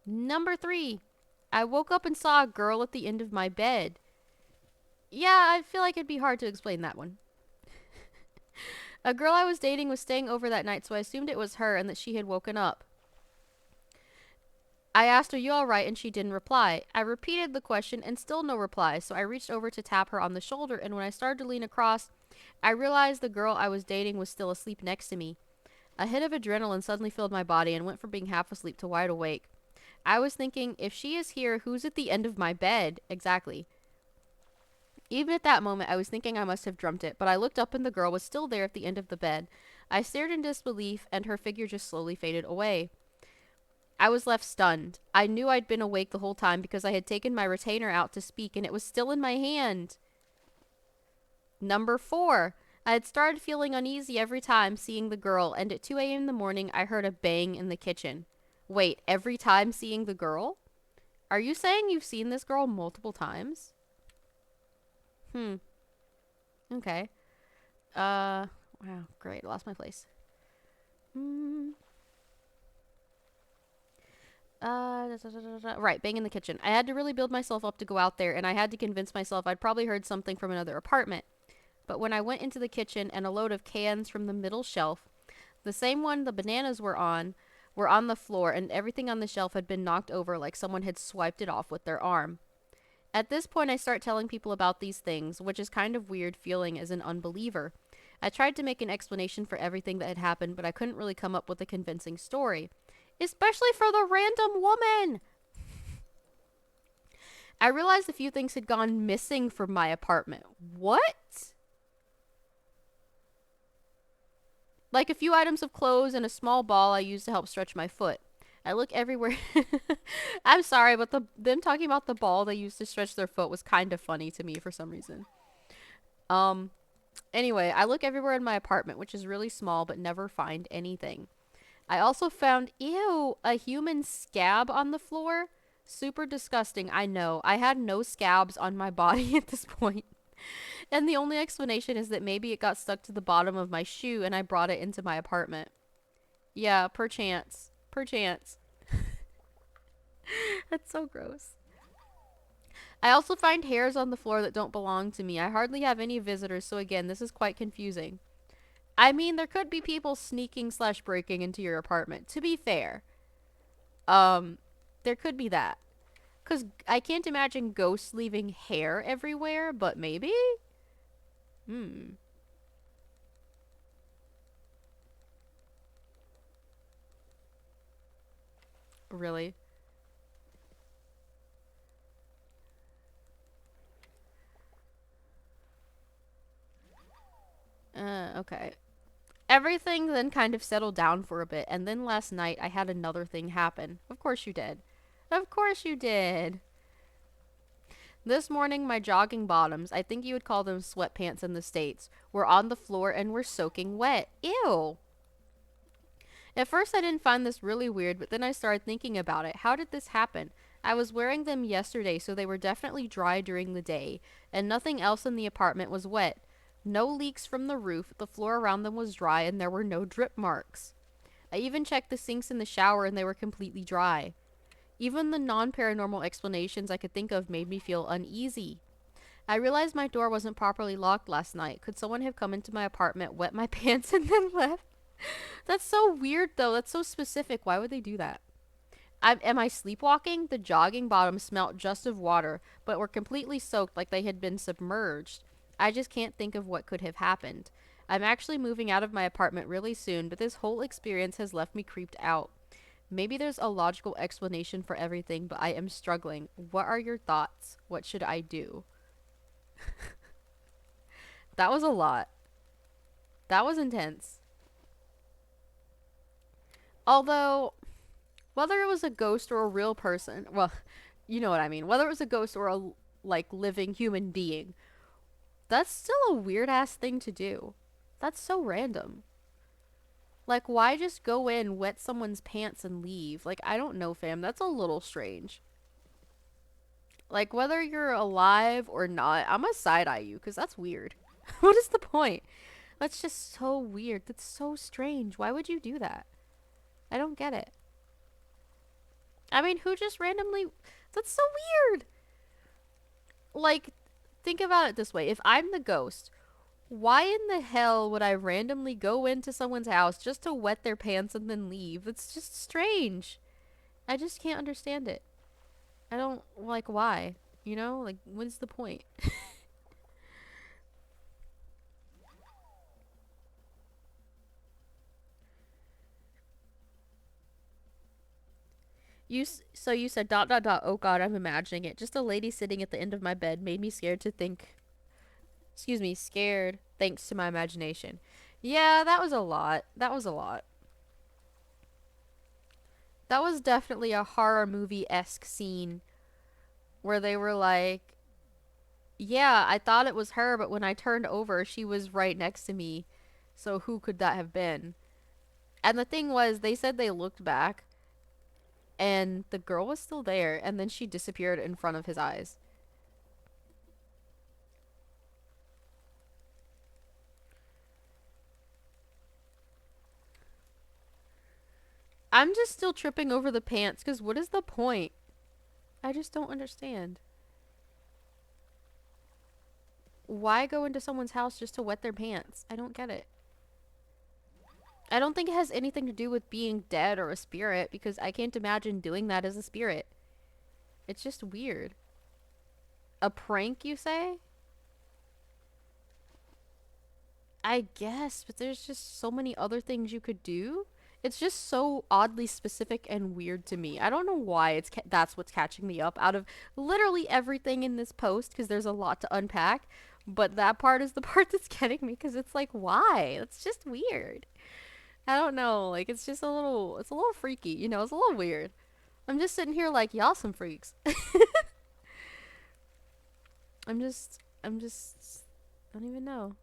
Number 3. I woke up and saw a girl at the end of my bed. Yeah, I feel like it'd be hard to explain that one. A girl I was dating was staying over that night, so I assumed it was her and that she had woken up. I asked, "Are you alright?" and she didn't reply. I repeated the question and still no reply, so I reached over to tap her on the shoulder, and when I started to lean across, I realized the girl I was dating was still asleep next to me. A hit of adrenaline suddenly filled my body and went from being half asleep to wide awake. I was thinking, if she is here, who's at the end of my bed? Exactly. Even at that moment, I was thinking I must have dreamt it, but I looked up and the girl was still there at the end of the bed. I stared in disbelief, and her figure just slowly faded away. I was left stunned. I knew I'd been awake the whole time because I had taken my retainer out to speak, and it was still in my hand. Number 4. I had started feeling uneasy every time seeing the girl, and at 2 a.m. in the morning, I heard a bang in the kitchen. Wait, every time seeing the girl? Are you saying you've seen this girl multiple times? Okay. Wow, great. Lost my place. Right, bang in the kitchen. I had to really build myself up to go out there, and I had to convince myself I'd probably heard something from another apartment. But when I went into the kitchen and a load of cans from the middle shelf, the same one the bananas were on the floor, and everything on the shelf had been knocked over like someone had swiped it off with their arm. At this point, I start telling people about these things, which is kind of weird feeling as an unbeliever. I tried to make an explanation for everything that had happened, but I couldn't really come up with a convincing story. Especially for the random woman! I realized a few things had gone missing from my apartment. What? Like a few items of clothes and a small ball I used to help stretch my foot. I look everywhere. I'm sorry, but them talking about the ball they used to stretch their foot was kind of funny to me for some reason. Anyway, I look everywhere in my apartment, which is really small, but never find anything. I also found, a human scab on the floor. Super disgusting, I know. I had no scabs on my body at this point. And the only explanation is that maybe it got stuck to the bottom of my shoe and I brought it into my apartment. Yeah, perchance. Perchance. That's so gross. I also find hairs on the floor that don't belong to me. I hardly have any visitors, so again, this is quite confusing. I mean, there could be people sneaking slash breaking into your apartment. To be fair, um, there could be that. Cause I can't imagine ghosts leaving hair everywhere, but maybe. Hmm. Really? Okay. Everything then kind of settled down for a bit, and then last night I had another thing happen. Of course you did. Of course you did. This morning, my jogging bottoms, I think you would call them sweatpants in the States, were on the floor and were soaking wet. Ew. At first, I didn't find this really weird, but then I started thinking about it. How did this happen? I was wearing them yesterday, so they were definitely dry during the day, and nothing else in the apartment was wet. No leaks from the roof, the floor around them was dry, and there were no drip marks. I even checked the sinks in the shower, and they were completely dry. Even the non paranormal explanations I could think of made me feel uneasy. I realized my door wasn't properly locked last night. Could someone have come into my apartment, wet my pants, and then left? That's so weird, though. That's so specific. Why would they do that? Am I sleepwalking? The jogging bottoms smelt just of water, but were completely soaked like they had been submerged. I just can't think of what could have happened. I'm actually moving out of my apartment really soon, but this whole experience has left me creeped out. Maybe there's a logical explanation for everything, but I am struggling. What are your thoughts? What should I do? That was a lot. That was intense. Although, whether it was a ghost or a real person, well, you know what I mean. Whether it was a ghost or a like living human being, that's still a weird ass thing to do. That's so random. Like, why just go in, wet someone's pants, and leave? Like, I don't know, fam. That's a little strange. Like, whether you're alive or not, I'm gonna side eye you because that's weird. What is the point? That's just so weird. That's so strange. Why would you do that? I don't get it. I mean, who just randomly. That's so weird. Like, think about it this way. If I'm the ghost, why in the hell would I randomly go into someone's house just to wet their pants and then leave? It's just strange. I just can't understand it. I don't like why. You know? Like, what's the point? So you said dot dot dot. Oh God, I'm imagining it. Just a lady sitting at the end of my bed made me scared to think. Excuse me, scared. Thanks to my imagination. Yeah, that was a lot. That was a lot. That was definitely a horror movie esque scene where they were like, "Yeah, I thought it was her, but when I turned over, she was right next to me. So who could that have been?" And the thing was, they said they looked back, and the girl was still there, and then she disappeared in front of his eyes. I'm just still tripping over the pants because what is the point? I just don't understand. Why go into someone's house just to wet their pants? I don't get it. I don't think it has anything to do with being dead or a spirit because I can't imagine doing that as a spirit. It's just weird. A prank, you say? I guess, but there's just so many other things you could do. It's just so oddly specific and weird to me. I don't know why that's what's catching me up out of literally everything in this post because there's a lot to unpack. But that part is the part that's getting me because it's like, why? It's just weird. I don't know. Like, it's a little freaky. You know, it's a little weird. I'm just sitting here like, y'all some freaks. I don't even know.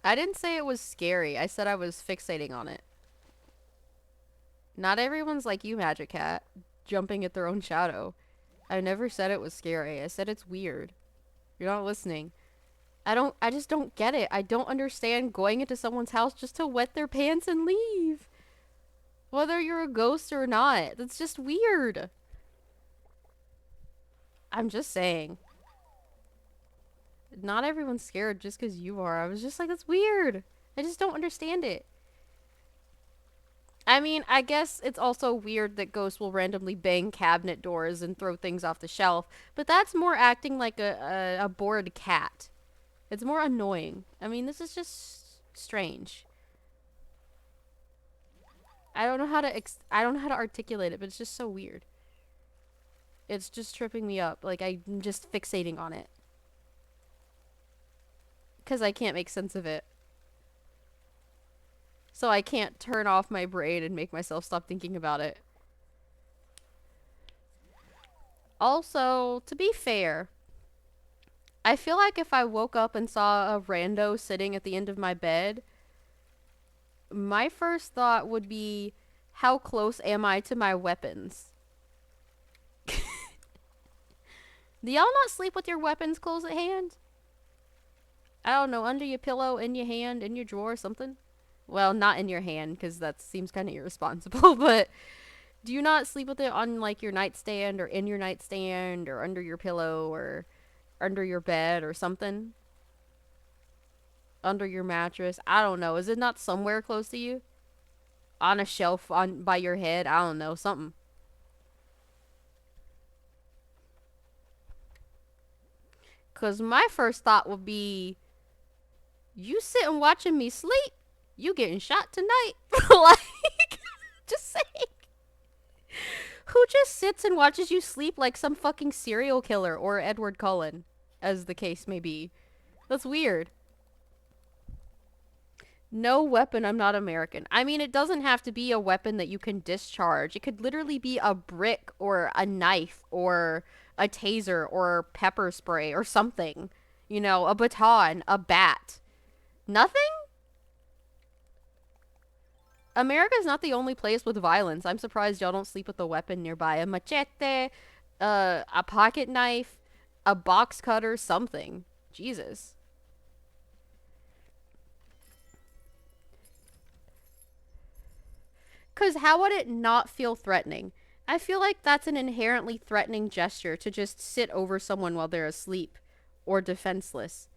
I didn't say it was scary. I said I was fixating on it. Not everyone's like you, Magic Cat. jumping at their own shadow. I never said it was scary. I said it's weird. You're not listening. I just don't get it. I don't understand going into someone's house just to wet their pants and leave. Whether you're a ghost or not. That's just weird. I'm just saying. Not everyone's scared just because you are. I was just like, that's weird. I just don't understand it. I mean, I guess it's also weird that ghosts will randomly bang cabinet doors and throw things off the shelf, but that's more acting like a bored cat. It's more annoying. I mean, this is just strange. I don't know how to articulate it, but it's just so weird. It's just tripping me up. Like I'm just fixating on it cuz I can't make sense of it. So I can't turn off my brain and make myself stop thinking about it. Also, to be fair, I feel like if I woke up and saw a rando sitting at the end of my bed, my first thought would be, how close am I to my weapons? Do y'all not sleep with your weapons close at hand? I don't know, under your pillow, in your hand, in your drawer, something? Well, not in your hand, because that seems kind of irresponsible, but do you not sleep with it on, like, your nightstand, or in your nightstand, or under your pillow, or under your bed, or something? Under your mattress? I don't know. Is it not somewhere close to you? On a shelf on by your head? I don't know, something. Because my first thought would be, you sitting watching me sleep? You getting shot tonight? Like, just saying. Who just sits and watches you sleep like some fucking serial killer or Edward Cullen, as the case may be? That's weird. No weapon, I'm not American. I mean, it doesn't have to be a weapon that you can discharge. It could literally be a brick or a knife or a taser or pepper spray or something. You know, a baton, a bat. Nothing? America's not the only place with violence. I'm surprised y'all don't sleep with a weapon nearby. A machete, a pocket knife, a box cutter, something. Jesus. Because how would it not feel threatening? I feel like that's an inherently threatening gesture to just sit over someone while they're asleep or defenseless.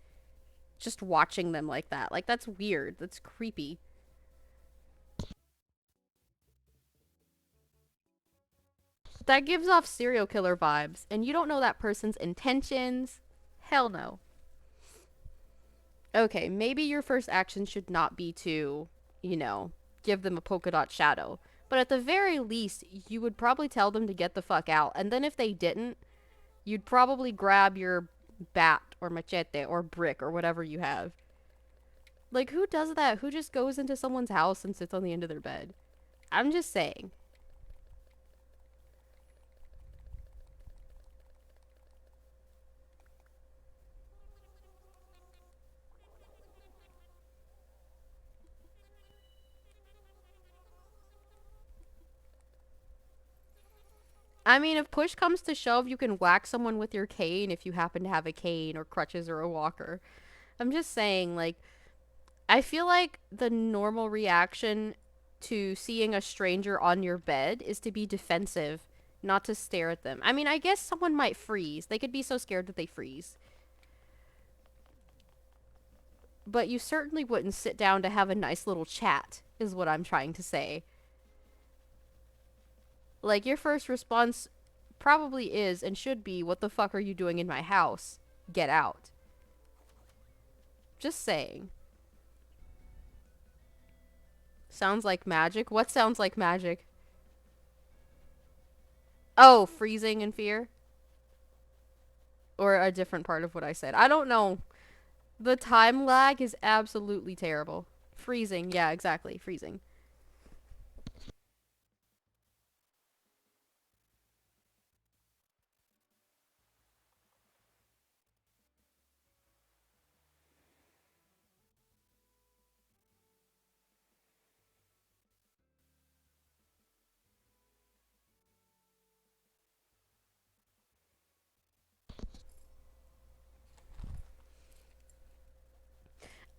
Just watching them like that. Like, that's weird. That's creepy. That gives off serial killer vibes, and you don't know that person's intentions. Hell no. Okay, maybe your first action should not be to, give them a polka dot shadow. But at the very least, you would probably tell them to get the fuck out. And then if they didn't, you'd probably grab your bat or machete or brick or whatever you have. Like, who does that? Who just goes into someone's house and sits on the end of their bed? I'm just saying. I mean, if push comes to shove, you can whack someone with your cane if you happen to have a cane or crutches or a walker. I'm just saying, like, I feel like the normal reaction to seeing a stranger on your bed is to be defensive, not to stare at them. I mean, I guess someone might freeze. They could be so scared that they freeze. But you certainly wouldn't sit down to have a nice little chat, is what I'm trying to say. Like, your first response probably is and should be, what the fuck are you doing in my house? Get out. Just saying. Sounds like magic? What sounds like magic? Oh, freezing in fear? Or a different part of what I said. I don't know. The time lag is absolutely terrible. Freezing, yeah, exactly. Freezing.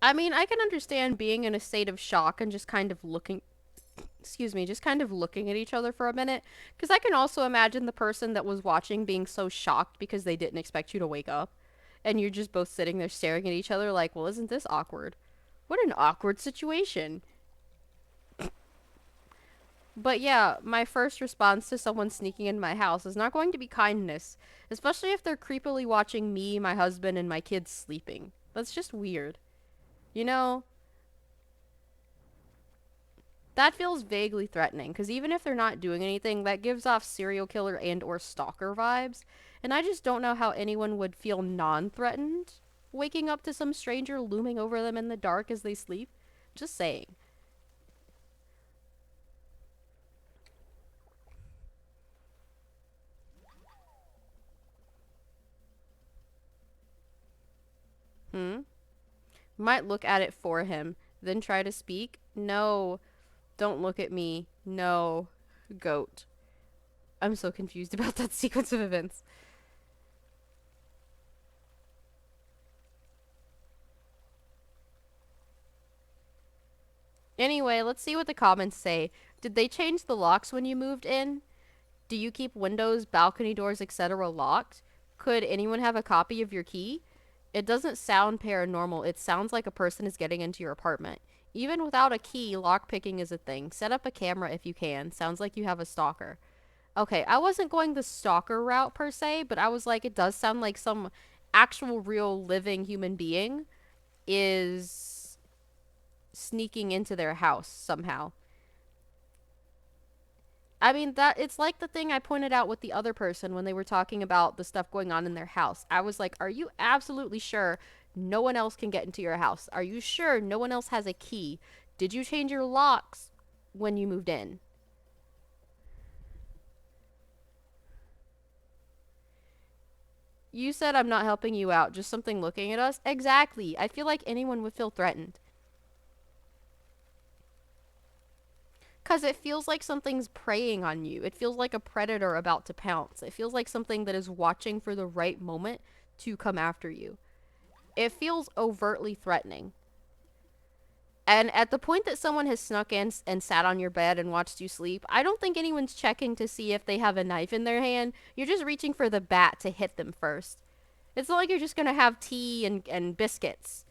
I mean, I can understand being in a state of shock and just kind of just kind of looking at each other for a minute. Because I can also imagine the person that was watching being so shocked because they didn't expect you to wake up. And you're just both sitting there staring at each other like, well, isn't this awkward? What an awkward situation. But yeah, my first response to someone sneaking in my house is not going to be kindness, especially if they're creepily watching me, my husband, and my kids sleeping. That's just weird. You know, that feels vaguely threatening because even if they're not doing anything, that gives off serial killer and or stalker vibes. And I just don't know how anyone would feel non-threatened waking up to some stranger looming over them in the dark as they sleep. Just saying. Hmm? Might look at it for him, then try to speak. No, don't look at me. No, goat. I'm so confused about that sequence of events. Anyway, let's see what the comments say. Did they change the locks when you moved in? Do you keep windows, balcony doors, etc. locked? Could anyone have a copy of your key? It doesn't sound paranormal. It sounds like a person is getting into your apartment. Even without a key, lockpicking is a thing. Set up a camera if you can. Sounds like you have a stalker. Okay, I wasn't going the stalker route per se, but I was like, it does sound like some actual real living human being is sneaking into their house somehow. I mean, that it's like the thing I pointed out with the other person when they were talking about the stuff going on in their house. I was like, "Are you absolutely sure no one else can get into your house? Are you sure no one else has a key? Did you change your locks when you moved in?" You said I'm not helping you out, just something looking at us. Exactly. I feel like anyone would feel threatened. Because it feels like something's preying on you. It feels like a predator about to pounce. It feels like something that is watching for the right moment to come after you. It feels overtly threatening. And at the point that someone has snuck in and sat on your bed and watched you sleep, I don't think anyone's checking to see if they have a knife in their hand. You're just reaching for the bat to hit them first. It's not like you're just going to have tea and biscuits.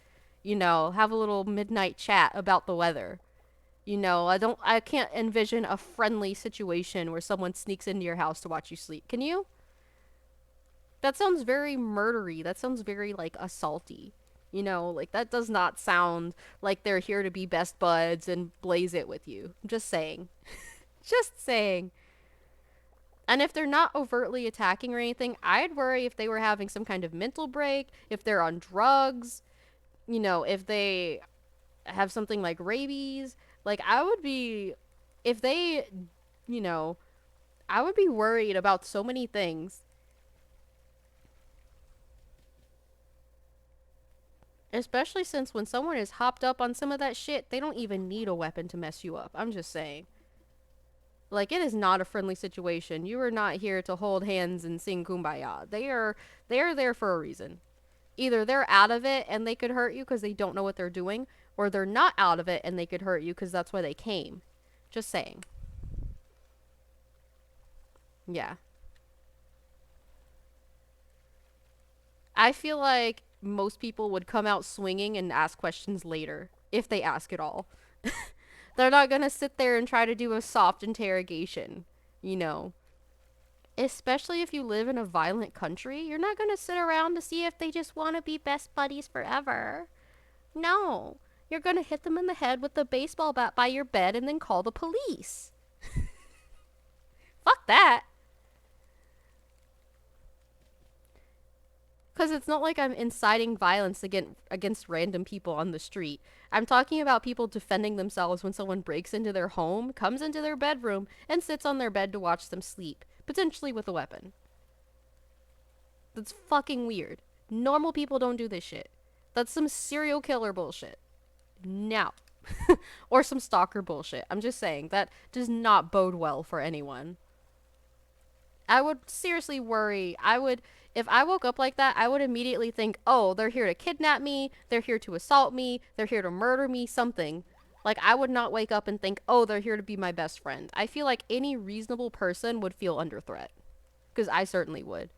You know, have a little midnight chat about the weather. You know, I can't envision a friendly situation where someone sneaks into your house to watch you sleep. Can you? That sounds very murdery. That sounds very like assaulty. You know, like that does not sound like they're here to be best buds and blaze it with you. I'm just saying. Just saying. And if they're not overtly attacking or anything, I'd worry if they were having some kind of mental break, if they're on drugs, you know, if they have something like rabies. Like, I would be, if they, you know, I would be worried about so many things. Especially since when someone is hopped up on some of that shit, they don't even need a weapon to mess you up. I'm just saying. Like, it is not a friendly situation. You are not here to hold hands and sing kumbaya. They are there for a reason. Either they're out of it and they could hurt you because they don't know what they're doing, or they're not out of it and they could hurt you because that's why they came. Just saying. Yeah. I feel like most people would come out swinging and ask questions later, if they ask at all. They're not gonna sit there and try to do a soft interrogation, you know. Especially if you live in a violent country, you're not gonna sit around to see if they just want to be best buddies forever. No. You're gonna hit them in the head with the baseball bat by your bed and then call the police. Fuck that. Because it's not like I'm inciting violence against random people on the street. I'm talking about people defending themselves when someone breaks into their home, comes into their bedroom, and sits on their bed to watch them sleep, potentially with a weapon. That's fucking weird. Normal people don't do this shit. That's some serial killer bullshit. No. Or some stalker bullshit. I'm just saying, that does not bode well for anyone. I would seriously worry. I would, If I woke up like that, I would immediately think, oh, they're here to kidnap me, they're here to assault me, they're here to murder me, something. Like, I would not wake up and think, oh, they're here to be my best friend. I feel like any reasonable person would feel under threat. Because I certainly would.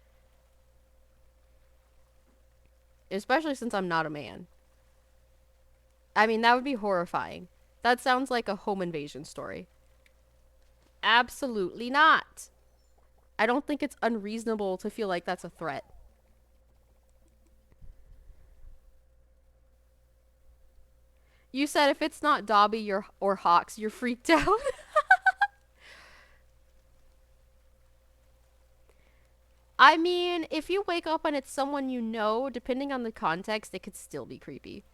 Especially since I'm not a man. I mean, that would be horrifying. That sounds like a home invasion story. Absolutely not. I don't think it's unreasonable to feel like that's a threat. You said if it's not Dobby or Hawks, you're freaked out. I mean, if you wake up and it's someone you know, depending on the context, it could still be creepy.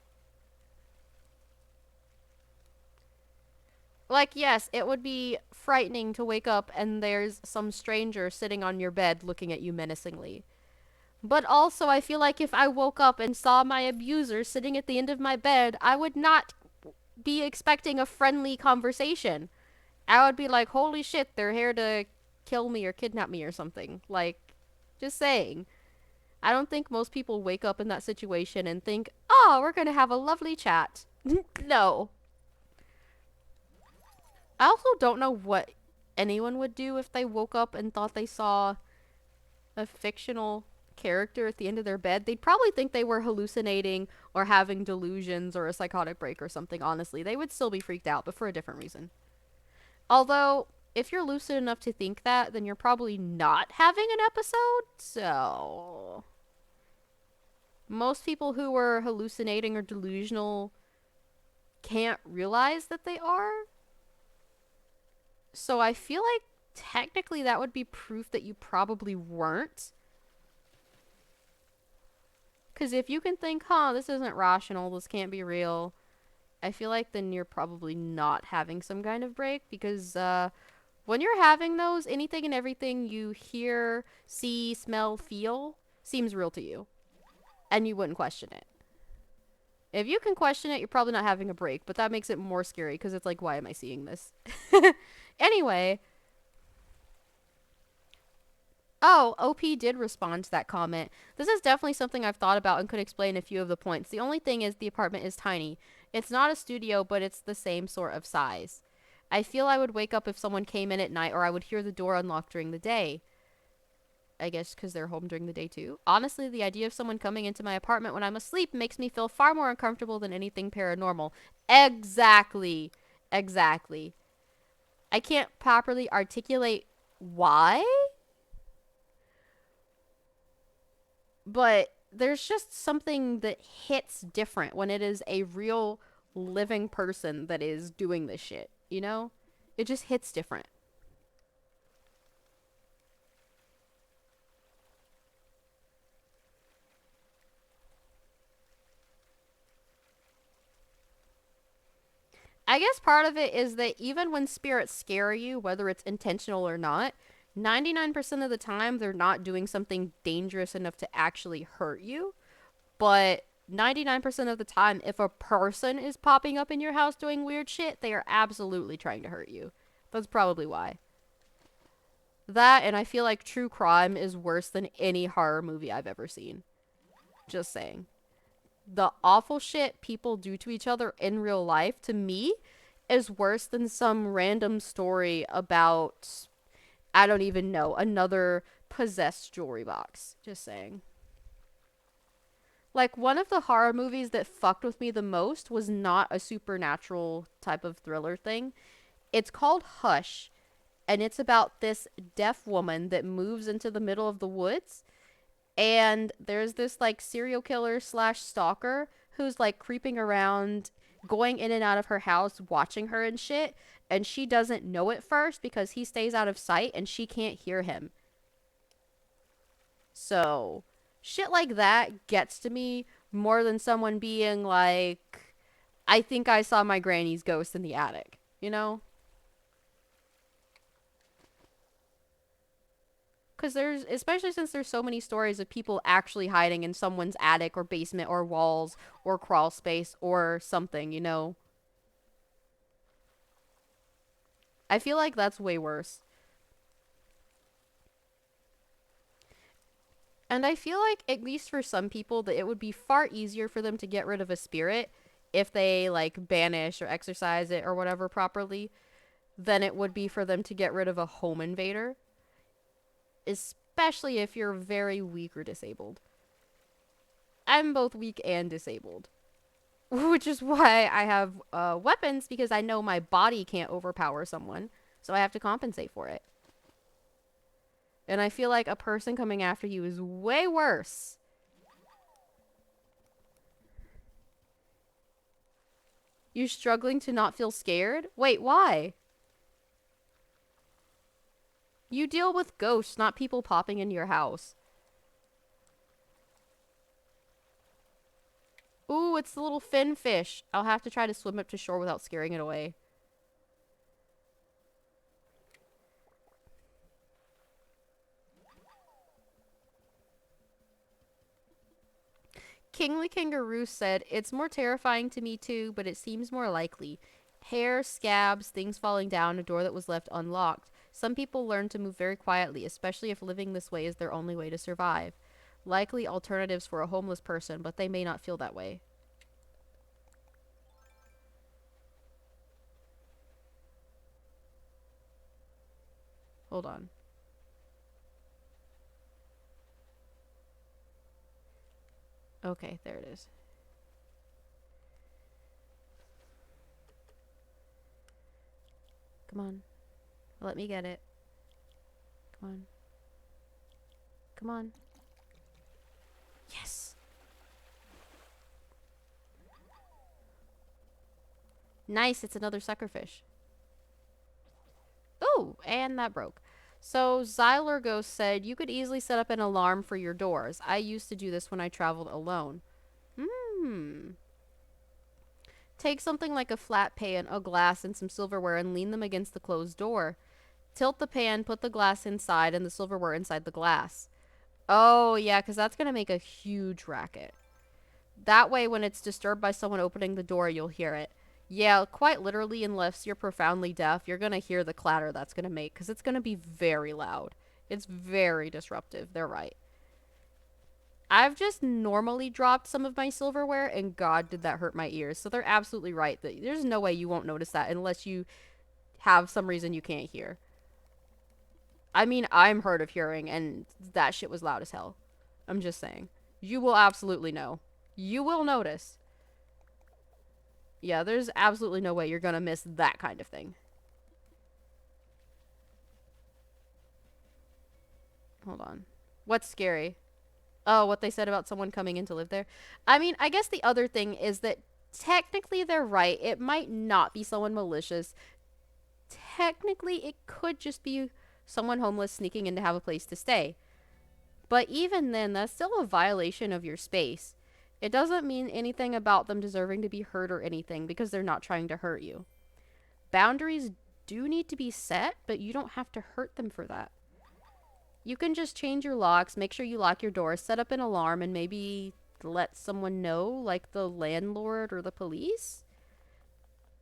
Like, yes, it would be frightening to wake up and there's some stranger sitting on your bed looking at you menacingly. But also, I feel like if I woke up and saw my abuser sitting at the end of my bed, I would not be expecting a friendly conversation. I would be like, holy shit, they're here to kill me or kidnap me or something. Like, just saying. I don't think most people wake up in that situation and think, oh, we're going to have a lovely chat. No. I also don't know what anyone would do if they woke up and thought they saw a fictional character at the end of their bed. They'd probably think they were hallucinating or having delusions or a psychotic break or something, honestly. They would still be freaked out, but for a different reason. Although, if you're lucid enough to think that, then you're probably not having an episode, so most people who are hallucinating or delusional can't realize that they are. So I feel like technically that would be proof that you probably weren't. Because if you can think, huh, this isn't rational, this can't be real, I feel like then you're probably not having some kind of break. Because when you're having those, anything and everything you hear, see, smell, feel seems real to you. And you wouldn't question it. If you can question it, you're probably not having a break, but that makes it more scary because it's like, why am I seeing this? Anyway. Oh, OP did respond to that comment. This is definitely something I've thought about and could explain a few of the points. The only thing is the apartment is tiny. It's not a studio, but it's the same sort of size. I feel I would wake up if someone came in at night, or I would hear the door unlocked during the day. I guess because they're home during the day too. Honestly, the idea of someone coming into my apartment when I'm asleep makes me feel far more uncomfortable than anything paranormal. Exactly. Exactly. I can't properly articulate why, but there's just something that hits different when it is a real living person that is doing this shit, you know? It just hits different. I guess part of it is that even when spirits scare you, whether it's intentional or not, 99% of the time they're not doing something dangerous enough to actually hurt you. But 99% of the time, if a person is popping up in your house doing weird shit, they are absolutely trying to hurt you. That's probably why. That, and I feel like true crime is worse than any horror movie I've ever seen. Just saying. The awful shit people do to each other in real life, to me, is worse than some random story about, I don't even know, another possessed jewelry box. Just saying. Like, one of the horror movies that fucked with me the most was not a supernatural type of thriller thing. It's called Hush, and it's about this deaf woman that moves into the middle of the woods, and there's this like serial killer slash stalker who's like creeping around, going in and out of her house, watching her and shit, and she doesn't know it first because he stays out of sight and she can't hear him. So shit like that gets to me more than someone being like, I think I saw my granny's ghost in the attic, you know? Because there's, especially since there's so many stories of people actually hiding in someone's attic or basement or walls or crawl space or something, you know? I feel like that's way worse. And I feel like, at least for some people, that it would be far easier for them to get rid of a spirit if they, like, banish or exorcise it or whatever properly than it would be for them to get rid of a home invader. Especially if you're very weak or disabled. I'm both weak and disabled. Which is why I have weapons, because I know my body can't overpower someone. So I have to compensate for it. And I feel like a person coming after you is way worse. You struggling to not feel scared? Wait, why? You deal with ghosts, not people popping into your house. Ooh, it's the little fin fish. I'll have to try to swim up to shore without scaring it away. Kingly Kangaroo said, "It's more terrifying to me too, but it seems more likely. Hair, scabs, things falling down, a door that was left unlocked. Some people learn to move very quietly, especially if living this way is their only way to survive. Likely alternatives for a homeless person, but they may not feel that way." Hold on. Okay, there it is. Come on. Let me get it. Come on. Come on. Yes! Nice, it's another suckerfish. Ooh, and that broke. So Xyler Ghost said, "You could easily set up an alarm for your doors. I used to do this when I traveled alone." Hmm. Take something like a flat pan, a glass, and some silverware and lean them against the closed door. Tilt the pan, put the glass inside, and the silverware inside the glass. Oh, yeah, because that's going to make a huge racket. That way, when it's disturbed by someone opening the door, you'll hear it. Yeah, quite literally, unless you're profoundly deaf, you're going to hear the clatter that's going to make, because it's going to be very loud. It's very disruptive. They're right. I've just normally dropped some of my silverware, and God, did that hurt my ears. So they're absolutely right. There's no way you won't notice that unless you have some reason you can't hear. I mean, I'm hard of hearing, and that shit was loud as hell. I'm just saying. You will absolutely know. You will notice. Yeah, there's absolutely no way you're gonna miss that kind of thing. Hold on. What's scary? Oh, what they said about someone coming in to live there? I mean, I guess the other thing is that technically they're right. It might not be someone malicious. Technically, it could just be someone homeless sneaking in to have a place to stay. But even then, that's still a violation of your space. It doesn't mean anything about them deserving to be hurt or anything because they're not trying to hurt you. Boundaries do need to be set, but you don't have to hurt them for that. You can just change your locks, make sure you lock your doors, set up an alarm, and maybe let someone know, like the landlord or the police.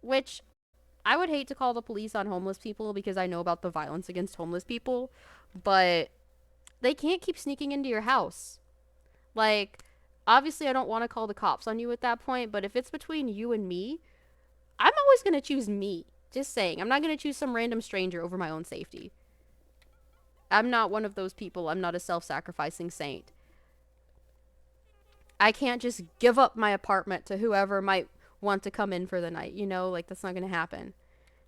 Which I would hate to call the police on homeless people because I know about the violence against homeless people, but they can't keep sneaking into your house. Like, obviously, I don't want to call the cops on you at that point, but if it's between you and me, I'm always going to choose me. Just saying. I'm not going to choose some random stranger over my own safety. I'm not one of those people. I'm not a self-sacrificing saint. I can't just give up my apartment to whoever might want to come in for the night. You know, like, that's not going to happen.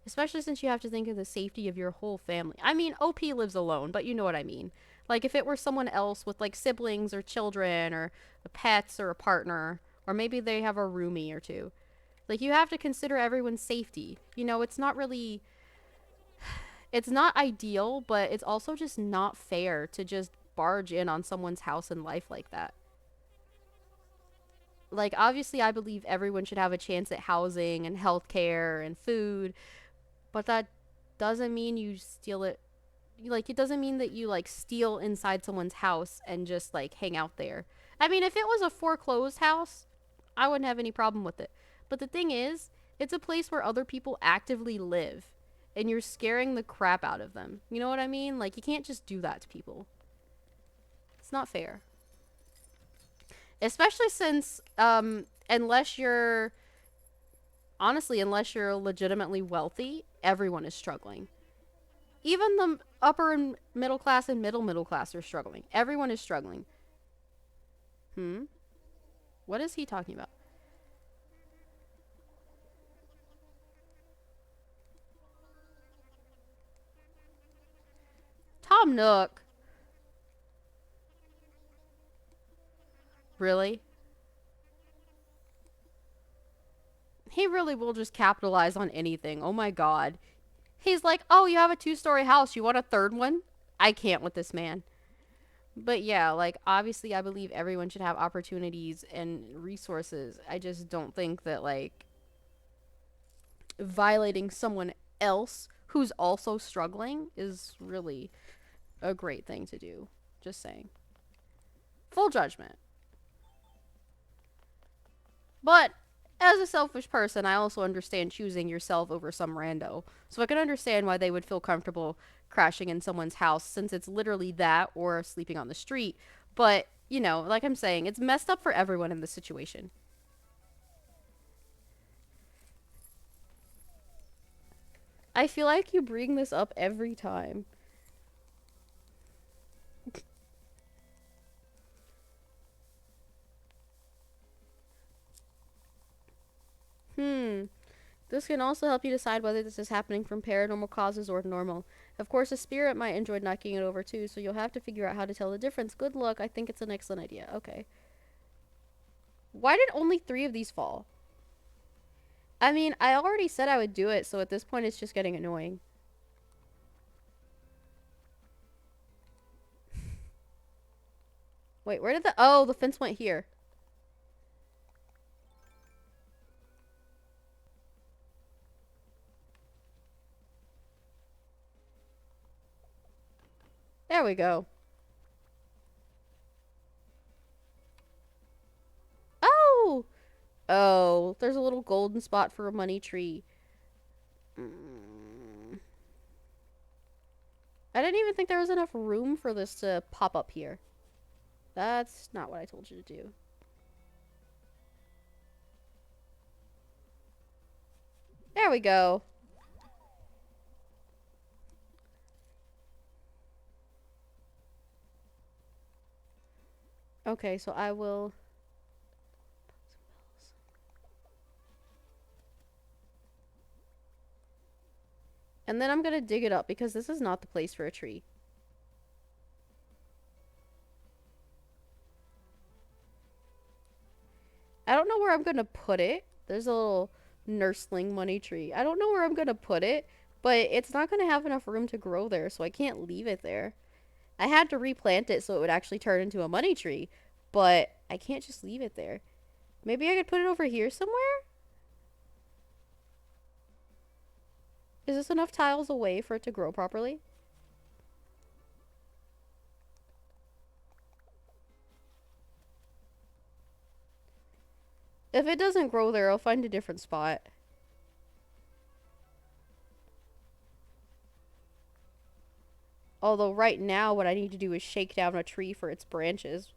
Especially since you have to think of the safety of your whole family. I mean, OP lives alone, but you know what I mean. Like, if it were someone else with, like, siblings or children or pets or a partner, or maybe they have a roomie or two. Like, you have to consider everyone's safety. You know, it's not really... It's not ideal, but it's also just not fair to just barge in on someone's house and life like that. Like, obviously, I believe everyone should have a chance at housing and healthcare and food, but that doesn't mean you steal it. Like, it doesn't mean that you, like, steal inside someone's house and just, like, hang out there. I mean, if it was a foreclosed house, I wouldn't have any problem with it. But the thing is, it's a place where other people actively live, and you're scaring the crap out of them. You know what I mean? Like, you can't just do that to people. It's not fair. Especially since, unless you're, honestly, unless you're legitimately wealthy, everyone is struggling. Even the upper and middle class and middle class are struggling. Everyone is struggling. Hmm? What is he talking about? Tom Nook. Really? He really will just capitalize on anything. Oh my god. He's like, oh, you have a 2-story house. You want a third one? I can't with this man. But yeah, like, obviously, I believe everyone should have opportunities and resources. I just don't think that, like, violating someone else who's also struggling is really a great thing to do. Just saying. Full judgment. But as a selfish person, I also understand choosing yourself over some rando. So I can understand why they would feel comfortable crashing in someone's house since it's literally that or sleeping on the street. But, you know, like I'm saying, it's messed up for everyone in this situation. I feel like you bring this up every time. Hmm. This can also help you decide whether this is happening from paranormal causes or normal. Of course, a spirit might enjoy knocking it over too, so you'll have to figure out how to tell the difference. Good luck. I think it's an excellent idea. Okay. Why did only 3 of these fall? I mean, I already said I would do it, so at this point it's just getting annoying. Wait, where did the... Oh, the fence went here. There we go. Oh! Oh, there's a little golden spot for a money tree. Mm. I didn't even think there was enough room for this to pop up here. That's not what I told you to do. There we go. Okay, so I will... And then I'm gonna dig it up because this is not the place for a tree. I don't know where I'm gonna put it. There's a little nursling money tree. I don't know where I'm gonna put it, but it's not gonna have enough room to grow there, so I can't leave it there. I had to replant it so it would actually turn into a money tree, but I can't just leave it there. Maybe I could put it over here somewhere? Is this enough tiles away for it to grow properly? If it doesn't grow there, I'll find a different spot. Although right now what I need to do is shake down a tree for its branches.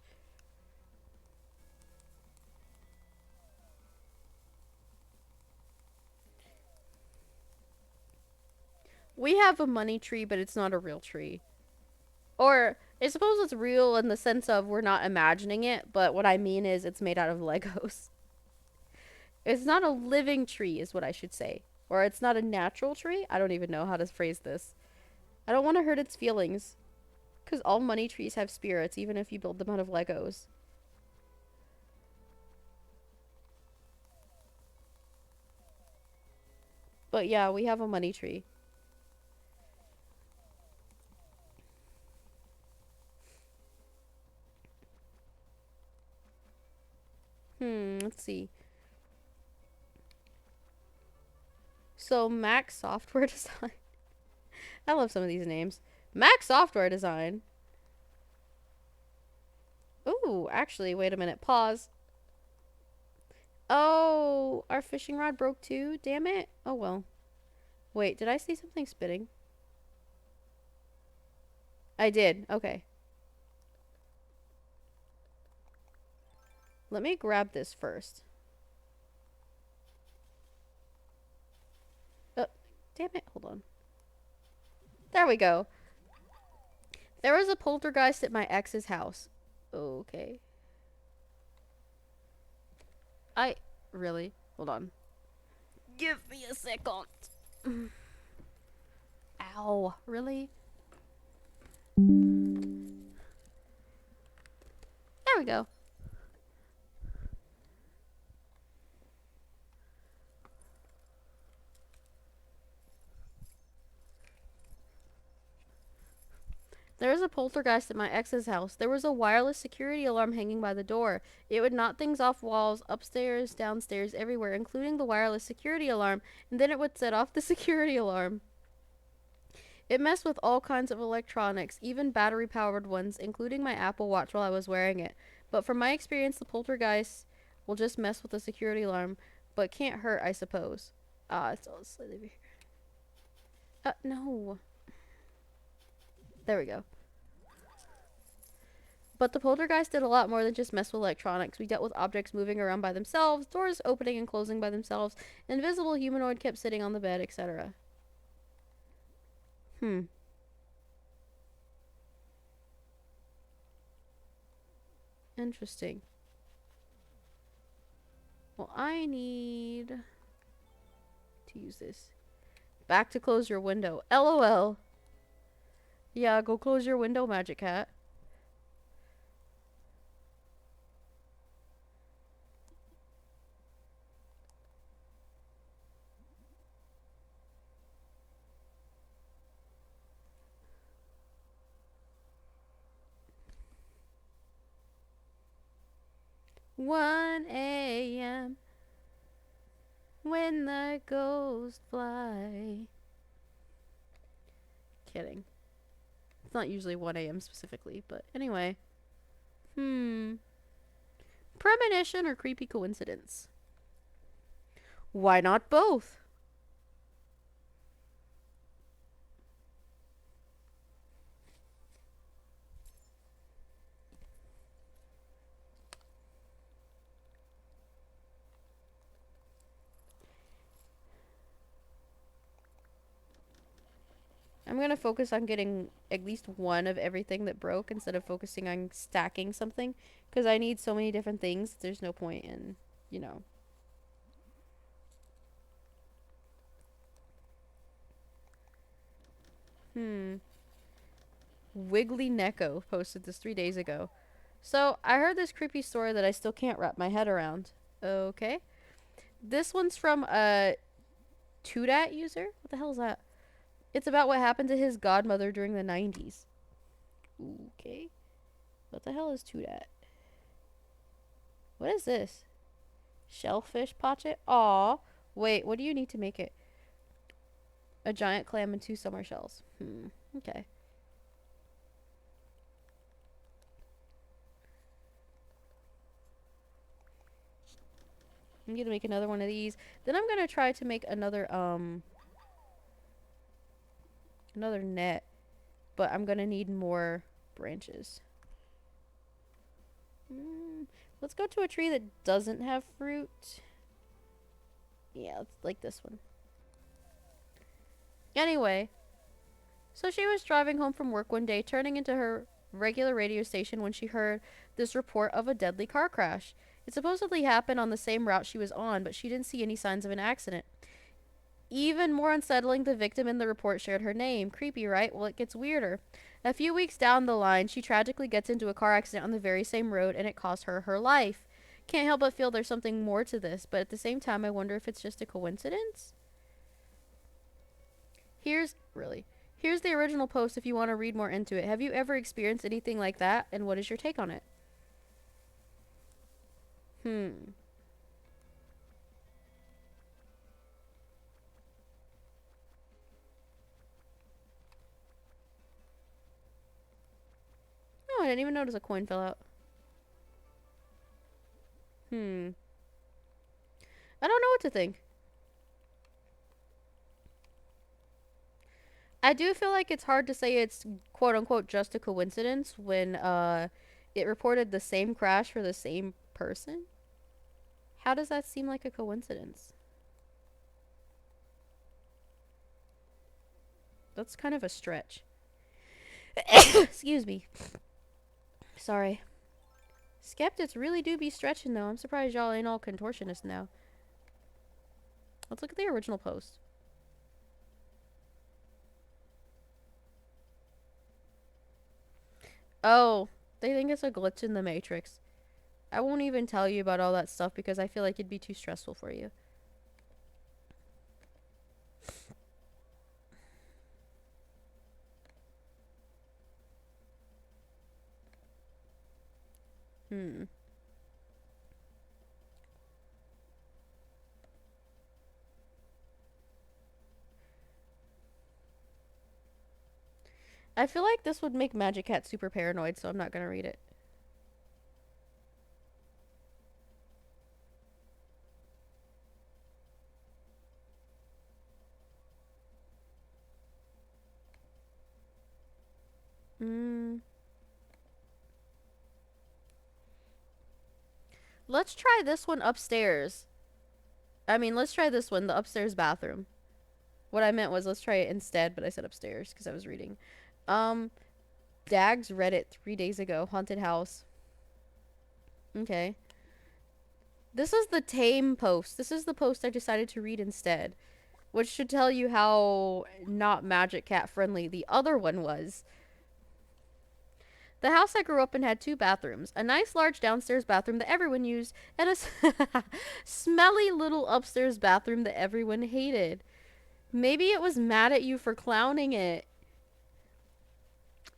We have a money tree, but it's not a real tree. Or I suppose it's real in the sense of we're not imagining it, but what I mean is it's made out of Legos. It's not a living tree, is what I should say. Or it's not a natural tree. I don't even know how to phrase this. I don't want to hurt its feelings. Because all money trees have spirits, even if you build them out of Legos. But yeah, we have a money tree. Let's see. So, Mac Software Design. I love some of these names. Mac Software Design. Ooh, actually, wait a minute. Pause. Oh, our fishing rod broke too? Damn it. Oh, well. Wait, did I see something spitting? I did. Okay. Let me grab this first. Damn it. Hold on. There we go. There was a poltergeist at my ex's house. Okay. Really? Hold on. Give me a second. Ow. Really? There we go. There was a poltergeist at my ex's house. There was a wireless security alarm hanging by the door. It would knock things off walls, upstairs, downstairs, everywhere, including the wireless security alarm, and then it would set off the security alarm. It messed with all kinds of electronics, even battery-powered ones, including my Apple Watch while I was wearing it. But from my experience, the poltergeist will just mess with the security alarm, but can't hurt, I suppose. It's all slightly over here. No. There we go. But the poltergeist did a lot more than just mess with electronics. We dealt with objects moving around by themselves, doors opening and closing by themselves, invisible humanoid kept sitting on the bed, etc. Interesting. Well, I need to use this. Back to close your window. LOL. Yeah, go close your window, Magic Hat. One a.m. when the ghosts fly. Kidding. It's not usually 1 a.m. specifically, but anyway. Premonition or creepy coincidence? Why not both? I'm going to focus on getting at least one of everything that broke instead of focusing on stacking something. Because I need so many different things, there's no point in, you know. Wiggly Neko posted this 3 days ago. So, I heard this creepy story that I still can't wrap my head around. Okay. This one's from a Tudat user? What the hell is that? It's about what happened to his godmother during the 90s. Okay. What the hell is Tudat? What is this? Shellfish pache? Aw. Wait, what do you need to make it? A giant clam and 2 summer shells. Okay. I'm gonna make another one of these. Then I'm gonna try to make another net. But I'm gonna need more branches. Let's go to a tree that doesn't have fruit. Yeah, it's like this one. Anyway, so she was driving home from work one day, turning into her regular radio station when she heard this report of a deadly car crash. It supposedly happened on the same route she was on, but she didn't see any signs of an accident. Even more unsettling, the victim in the report shared her name. Creepy, right? Well, it gets weirder. A few weeks down the line, she tragically gets into a car accident on the very same road, and it cost her her life. Can't help but feel there's something more to this, but at the same time, I wonder if it's just a coincidence? Here's the original post if you want to read more into it. Have you ever experienced anything like that, and what is your take on it? Oh, I didn't even notice a coin fell out. I don't know what to think. I do feel like it's hard to say it's quote unquote just a coincidence when it reported the same crash for the same person? How does that seem like a coincidence? That's kind of a stretch. Excuse me. Sorry. Skeptics really do be stretching, though. I'm surprised y'all ain't all contortionists now. Let's look at the original post. Oh, they think it's a glitch in the Matrix. I won't even tell you about all that stuff because I feel like it'd be too stressful for you. I feel like this would make Magic Cat super paranoid, so I'm not gonna read it. Let's try this one upstairs. Let's try this one, the upstairs bathroom. What I meant was let's try it instead, but I said upstairs because I was reading. Dags read it 3 days ago. Haunted house. Okay. This is the tame post. This is the post I decided to read instead, which should tell you how not Magic Cat friendly the other one was. The house I grew up in had 2 bathrooms, a nice large downstairs bathroom that everyone used, and a smelly little upstairs bathroom that everyone hated. Maybe it was mad at you for clowning it.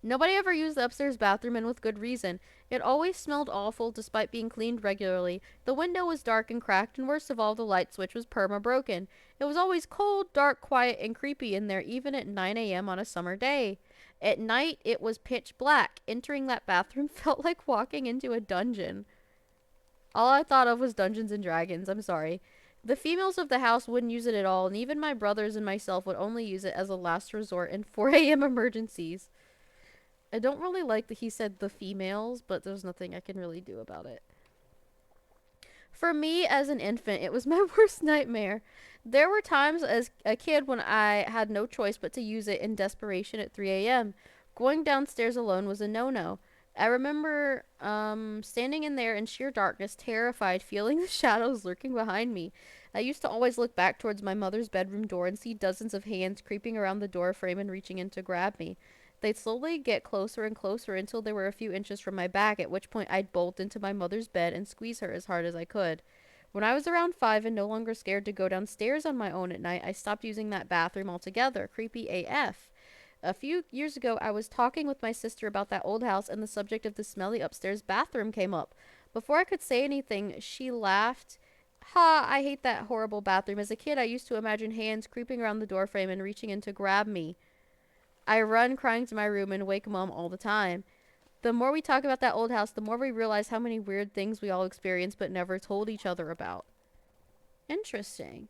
Nobody ever used the upstairs bathroom, and with good reason. It always smelled awful despite being cleaned regularly. The window was dark and cracked, and worst of all, the light switch was perma-broken. It was always cold, dark, quiet, and creepy in there, even at 9 a.m. on a summer day. At night, it was pitch black. Entering that bathroom felt like walking into a dungeon. All I thought of was Dungeons and Dragons. I'm sorry. The females of the house wouldn't use it at all, and even my brothers and myself would only use it as a last resort in 4 a.m. emergencies. I don't really like that he said the females, but there's nothing I can really do about it. For me, as an infant, it was my worst nightmare. There were times as a kid when I had no choice but to use it in desperation at 3 a.m. Going downstairs alone was a no-no. I remember standing in there in sheer darkness, terrified, feeling the shadows lurking behind me. I used to always look back towards my mother's bedroom door and see dozens of hands creeping around the door frame and reaching in to grab me. They'd slowly get closer and closer until they were a few inches from my back, at which point I'd bolt into my mother's bed and squeeze her as hard as I could. When I was around 5 and no longer scared to go downstairs on my own at night, I stopped using that bathroom altogether. Creepy AF. A few years ago, I was talking with my sister about that old house, and the subject of the smelly upstairs bathroom came up. Before I could say anything, she laughed. Ha, I hate that horrible bathroom. As a kid, I used to imagine hands creeping around the doorframe and reaching in to grab me. I run crying to my room and wake Mom all the time. The more we talk about that old house, the more we realize how many weird things we all experienced but never told each other about. Interesting.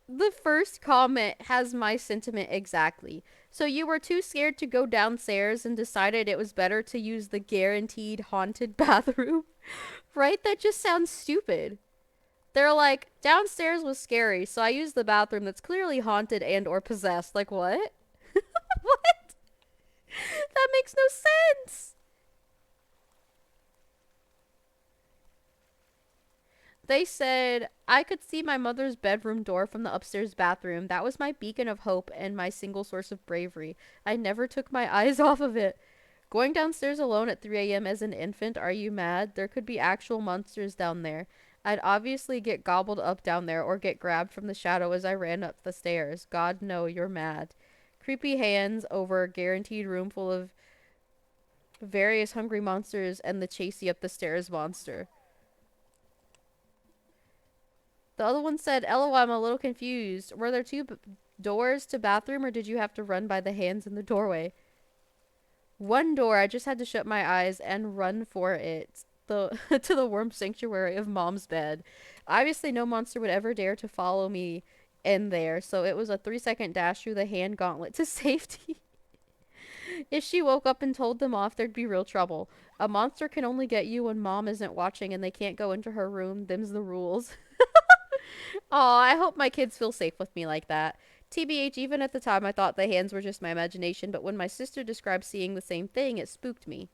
The first comment has my sentiment exactly. So you were too scared to go downstairs and decided it was better to use the guaranteed haunted bathroom? Right? That just sounds stupid. They're like, downstairs was scary, so I used the bathroom that's clearly haunted and or possessed. Like, what? What? That makes no sense. They said, I could see my mother's bedroom door from the upstairs bathroom. That was my beacon of hope and my single source of bravery. I never took my eyes off of it. Going downstairs alone at 3 a.m. as an infant, are you mad? There could be actual monsters down there. I'd obviously get gobbled up down there or get grabbed from the shadow as I ran up the stairs. God, no, you're mad. Creepy hands over a guaranteed room full of various hungry monsters and the chase you up the stairs monster. The other one said, LOL, I'm a little confused. Were there 2 doors to bathroom, or did you have to run by the hands in the doorway? 1 door. I just had to shut my eyes and run for it. To the warm sanctuary of Mom's bed. Obviously, no monster would ever dare to follow me in there, so it was a 3-second dash through the hand gauntlet to safety. If she woke up and told them off, there'd be real trouble. A monster can only get you when mom isn't watching and they can't go into her room. Them's the rules. Aw, I hope my kids feel safe with me like that. TBH, even at the time, I thought the hands were just my imagination, but when my sister described seeing the same thing, it spooked me.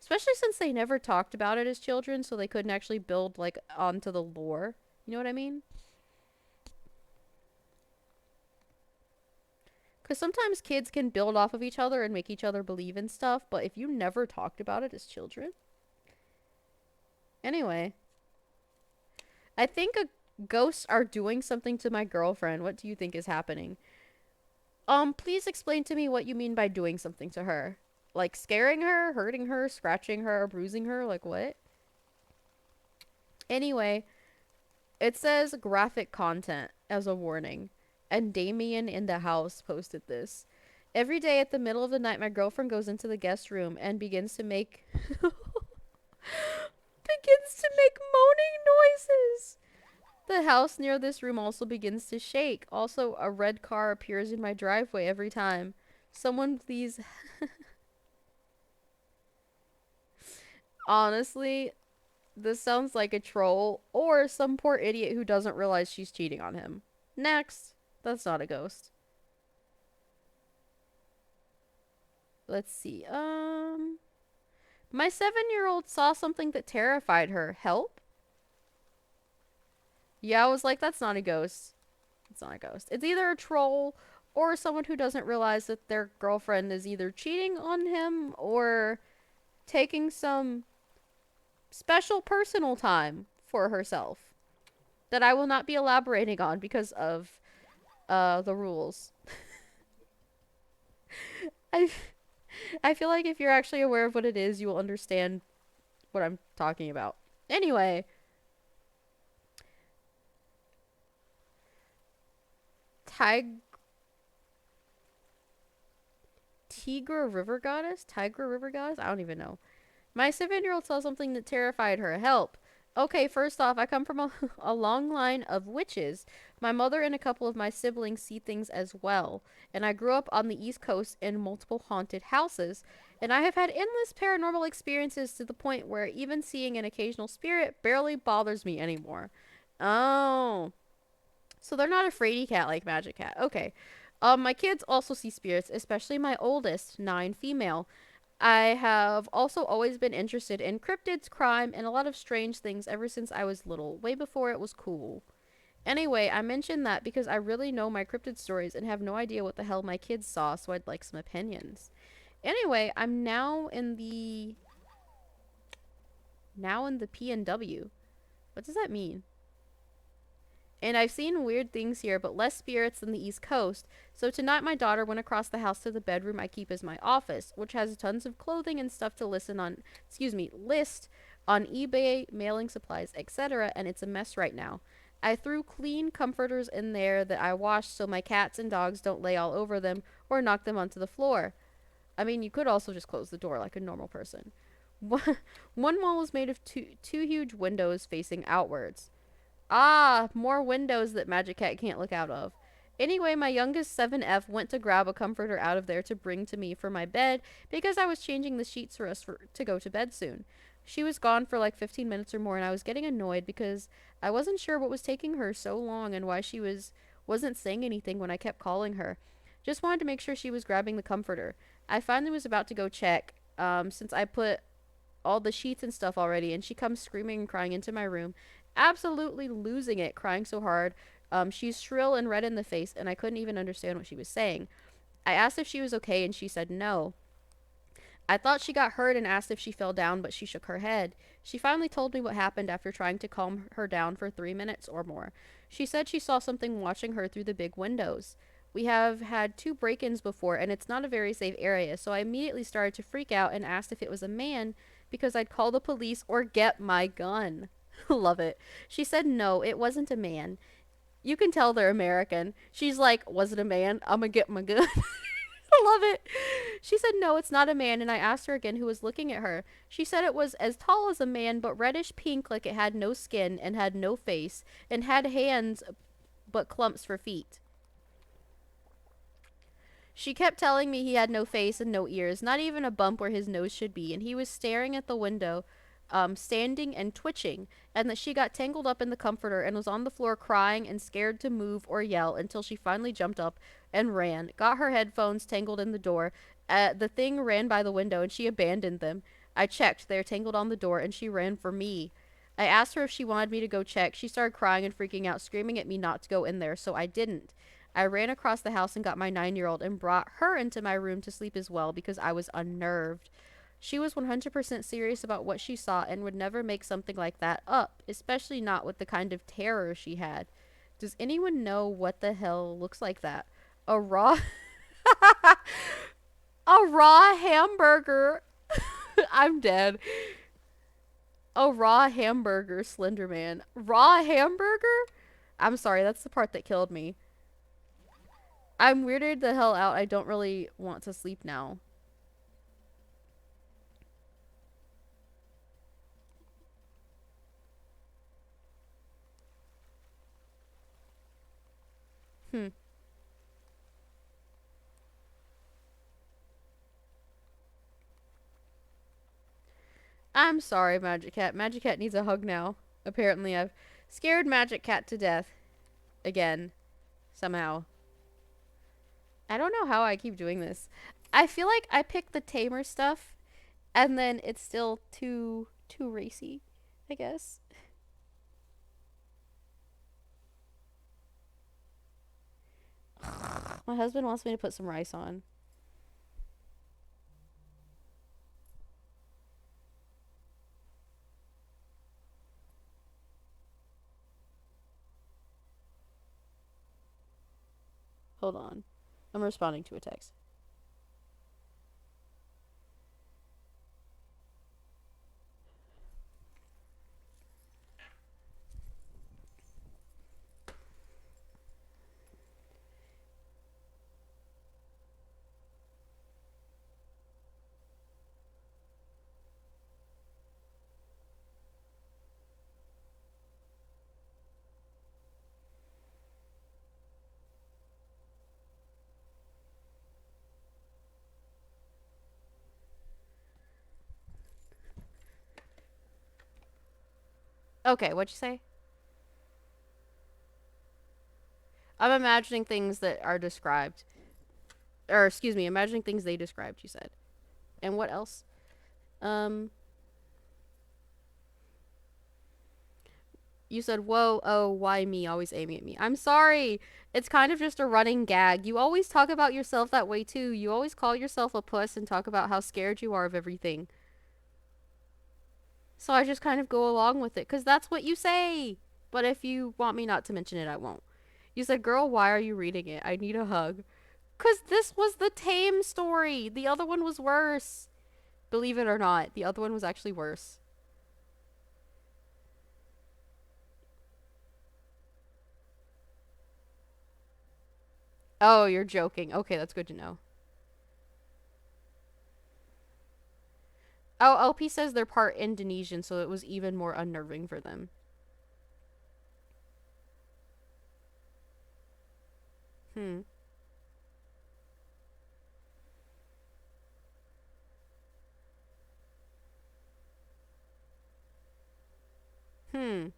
Especially since they never talked about it as children, so they couldn't actually build, like, onto the lore. You know what I mean? Because sometimes kids can build off of each other and make each other believe in stuff, but if you never talked about it as children. Anyway, I think ghosts are doing something to my girlfriend. What do you think is happening? Please explain to me what you mean by doing something to her. Like scaring her, hurting her, scratching her, bruising her? Like what? Anyway, it says graphic content as a warning. And Damien in the house posted this. Every day at the middle of the night, my girlfriend goes into the guest room and begins to make moaning noises. The house near this room also begins to shake. Also, a red car appears in my driveway every time. Someone please. Honestly, this sounds like a troll or some poor idiot who doesn't realize she's cheating on him. Next. That's not a ghost. Let's see. My 7-year-old saw something that terrified her. Help? Yeah, I was like, that's not a ghost. It's not a ghost. It's either a troll or someone who doesn't realize that their girlfriend is either cheating on him or taking some special personal time for herself that I will not be elaborating on because of the rules. I I feel like if you're actually aware of what it is, you will understand what I'm talking about. Anyway, Tig Tigra River Goddess? Tigra River Goddess? I don't even know. My 7-year-old saw something that terrified her. Help. Okay, first off, I come from a long line of witches. My mother and a couple of my siblings see things as well. And I grew up on the East Coast in multiple haunted houses. And I have had endless paranormal experiences to the point where even seeing an occasional spirit barely bothers me anymore. Oh. So they're not a fraidy cat like Magic Cat. Okay. My kids also see spirits, especially my oldest, 9 female. I have also always been interested in cryptids, crime, and a lot of strange things ever since I was little, way before it was cool. Anyway, I mentioned that because I really know my cryptid stories and have no idea what the hell my kids saw, so I'd like some opinions. Anyway, I'm now in the PNW. What does that mean? And I've seen weird things here, but less spirits than the East Coast. So tonight my daughter went across the house to the bedroom I keep as my office, which has tons of clothing and stuff to list on eBay, mailing supplies, etc., and it's a mess right now. I threw clean comforters in there that I washed so my cats and dogs don't lay all over them or knock them onto the floor. I mean, you could also just close the door like a normal person. One wall is made of two huge windows facing outwards. Ah, more windows that Magic Cat can't look out of. Anyway, my youngest 7F went to grab a comforter out of there to bring to me for my bed because I was changing the sheets for us to go to bed soon. She was gone for like 15 minutes or more and I was getting annoyed because I wasn't sure what was taking her so long and why she wasn't saying anything when I kept calling her. Just wanted to make sure she was grabbing the comforter. I finally was about to go check since I put all the sheets and stuff already, and she comes screaming and crying into my room, absolutely losing it, crying so hard. She's shrill and red in the face, and I couldn't even understand what she was saying. I asked if she was okay, and she said no. I thought she got hurt and asked if she fell down, but she shook her head. She finally told me what happened after trying to calm her down for 3 minutes or more. She said she saw something watching her through the big windows. We have had 2 break-ins before, and it's not a very safe area, so I immediately started to freak out and asked if it was a man because I'd call the police or get my gun. Love it. She said no, it wasn't a man. You can tell they're American. She's like, was it a man? I'm gonna get my gun. I love it. She said no, it's not a man, and I asked her again who was looking at her. She said it was as tall as a man, but reddish pink, like it had no skin and had no face, and had hands but clumps for feet. She kept telling me he had no face and no ears, not even a bump where his nose should be, and he was staring at the window, standing and twitching, and that she got tangled up in the comforter and was on the floor crying and scared to move or yell until she finally jumped up and ran, got her headphones tangled in the door. The thing ran by the window and she abandoned them. I checked, they're tangled on the door, and she ran for me. I asked her if she wanted me to go check. She started crying and freaking out, screaming at me not to go in there, so I didn't. I ran across the house and got my 9-year-old and brought her into my room to sleep as well because I was unnerved. She was 100% serious about what she saw and would never make something like that up, especially not with the kind of terror she had. Does anyone know what the hell looks like that? A raw a raw hamburger. I'm dead. A raw hamburger, Slenderman. Raw hamburger? I'm sorry, that's the part that killed me. I'm weirded the hell out. I don't really want to sleep now. Hmm. I'm sorry, Magic Cat. Magic Cat needs a hug now. Apparently, I've scared Magic Cat to death. Again. Somehow. I don't know how I keep doing this. I feel like I pick the tamer stuff, and then it's still too racy, I guess. My husband wants me to put some rice on. Hold on. I'm responding to a text. Okay, what'd you say? I'm imagining things that are described. Or, excuse me, imagining things they described, you said. And what else? Um, you said, whoa, oh, why me? Always aiming at me. I'm sorry. It's kind of just a running gag. You always talk about yourself that way, too. You always call yourself a puss and talk about how scared you are of everything. So I just kind of go along with it, because that's what you say. But if you want me not to mention it, I won't. You said, girl, why are you reading it? I need a hug. Because this was the tame story. The other one was worse. Believe it or not, the other one was actually worse. Oh, you're joking. Okay, that's good to know. Oh, LP says they're part Indonesian, so it was even more unnerving for them. Hmm. Hmm.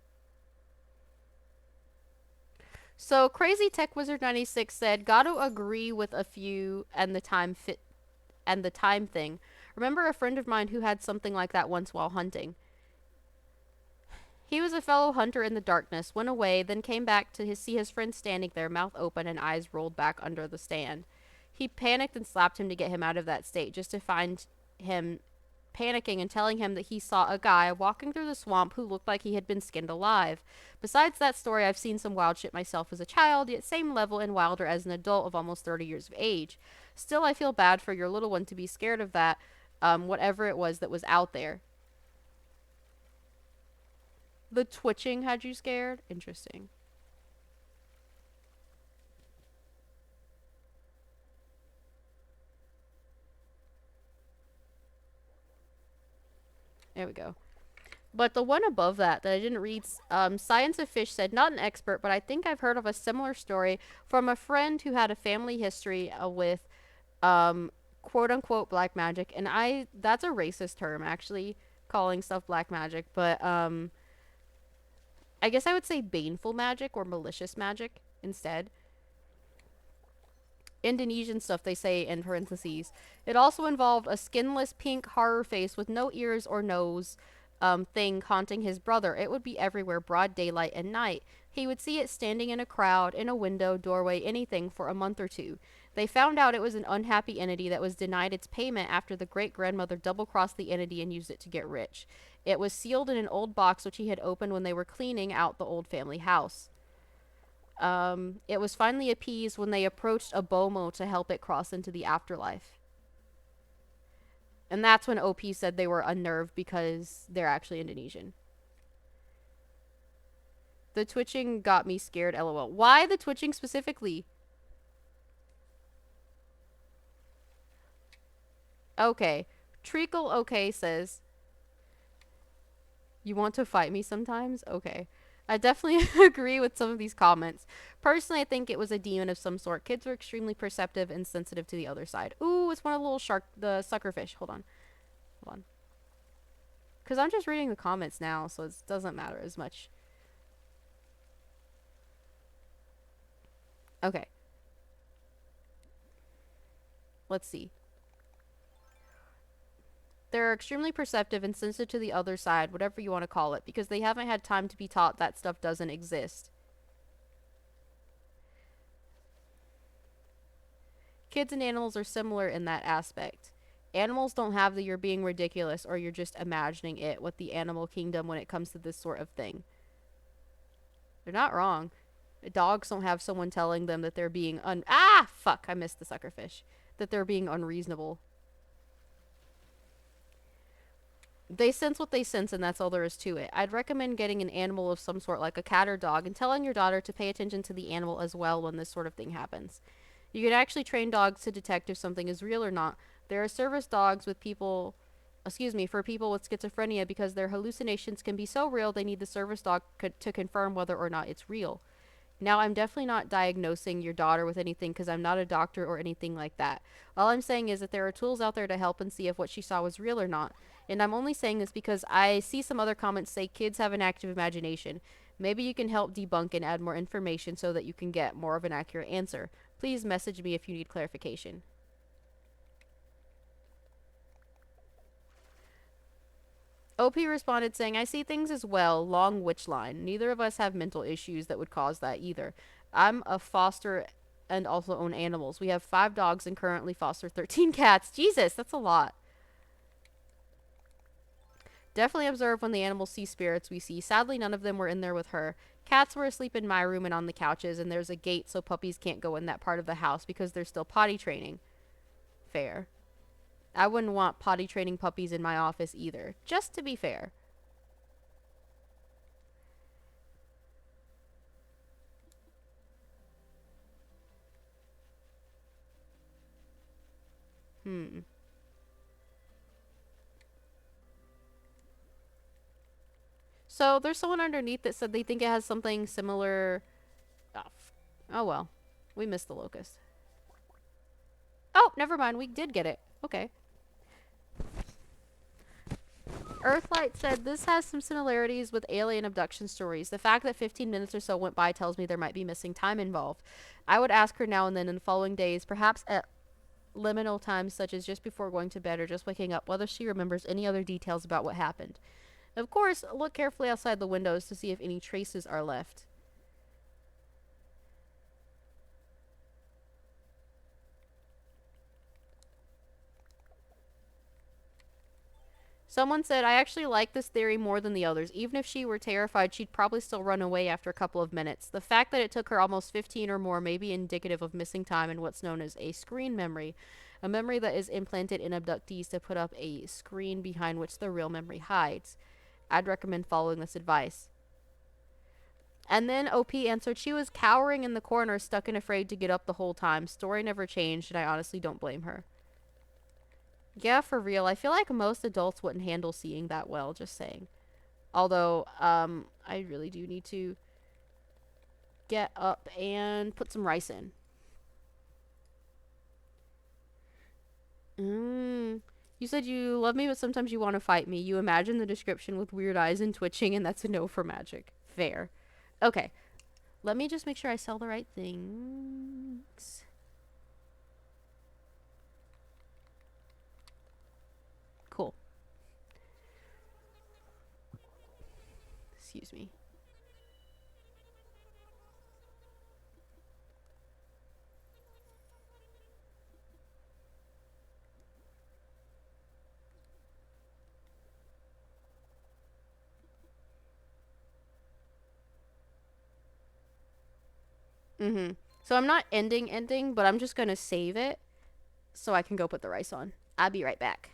So Crazy Tech Wizard 96 said, "Gotta agree with a few and the time thing. Remember a friend of mine who had something like that once while hunting. He was a fellow hunter in the darkness, went away, then came back to see his friend standing there, mouth open and eyes rolled back under the stand. He panicked and slapped him to get him out of that state, just to find him panicking and telling him that he saw a guy walking through the swamp who looked like he had been skinned alive. Besides that story, I've seen some wild shit myself as a child, yet same level and wilder as an adult of almost 30 years of age. Still, I feel bad for your little one to be scared of that, whatever it was that was out there. The twitching had you scared? Interesting. There we go. But the one above that I didn't read, Science of Fish said, not an expert, but I think I've heard of a similar story from a friend who had a family history with um, quote unquote black magic, and that's a racist term actually, calling stuff black magic, but I guess I would say baneful magic or malicious magic instead. Indonesian stuff, they say in parentheses. It also involved a skinless pink horror face with no ears or nose thing haunting his brother. It would be everywhere, broad daylight and night. He would see it standing in a crowd, in a window, doorway, anything for a month or two. They found out it was an unhappy entity that was denied its payment after the great grandmother double crossed the entity and used it to get rich. It was sealed in an old box which he had opened when they were cleaning out the old family house. It was finally appeased when they approached a Bomo to help it cross into the afterlife. And that's when OP said they were unnerved because they're actually Indonesian. The twitching got me scared, lol. Why the twitching specifically? Okay. Treacle okay says, you want to fight me sometimes? Okay. I definitely agree with some of these comments. Personally, I think it was a demon of some sort. Kids were extremely perceptive and sensitive to the other side. Ooh, it's one of the little the suckerfish. Hold on. Hold on. Because I'm just reading the comments now, so it doesn't matter as much. Okay. Let's see. They're extremely perceptive and sensitive to the other side, whatever you want to call it, because they haven't had time to be taught that stuff doesn't exist. Kids and animals are similar in that aspect. Animals don't have the you're being ridiculous or you're just imagining it with the animal kingdom when it comes to this sort of thing. They're not wrong. Dogs don't have someone telling them that they're being fuck, I missed the suckerfish. That they're being unreasonable. They sense what they sense, and that's all there is to it. I'd recommend getting an animal of some sort, like a cat or dog, and telling your daughter to pay attention to the animal as well when this sort of thing happens. You can actually train dogs to detect if something is real or not. There are service dogs with people, for people with schizophrenia because their hallucinations can be so real they need the service dog to confirm whether or not it's real. Now, I'm definitely not diagnosing your daughter with anything because I'm not a doctor or anything like that. All I'm saying is that there are tools out there to help and see if what she saw was real or not. And I'm only saying this because I see some other comments say kids have an active imagination. Maybe you can help debunk and add more information so that you can get more of an accurate answer. Please message me if you need clarification. OP responded saying, I see things as well. Long witch line. Neither of us have mental issues that would cause that either. I'm a foster and also own animals. We have 5 dogs and currently foster 13 cats. Jesus, that's a lot. Definitely observe when the animals see spirits we see. Sadly, none of them were in there with her. Cats were asleep in my room and on the couches, and there's a gate so puppies can't go in that part of the house because they're still potty training. Fair. I wouldn't want potty training puppies in my office either, just to be fair. So there's someone underneath that said they think it has something similar. Oh well. We missed the locust. Oh, never mind. We did get it. Okay. Earthlight said this has some similarities with alien abduction stories. The fact that 15 minutes or so went by tells me there might be missing time involved. I would ask her now and then in the following days, perhaps at liminal times such as just before going to bed or just waking up, whether she remembers any other details about what happened. Of course, look carefully outside the windows to see if any traces are left. Someone said, I actually like this theory more than the others. Even if she were terrified, she'd probably still run away after a couple of minutes. The fact that it took her almost 15 or more may be indicative of missing time and what's known as a screen memory. A memory that is implanted in abductees to put up a screen behind which the real memory hides. I'd recommend following this advice. And then OP answered, she was cowering in the corner, stuck and afraid to get up the whole time. Story never changed, and I honestly don't blame her. Yeah, for real. I feel like most adults wouldn't handle seeing that well, just saying. Although, I really do need to get up and put some rice in. Mm. You said you love me, but sometimes you want to fight me. You imagine the description with weird eyes and twitching, and that's a no for magic. Fair. Okay. Let me just make sure I sell the right things. Cool. Excuse me. Mm-hmm. So I'm not ending, but I'm just gonna save it so I can go put the rice on. I'll be right back.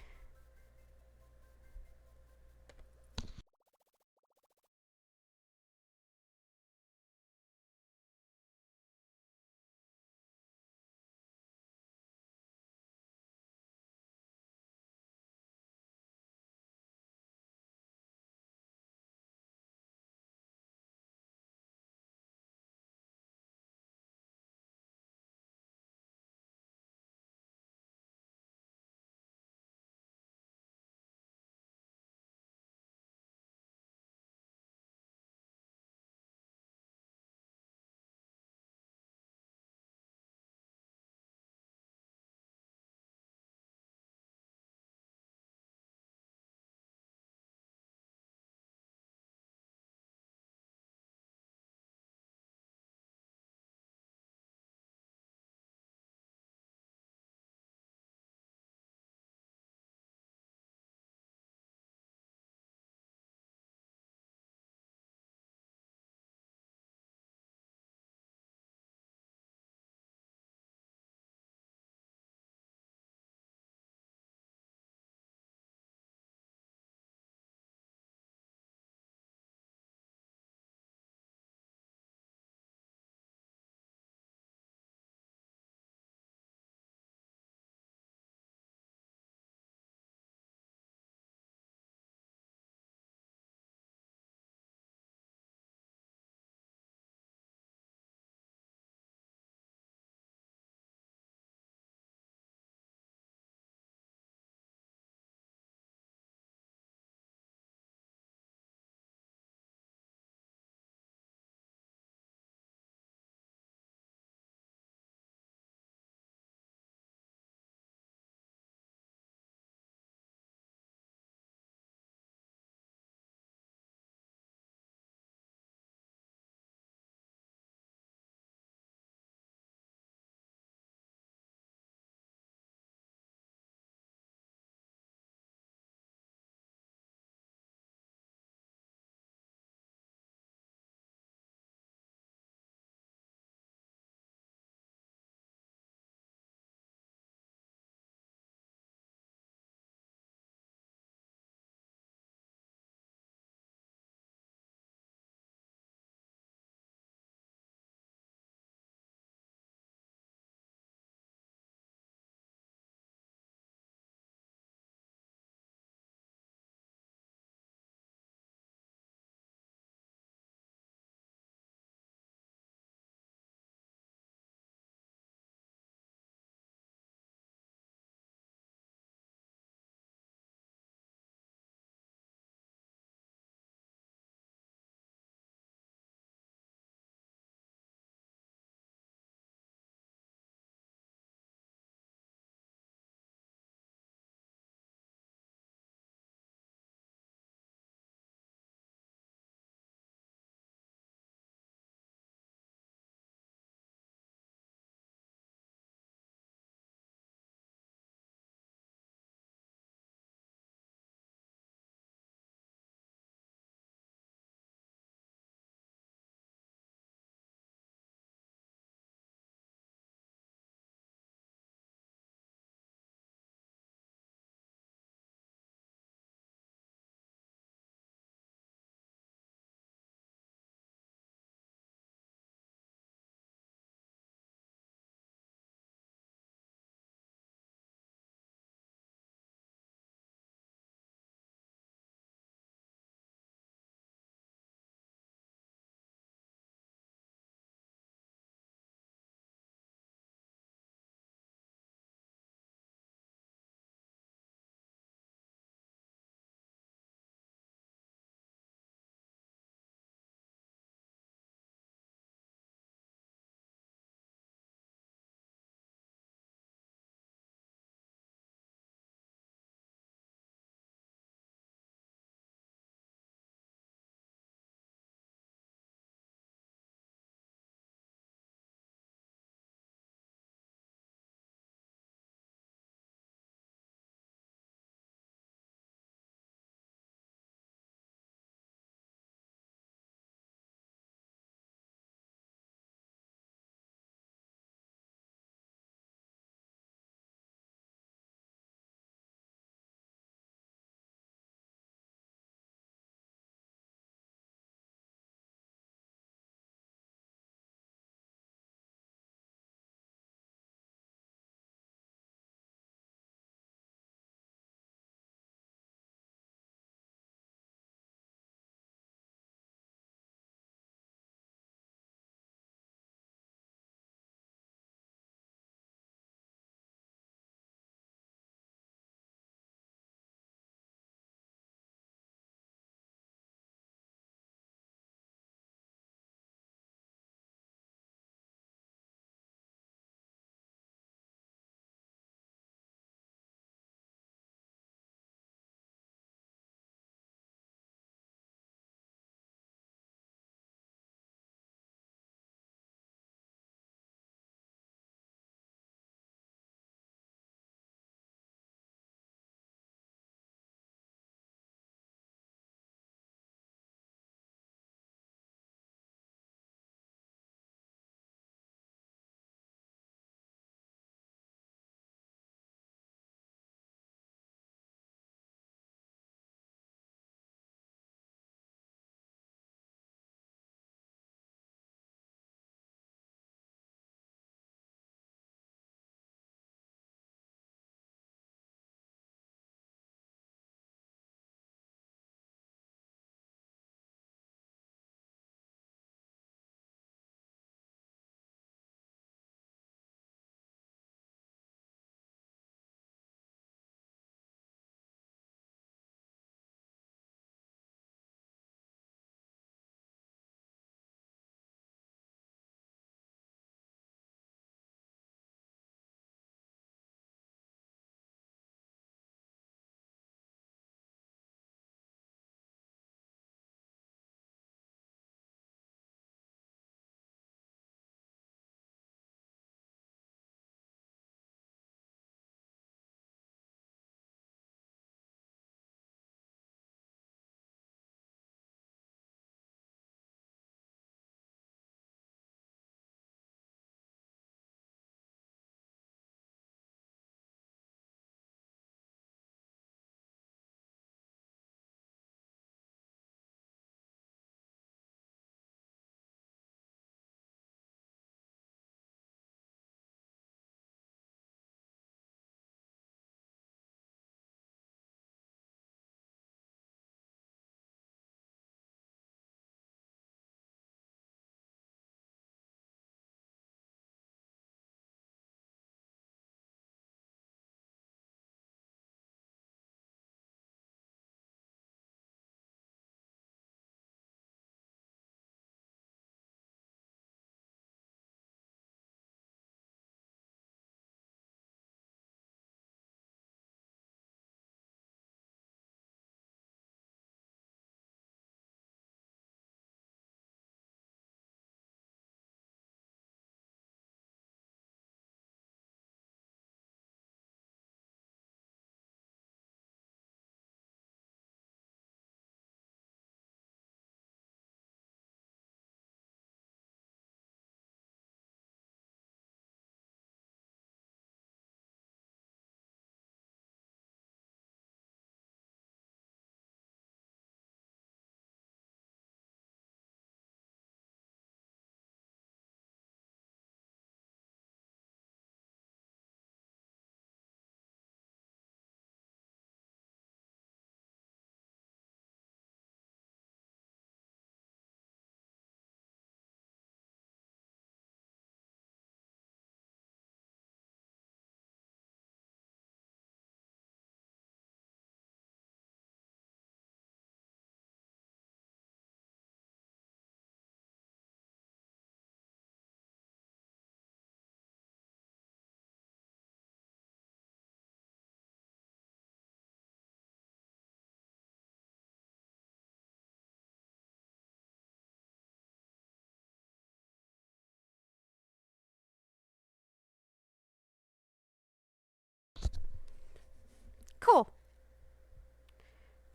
cool.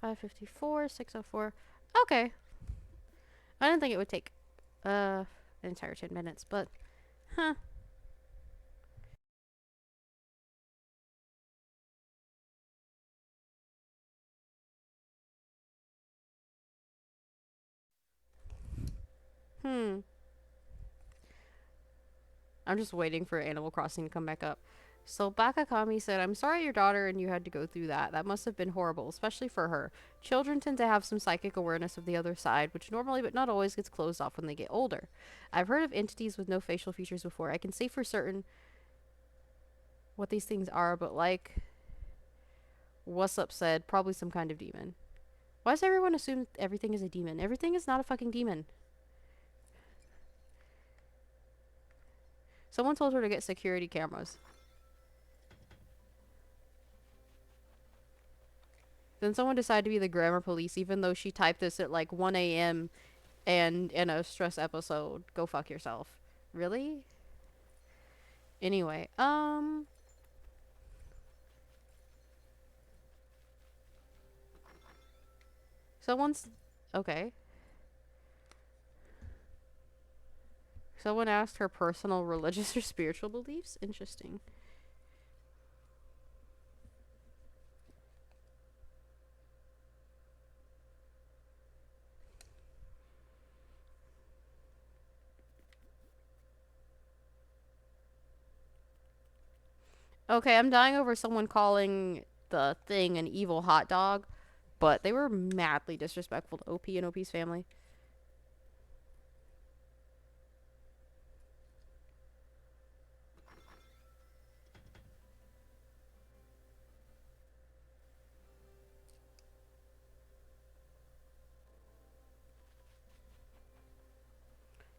5:54, 6:04. Okay. I didn't think it would take an entire 10 minutes, but huh. Hmm. I'm just waiting for Animal Crossing to come back up. So Bakakami said, I'm sorry your daughter and you had to go through that. That must have been horrible, especially for her. Children tend to have some psychic awareness of the other side, which normally but not always gets closed off when they get older. I've heard of entities with no facial features before. I can say for certain what these things are, but like What's Up said, probably some kind of demon. Why does everyone assume everything is a demon? Everything is not a fucking demon. Someone told her to get security cameras. Then someone decided to be the grammar police, even though she typed this at like 1 a.m. and in a stress episode. Go fuck yourself. Really? Anyway, someone's okay. Someone asked her personal religious or spiritual beliefs. Interesting. Okay, I'm dying over someone calling the thing an evil hot dog, but they were madly disrespectful to OP and OP's family.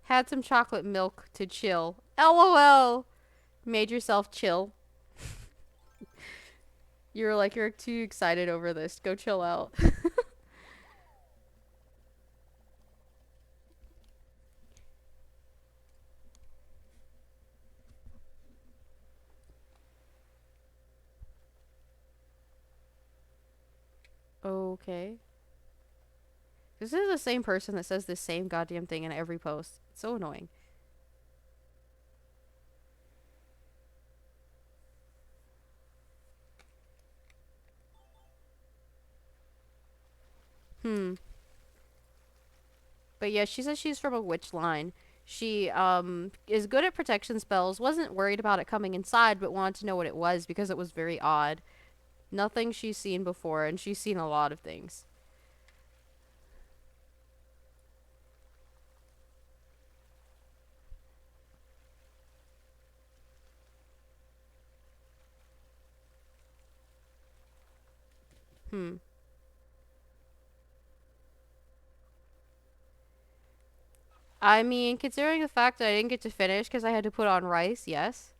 Had some chocolate milk to chill. LOL. Made yourself chill. You're like, you're too excited over this. Go chill out. Okay. This is the same person that says the same goddamn thing in every post. It's so annoying. Hmm. But yeah, she says she's from a witch line. She is good at protection spells, wasn't worried about it coming inside, but wanted to know what it was because it was very odd. Nothing she's seen before, and she's seen a lot of things. Hmm. I mean, considering the fact that I didn't get to finish because I had to put on rice, yes.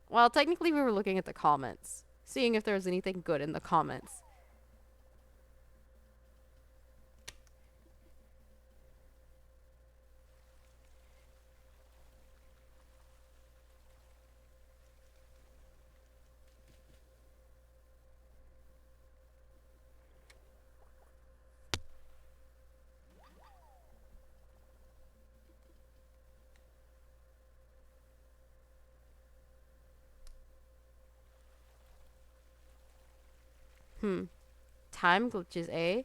Well, technically we were looking at the comments, seeing if there was anything good in the comments. Hmm. Time glitches, eh?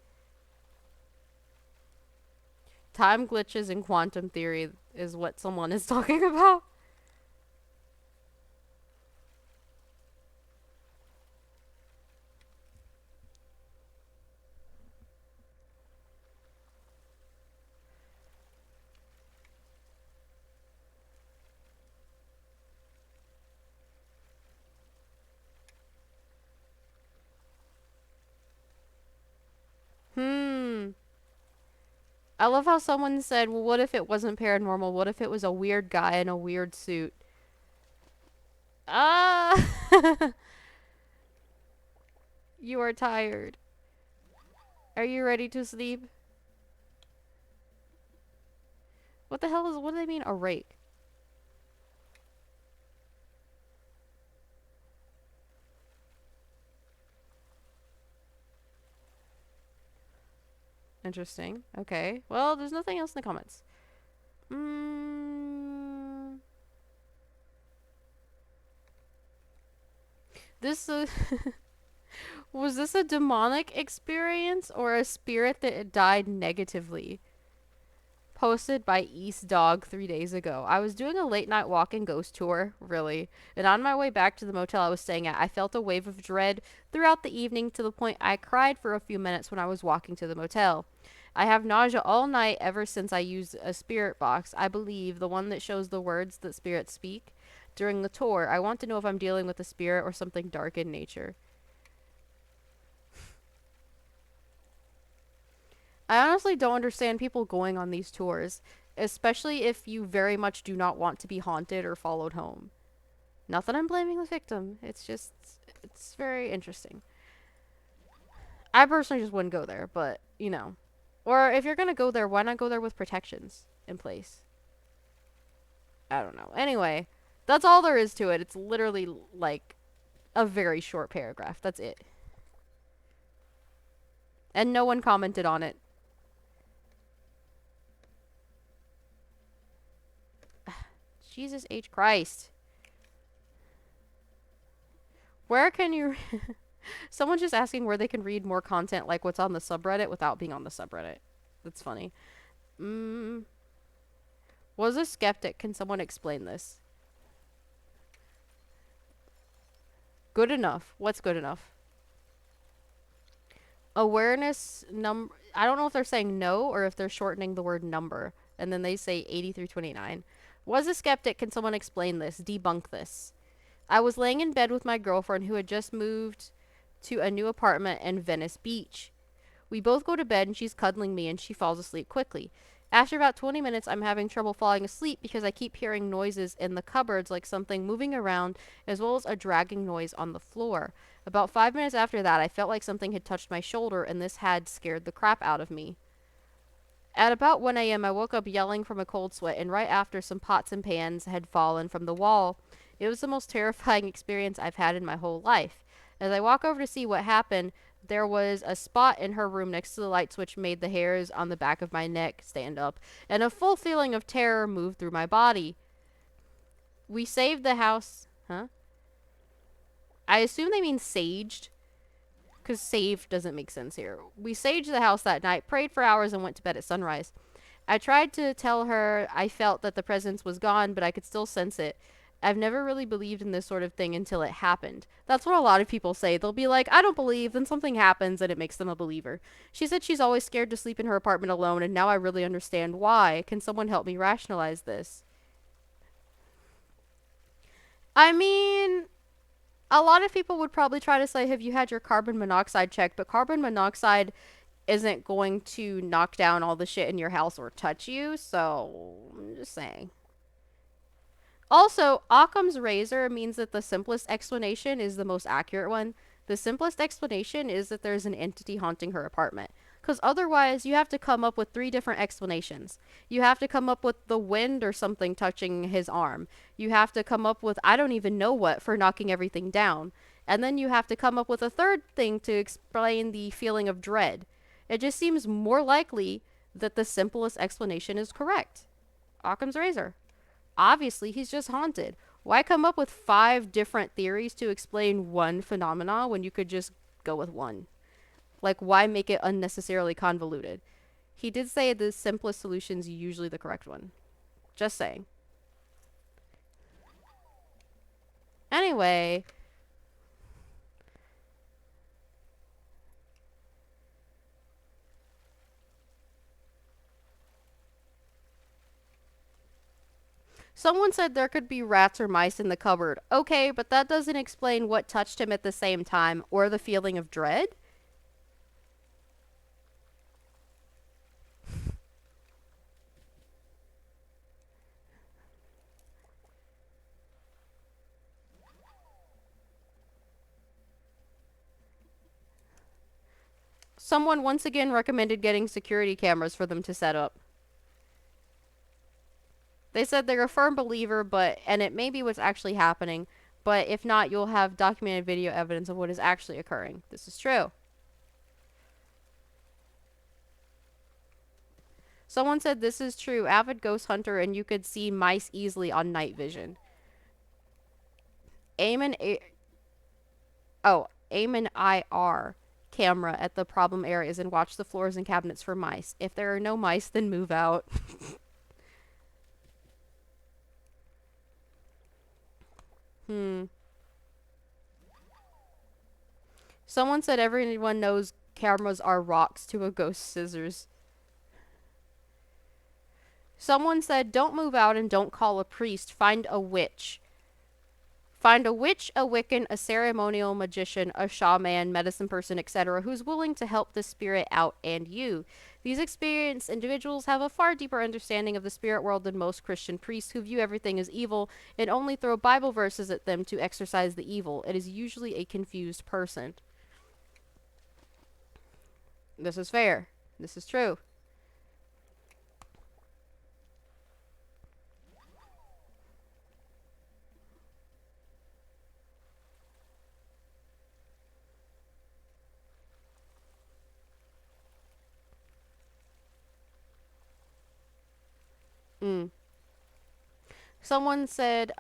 Time glitches in quantum theory is what someone is talking about. Hmm. I love how someone said, well, what if it wasn't paranormal? What if it was a weird guy in a weird suit? Ah! You are tired. Are you ready to sleep? What the hell is, what do they mean, a rake? Interesting. Okay. Well, there's nothing else in the comments. Mm, this was this a demonic experience or a spirit that died negatively? Posted by East Dog 3 days ago. I was doing a late night walk and ghost tour, really, and on my way back to the motel I was staying at, I felt a wave of dread throughout the evening to the point I cried for a few minutes when I was walking to the motel. I have nausea all night ever since I used a spirit box, I believe, the one that shows the words that spirits speak. During the tour, I want to know if I'm dealing with a spirit or something dark in nature. I honestly don't understand people going on these tours, especially if you very much do not want to be haunted or followed home. Not that I'm blaming the victim, it's just, it's very interesting. I personally just wouldn't go there, but, you know. Or if you're gonna go there, why not go there with protections in place? I don't know. Anyway, that's all there is to it. It's literally like a very short paragraph. That's it. And no one commented on it. Jesus H. Christ. Where can you... Someone's just asking where they can read more content like what's on the subreddit without being on the subreddit. That's funny. Mm, was a skeptic. Can someone explain this? Good enough. What's good enough? Awareness number. I don't know if they're saying no or if they're shortening the word number. And then they say 80 through 29. Was a skeptic. Can someone explain this? Debunk this. I was laying in bed with my girlfriend who had just moved to a new apartment in Venice Beach. We both go to bed and she's cuddling me and she falls asleep quickly. After about 20 minutes, I'm having trouble falling asleep because I keep hearing noises in the cupboards like something moving around as well as a dragging noise on the floor. About 5 minutes after that, I felt like something had touched my shoulder and this had scared the crap out of me. At about 1 a.m., I woke up yelling from a cold sweat, and right after, some pots and pans had fallen from the wall. It was the most terrifying experience I've had in my whole life. As I walk over to see what happened, there was a spot in her room next to the light switch made the hairs on the back of my neck stand up, and a full feeling of terror moved through my body. We saved the house. Huh? I assume they mean saged, because save doesn't make sense here. We saged the house that night, prayed for hours, and went to bed at sunrise. I tried to tell her I felt that the presence was gone, but I could still sense it. I've never really believed in this sort of thing until it happened. That's what a lot of people say. They'll be like, I don't believe, then something happens and it makes them a believer. She said she's always scared to sleep in her apartment alone, and now I really understand why. Can someone help me rationalize this? I mean, a lot of people would probably try to say, have you had your carbon monoxide checked? But carbon monoxide isn't going to knock down all the shit in your house or touch you, so I'm just saying. Also, Occam's razor means that the simplest explanation is the most accurate one. The simplest explanation is that there's an entity haunting her apartment. Because otherwise, you have to come up with 3 different explanations. You have to come up with the wind or something touching his arm. You have to come up with I don't even know what for knocking everything down. And then you have to come up with a third thing to explain the feeling of dread. It just seems more likely that the simplest explanation is correct. Occam's razor. Obviously, he's just haunted. Why come up with 5 different theories to explain one phenomena when you could just go with one? Like, why make it unnecessarily convoluted? He did say the simplest solution is usually the correct one. Just saying. Anyway. Someone said there could be rats or mice in the cupboard. Okay, but that doesn't explain what touched him at the same time or the feeling of dread. Someone once again recommended getting security cameras for them to set up. They said they're a firm believer, and it may be what's actually happening, but if not, you'll have documented video evidence of what is actually occurring. This is true. Someone said this is true. Avid ghost hunter, and you could see mice easily on night vision. Aim an aim an IR camera at the problem areas and watch the floors and cabinets for mice. If there are no mice, then move out. Hmm. Someone said everyone knows cameras are rocks to a ghost scissors. Someone said don't move out and don't call a priest. Find a witch. Find a witch, a Wiccan, a ceremonial magician, a shaman, medicine person, etc., who's willing to help the spirit out and you. These experienced individuals have a far deeper understanding of the spirit world than most Christian priests who view everything as evil and only throw Bible verses at them to exorcise the evil. It is usually a confused person. This is fair. This is true. Mm. Someone said,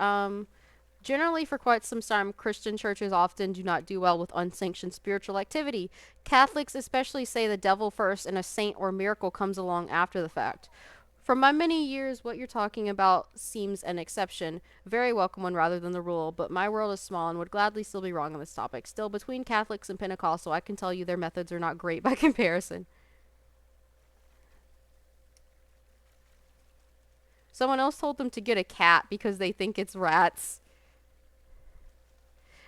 generally, for quite some time, Christian churches often do not do well with unsanctioned spiritual activity. Catholics especially say the devil first and a saint or miracle comes along after the fact. From my many years, what you're talking about seems an exception, very welcome one rather than the rule, but my world is small and would gladly still be wrong on this topic. Still, between Catholics and Pentecostal, I can tell you their methods are not great by comparison. Someone else told them to get a cat because they think it's rats.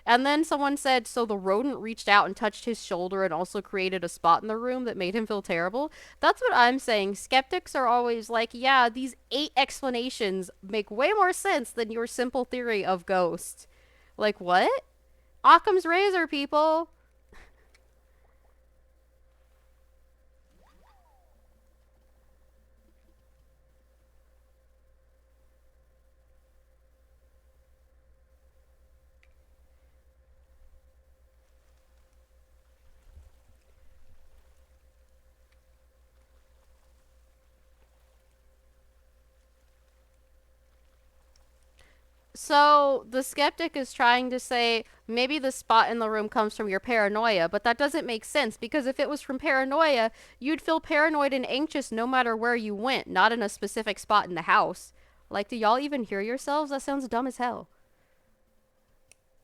And then someone said, so the rodent reached out and touched his shoulder and also created a spot in the room that made him feel terrible. That's what I'm saying. Skeptics are always like, yeah, these 8 explanations make way more sense than your simple theory of ghosts. Like, what? Occam's razor, people. So the skeptic is trying to say maybe the spot in the room comes from your paranoia, but that doesn't make sense because if it was from paranoia, you'd feel paranoid and anxious no matter where you went, not in a specific spot in the house. Like, do y'all even hear yourselves? That sounds dumb as hell.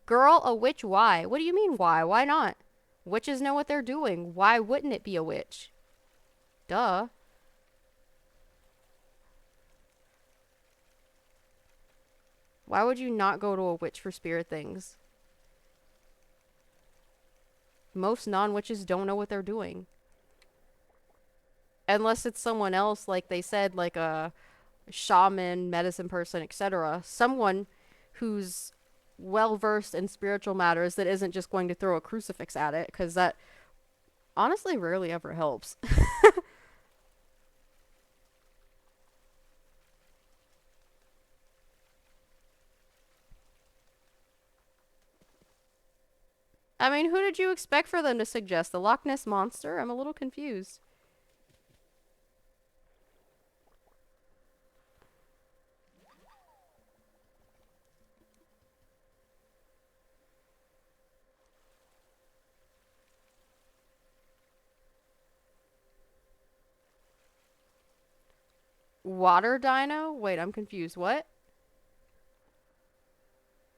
Girl, a witch, why? What do you mean, why? Why not? Witches know what they're doing. Why wouldn't it be a witch? Duh. Why would you not go to a witch for spirit things? Most non witches don't know what they're doing. Unless it's someone else, like they said, like a shaman, medicine person, etc. Someone who's well versed in spiritual matters that isn't just going to throw a crucifix at it, because that honestly rarely ever helps. I mean, who did you expect for them to suggest? The Loch Ness Monster? I'm a little confused. Water dino? Wait, I'm confused. What?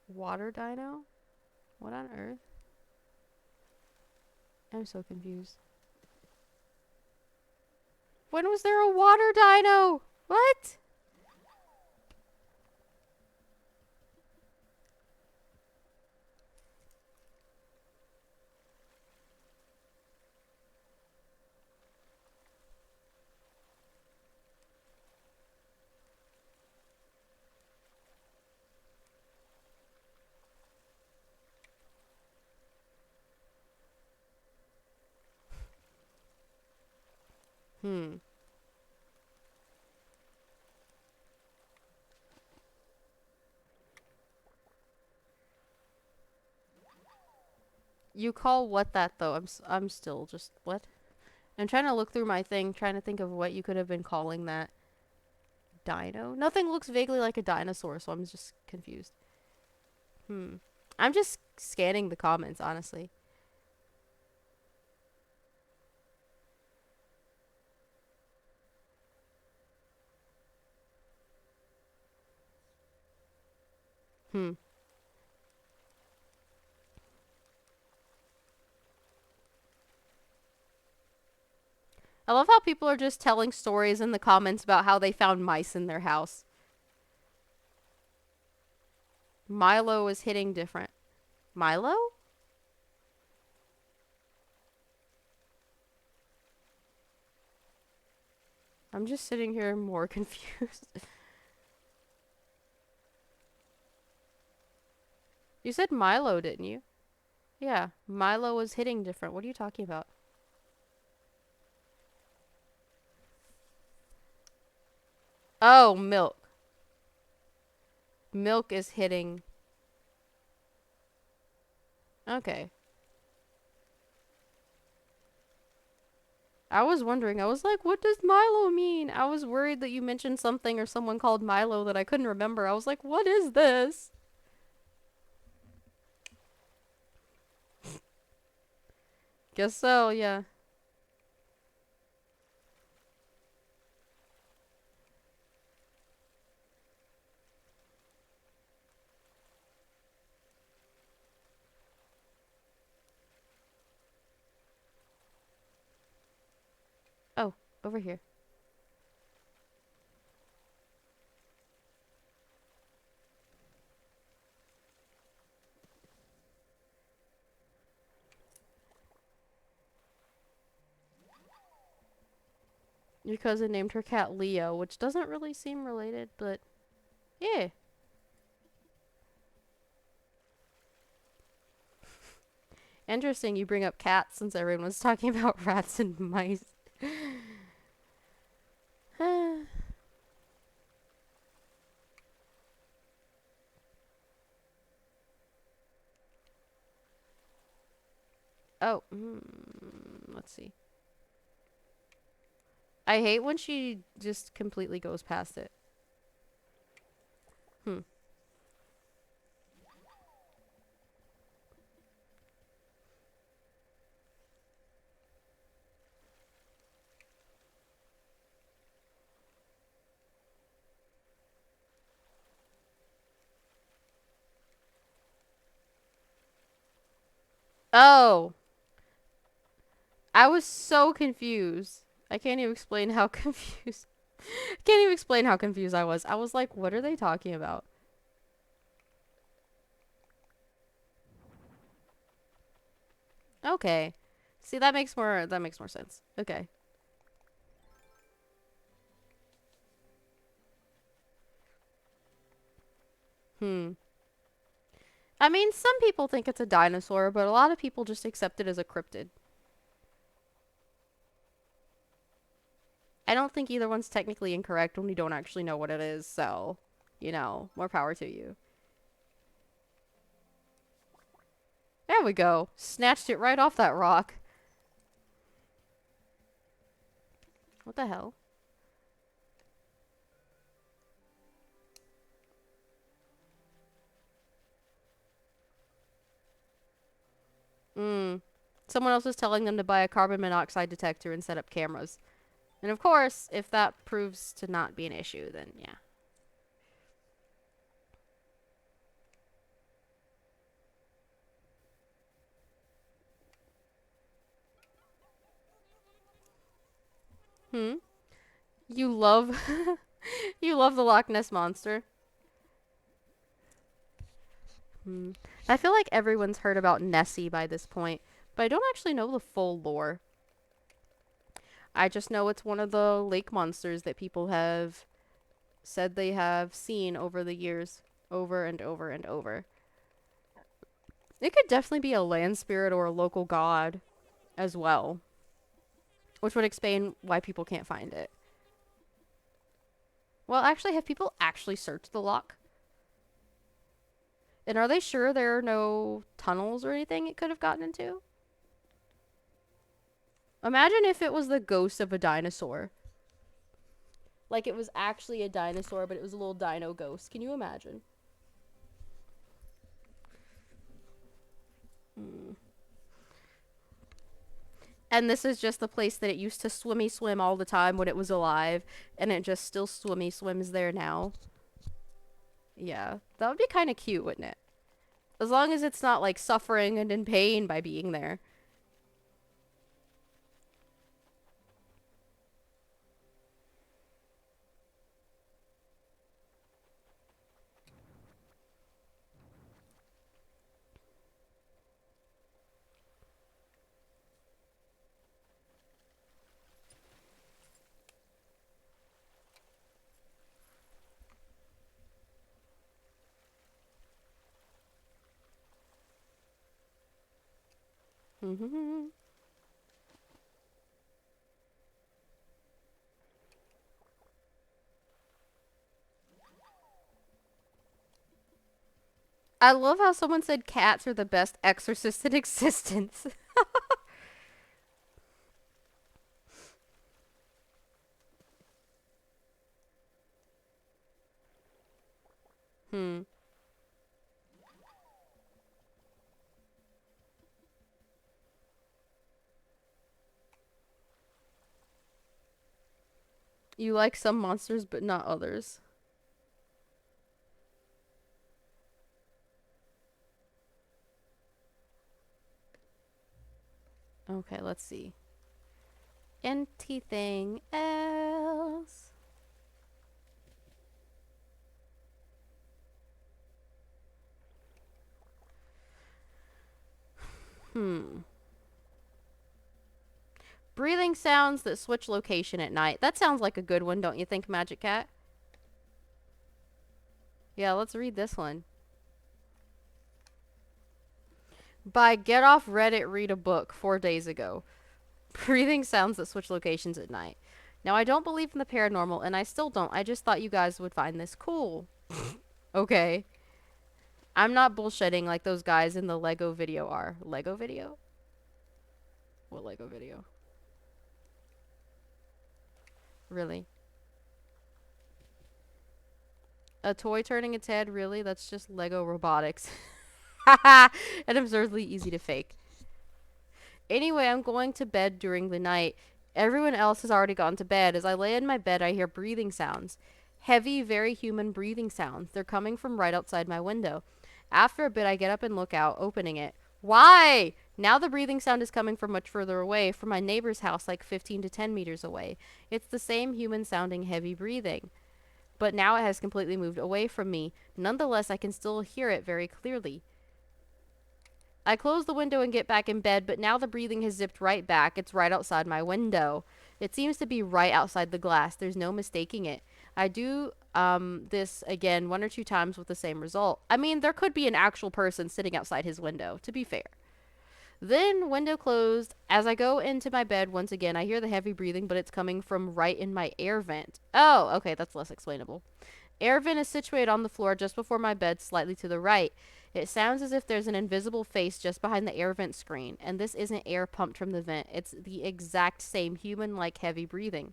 Water dino? What on earth? I'm so confused. When was there a water dino? What? Hmm. You call what that though? I'm still just what? I'm trying to look through my thing, trying to think of what you could have been calling that. Dino? Nothing looks vaguely like a dinosaur, so I'm just confused. I'm just scanning the comments, honestly. Hmm. I love how people are just telling stories in the comments about how they found mice in their house. Milo is hitting different. Milo? I'm just sitting here more confused. You said Milo, didn't you? Yeah, Milo was hitting different. What are you talking about? Oh, milk. Milk is hitting. Okay. I was wondering. I was like, what does Milo mean? I was worried that you mentioned something or someone called Milo that I couldn't remember. I was like, what is this? Guess so, yeah. Oh, over here. Your cousin named her cat Leo, which doesn't really seem related, but yeah. Interesting you bring up cats since everyone was talking about rats and mice. Oh, let's see. I hate when she just completely goes past it. Hmm. Oh, I was so confused. I can't even explain how confused. Can't even explain how confused I was. I was like, what are they talking about? Okay. See, that makes more sense. Okay. Hmm. I mean, some people think it's a dinosaur, but a lot of people just accept it as a cryptid. I don't think either one's technically incorrect when we don't actually know what it is, so, more power to you. There we go. Snatched it right off that rock. What the hell? Someone else was telling them to buy a carbon monoxide detector and set up cameras. And of course, if that proves to not be an issue, then yeah. Hmm? You love you love the Loch Ness monster. I feel like everyone's heard about Nessie by this point, but I don't actually know the full lore. I just know it's one of the lake monsters that people have said they have seen over the years, over and over and over. It could definitely be a land spirit or a local god as well, which would explain why people can't find it. Well, actually, have people actually searched the loch? And are they sure there are no tunnels or anything it could have gotten into? Imagine if it was the ghost of a dinosaur. Like it was actually a dinosaur, but it was a little dino ghost. Can you imagine? Mm. And this is just the place that it used to swimmy swim all the time when it was alive, and it just still swimmy swims there now. Yeah, that would be kind of cute, wouldn't it? As long as it's not like suffering and in pain by being there. I love how someone said cats are the best exorcists in existence. Hmm. You like some monsters, but not others. Okay, let's see. Anything else? Hmm. Breathing sounds that switch location at night. That sounds like a good one, don't you think, Magic Cat? Yeah, let's read this one. By Get Off Reddit Read a Book 4 days ago. Breathing sounds that switch locations at night. Now, I don't believe in the paranormal, and I still don't. I just thought you guys would find this cool. Okay. I'm not bullshitting like those guys in the Lego video are. Lego video? What Lego video? Really? A toy turning its head? Really? That's just Lego robotics. And absurdly easy to fake. Anyway, I'm going to bed during the night. Everyone else has already gone to bed. As I lay in my bed, I hear breathing sounds. Heavy, very human breathing sounds. They're coming from right outside my window. After a bit, I get up and look out, opening it. Why? Now the breathing sound is coming from much further away, from my neighbor's house, like 15 to 10 meters away. It's the same human sounding heavy breathing. But now it has completely moved away from me. Nonetheless, I can still hear it very clearly. I close the window and get back in bed, but now the breathing has zipped right back. It's right outside my window. It seems to be right outside the glass. There's no mistaking it. I do this again 1 or 2 times with the same result. I mean, there could be an actual person sitting outside his window, to be fair. Then, window closed. As I go into my bed once again, I hear the heavy breathing, but it's coming from right in my air vent. Oh, okay, that's less explainable. Air vent is situated on the floor just before my bed, slightly to the right. It sounds as if there's an invisible face just behind the air vent screen, and this isn't air pumped from the vent. It's the exact same human-like heavy breathing.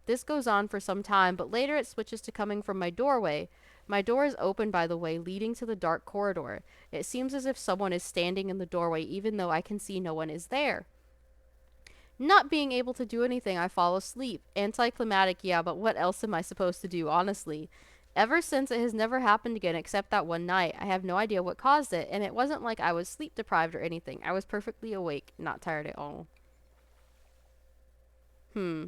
This goes on for some time, but later it switches to coming from my doorway. My door is open, by the way, leading to the dark corridor. It seems as if someone is standing in the doorway, even though I can see no one is there. Not being able to do anything, I fall asleep. Anticlimactic, yeah, but what else am I supposed to do, honestly? Ever since, it has never happened again except that one night. I have no idea what caused it, and it wasn't like I was sleep deprived or anything. I was perfectly awake, not tired at all. Hmm.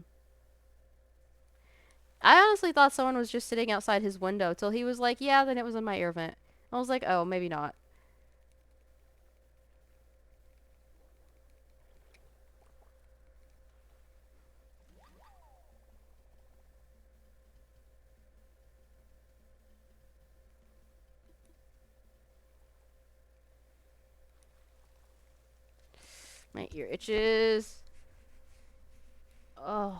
I honestly thought someone was just sitting outside his window till he was like, yeah, then it was in my air vent. I was like, oh, maybe not. My ear itches. Oh.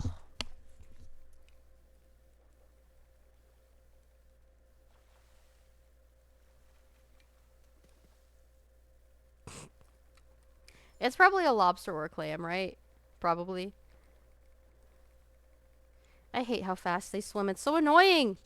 It's probably a lobster or a clam, right? Probably. I hate how fast they swim. It's so annoying.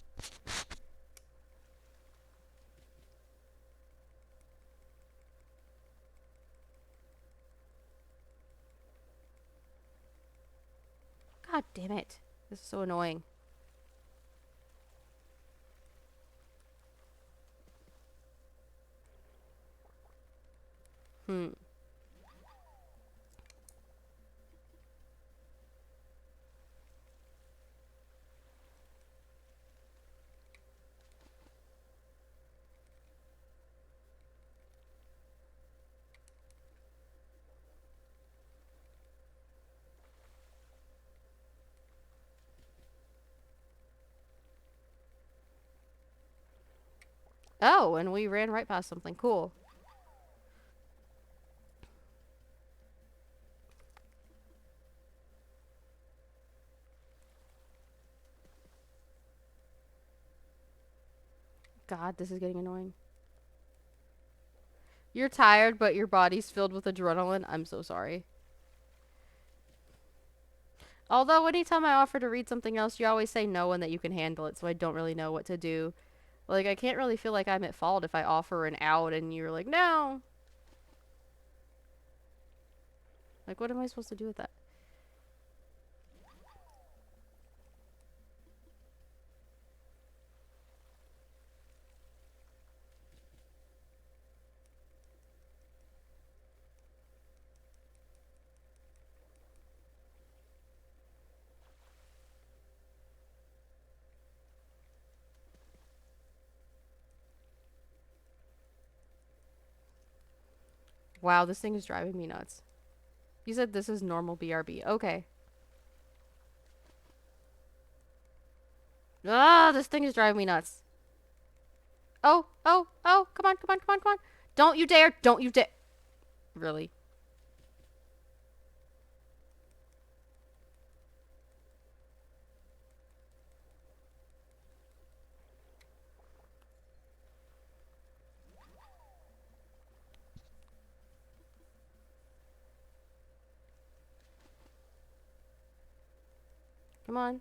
God damn it. This is so annoying. Hmm. Oh, and we ran right past something. Cool. God, this is getting annoying. You're tired, but your body's filled with adrenaline. I'm so sorry. Although, anytime I offer to read something else, you always say no and that you can handle it, so I don't really know what to do. Like, I can't really feel like I'm at fault if I offer an out and you're like, no. Like, what am I supposed to do with that? Wow, this thing is driving me nuts. You said this is normal BRB. Okay. Ah, this thing is driving me nuts. Oh, oh, oh, come on, come on, come on, come on. Don't you dare, don't you dare. Really? Come on.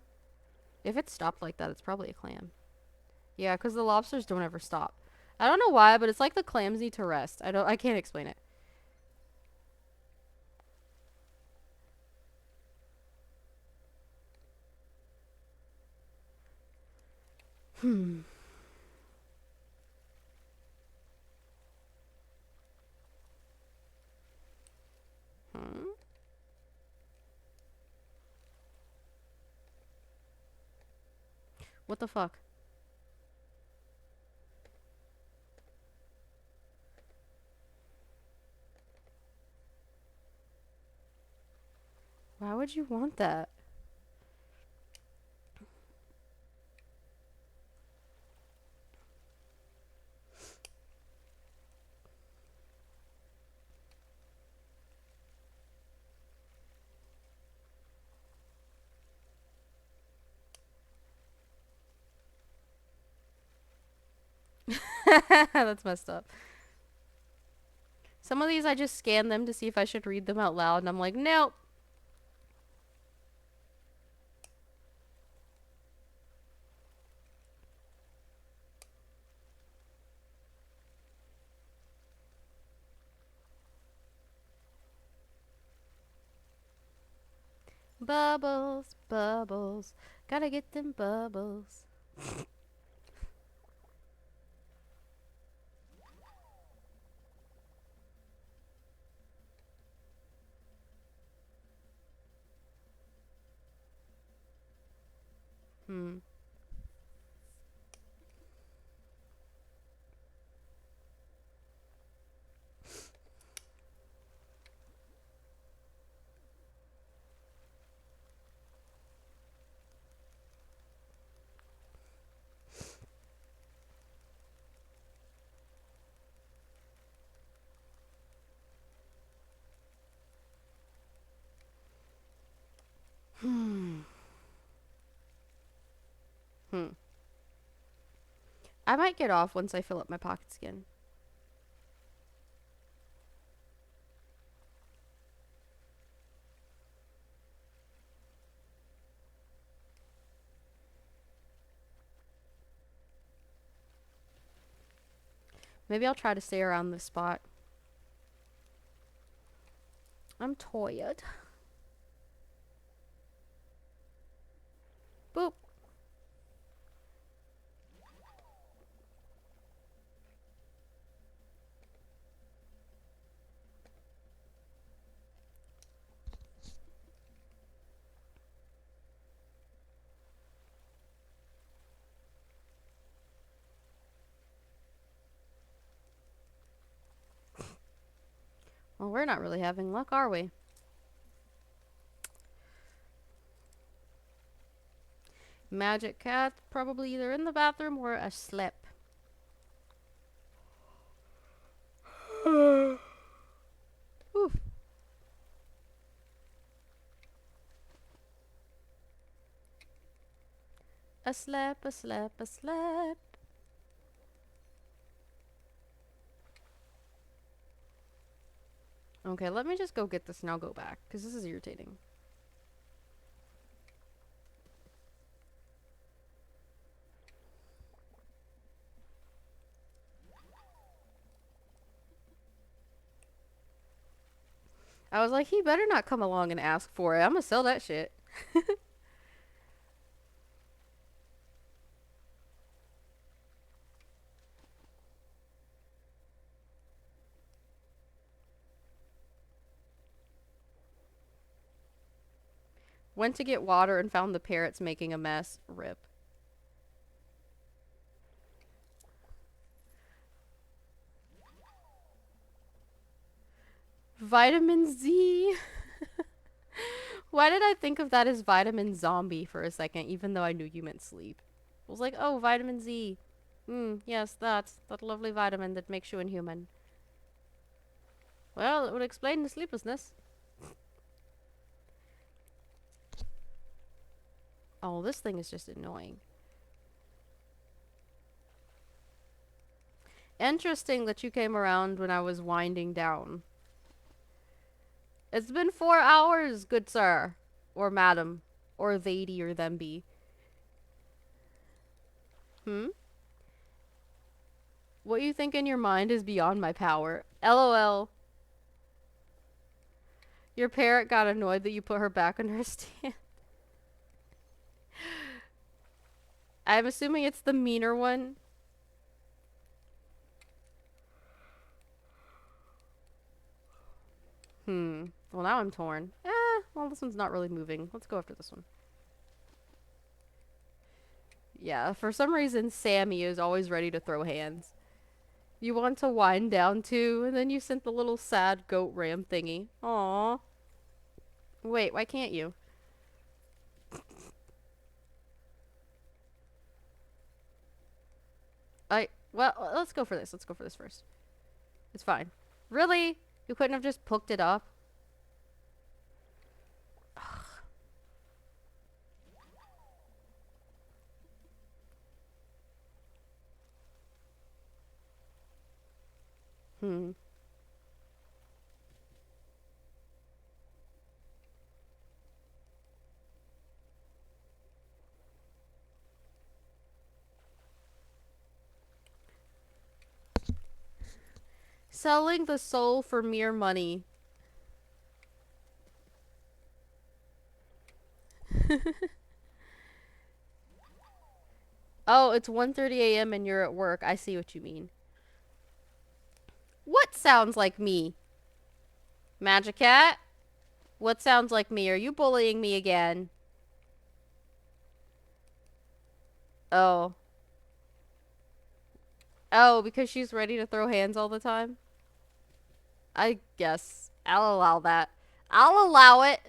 If it stopped like that, it's probably a clam. Yeah, because the lobsters don't ever stop. I don't know why, but it's like the clams need to rest. I can't explain it. Hmm. Hmm? What the fuck? Why would you want that? That's messed up. Some of these I just scan them to see if I should read them out loud, and I'm like, nope. Bubbles, bubbles. Gotta get them bubbles. Hmm. Hmm. Hmm. I might get off once I fill up my pockets again. Maybe I'll try to stay around this spot. I'm tired. Boop. Well, we're not really having luck, are we? Magic cat, probably either in the bathroom or asleep. Oof. Asleep, asleep, asleep. Okay, let me just go get this and I'll go back, because this is irritating. I was like, he better not come along and ask for it. I'm gonna sell that shit. Went to get water and found the parrots making a mess. Rip. Vitamin Z. Why did I think of that as vitamin zombie for a second, even though I knew you meant sleep? I was like, oh, vitamin Z. Yes, that lovely vitamin that makes you inhuman. Well, it would explain the sleeplessness. Oh, this thing is just annoying. Interesting that you came around when I was winding down. It's been 4 hours, good sir. Or madam. Or they'dy or them be. Hmm? What you think in your mind is beyond my power. LOL. Your parrot got annoyed that you put her back on her stand. I'm assuming it's the meaner one. Well, now I'm torn. Well, this one's not really moving. Let's go after this one. Yeah, for some reason, Sammy is always ready to throw hands. You want to wind down too, and then you sent the little sad goat ram thingy. Aww. Wait, why can't you? Well, let's go for this. Let's go for this first. It's fine. Really? You couldn't have just hooked it up? Hmm. Selling the soul for mere money. Oh, it's 1:30 a.m. and you're at work. I see what you mean. What sounds like me? Magic Cat? What sounds like me? Are you bullying me again? Oh. Oh, because she's ready to throw hands all the time? I guess. I'll allow that. I'll allow it.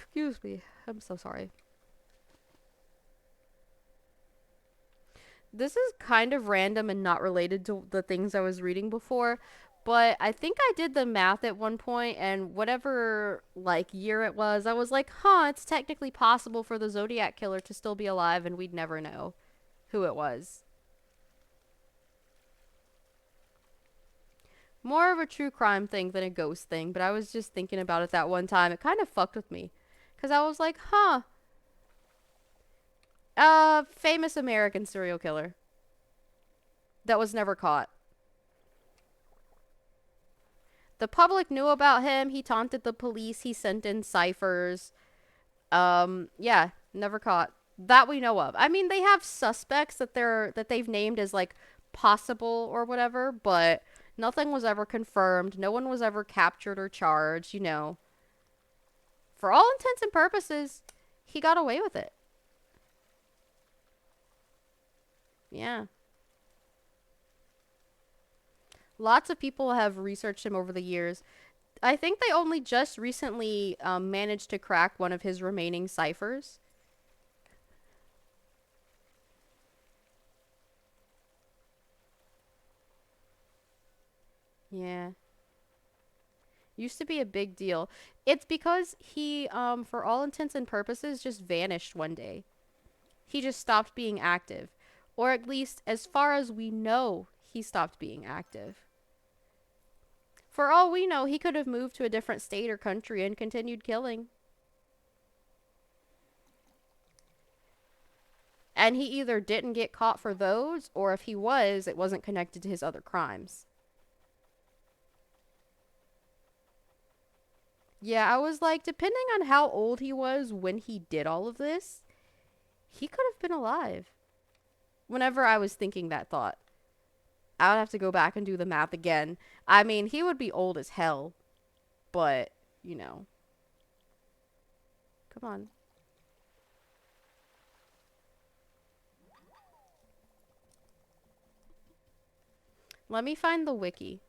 Excuse me. I'm so sorry. This is kind of random and not related to the things I was reading before, but I think I did the math at one point, and whatever, like, year it was, I was like, huh, it's technically possible for the Zodiac Killer to still be alive, and we'd never know who it was. More of a true crime thing than a ghost thing, but I was just thinking about it that one time. It kind of fucked with me. Because I was like, huh. Famous American serial killer that was never caught. The public knew about him. He taunted the police. He sent in ciphers. Yeah, never caught. That we know of. I mean, they have suspects that they've named as like possible or whatever, but nothing was ever confirmed. No one was ever captured or charged, you know. For all intents and purposes, he got away with it. Yeah. Lots of people have researched him over the years. I think they only just recently managed to crack one of his remaining ciphers. Yeah. Used to be a big deal. It's because he, for all intents and purposes, just vanished one day. He just stopped being active. Or at least, as far as we know, he stopped being active. For all we know, he could have moved to a different state or country and continued killing. And he either didn't get caught for those, or if he was, it wasn't connected to his other crimes. Yeah, I was like, depending on how old he was when he did all of this, he could have been alive. Whenever I was thinking that thought, I would have to go back and do the math again. I mean, he would be old as hell, but, you know. Come on. Let me find the wiki.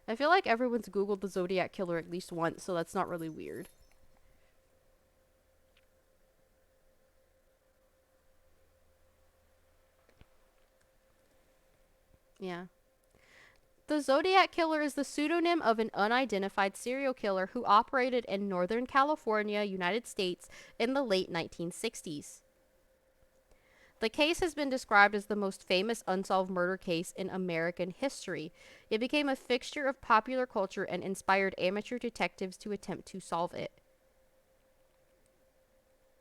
I feel like everyone's Googled the Zodiac Killer at least once, so that's not really weird. Yeah. The Zodiac Killer is the pseudonym of an unidentified serial killer who operated in Northern California, United States in the late 1960s. The case has been described as the most famous unsolved murder case in American history. It became a fixture of popular culture and inspired amateur detectives to attempt to solve it.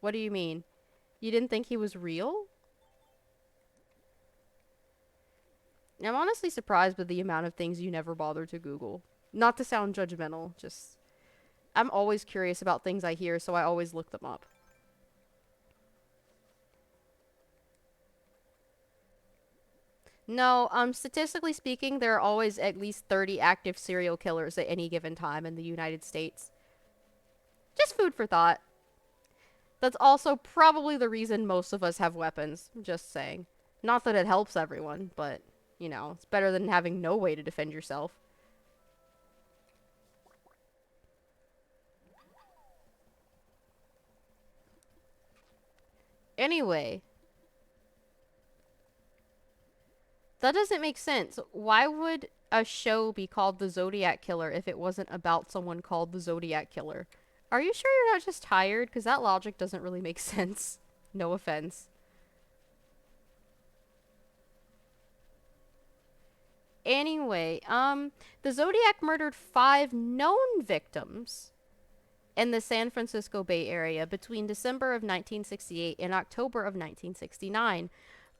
What do you mean? You didn't think he was real? I'm honestly surprised by the amount of things you never bother to Google. Not to sound judgmental, just I'm always curious about things I hear, so I always look them up. No, statistically speaking, there are always at least 30 active serial killers at any given time in the United States. Just food for thought. That's also probably the reason most of us have weapons, just saying. Not that it helps everyone, but, you know, it's better than having no way to defend yourself. Anyway, that doesn't make sense. Why would a show be called The Zodiac Killer if it wasn't about someone called the Zodiac Killer? Are you sure you're not just tired? Because that logic doesn't really make sense. No offense. Anyway, the Zodiac murdered 5 known victims in the San Francisco Bay Area between December of 1968 and October of 1969,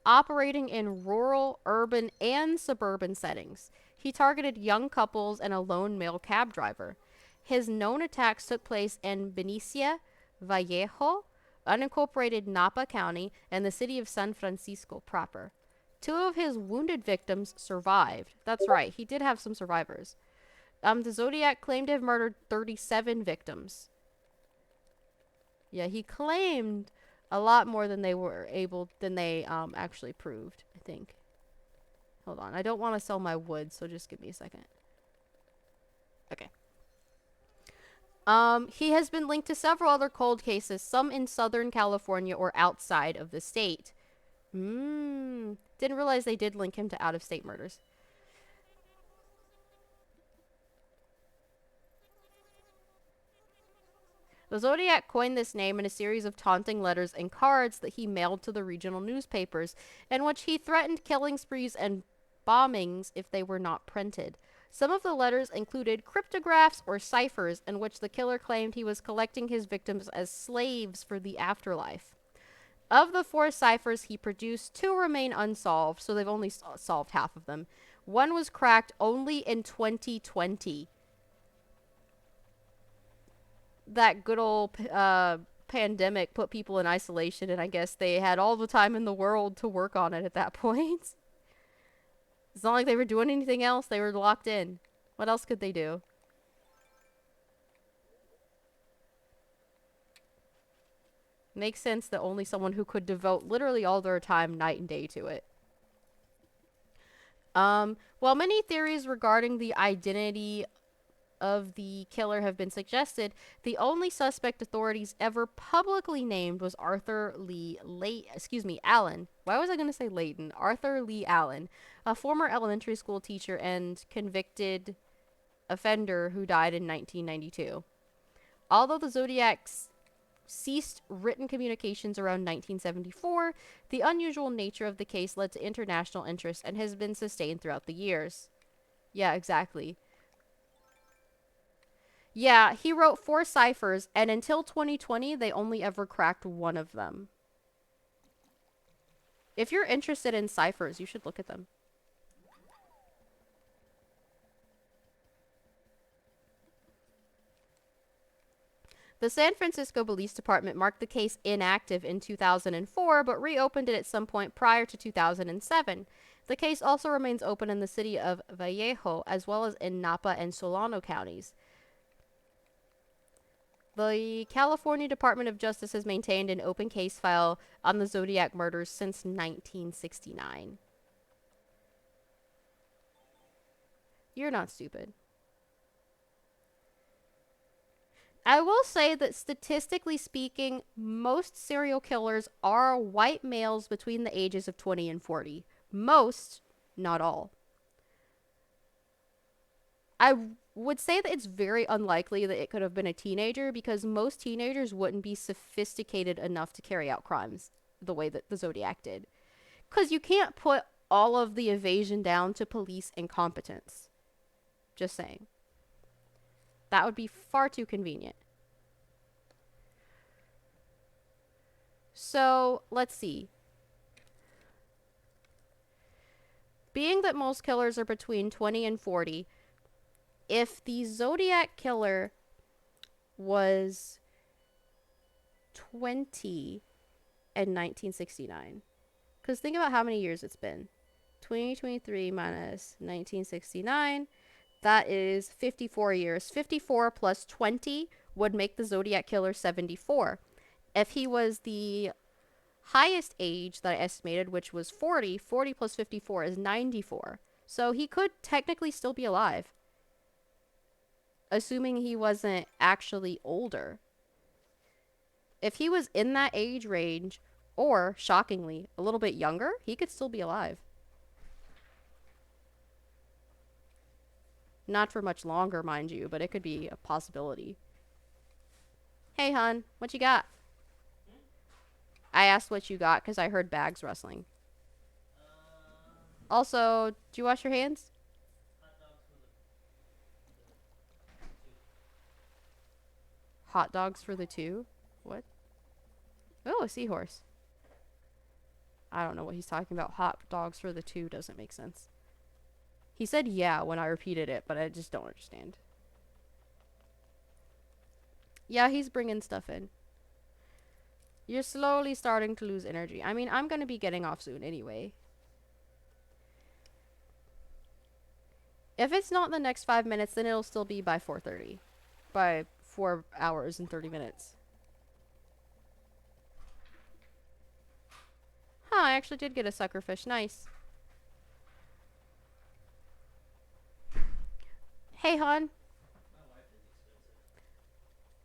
operating in rural, urban, and suburban settings. He targeted young couples and a lone male cab driver. His known attacks took place in Benicia, Vallejo, unincorporated Napa County, and the city of San Francisco proper. 2 of his wounded victims survived. That's right, he did have some survivors. The Zodiac claimed to have murdered 37 victims. Yeah, he claimed a lot more than they actually proved, I think. Hold on, I don't want to sell my wood, so just give me a second. Okay. He has been linked to several other cold cases, some in Southern California or outside of the state. Didn't realize they did link him to out-of-state murders. The Zodiac coined this name in a series of taunting letters and cards that he mailed to the regional newspapers, in which he threatened killing sprees and bombings if they were not printed. Some of the letters included cryptographs or ciphers in which the killer claimed he was collecting his victims as slaves for the afterlife. Of the 4 ciphers he produced, 2 remain unsolved, so they've only solved half of them. One was cracked only in 2020. That good old pandemic put people in isolation, and I guess they had all the time in the world to work on it at that point. It's not like they were doing anything else. They were locked in. What else could they do? Makes sense that only someone who could devote literally all their time night and day to it. While many theories regarding the identity of the killer have been suggested, the only suspect authorities ever publicly named was Arthur Lee Allen. Why was I going to say Layton? Arthur Lee Allen, a former elementary school teacher and convicted offender who died in 1992. Although the Zodiacs ceased written communications around 1974, the unusual nature of the case led to international interest and has been sustained throughout the years. Yeah, exactly. Yeah, he wrote 4 ciphers, and until 2020, they only ever cracked one of them. If you're interested in ciphers, you should look at them. The San Francisco Police Department marked the case inactive in 2004, but reopened it at some point prior to 2007. The case also remains open in the city of Vallejo, as well as in Napa and Solano counties. The California Department of Justice has maintained an open case file on the Zodiac murders since 1969. You're not stupid. I will say that statistically speaking, most serial killers are white males between the ages of 20 and 40. Most, not all. I would say that it's very unlikely that it could have been a teenager because most teenagers wouldn't be sophisticated enough to carry out crimes the way that the Zodiac did. Because you can't put all of the evasion down to police incompetence. Just saying. That would be far too convenient. So, let's see. Being that most killers are between 20 and 40, if the Zodiac killer was 20 in 1969, because think about how many years it's been. 2023 minus 1969, that is 54 years. 54 plus 20 would make the Zodiac killer 74. If he was the highest age that I estimated, which was 40, 40 plus 54 is 94. So he could technically still be alive. Assuming he wasn't actually older. If he was in that age range, or, shockingly, a little bit younger, he could still be alive. Not for much longer, mind you, but it could be a possibility. Hey, hun, what you got? I asked what you got because I heard bags rustling. Also, do you wash your hands? Hot dogs for the 2? What? Oh, a seahorse. I don't know what he's talking about. Hot dogs for the 2 doesn't make sense. He said yeah when I repeated it, but I just don't understand. Yeah, he's bringing stuff in. You're slowly starting to lose energy. I mean, I'm going to be getting off soon anyway. If it's not the next 5 minutes, then it'll still be by 4:30. By 4 hours and 30 minutes. Huh, I actually did get a suckerfish. Nice. Hey, hon.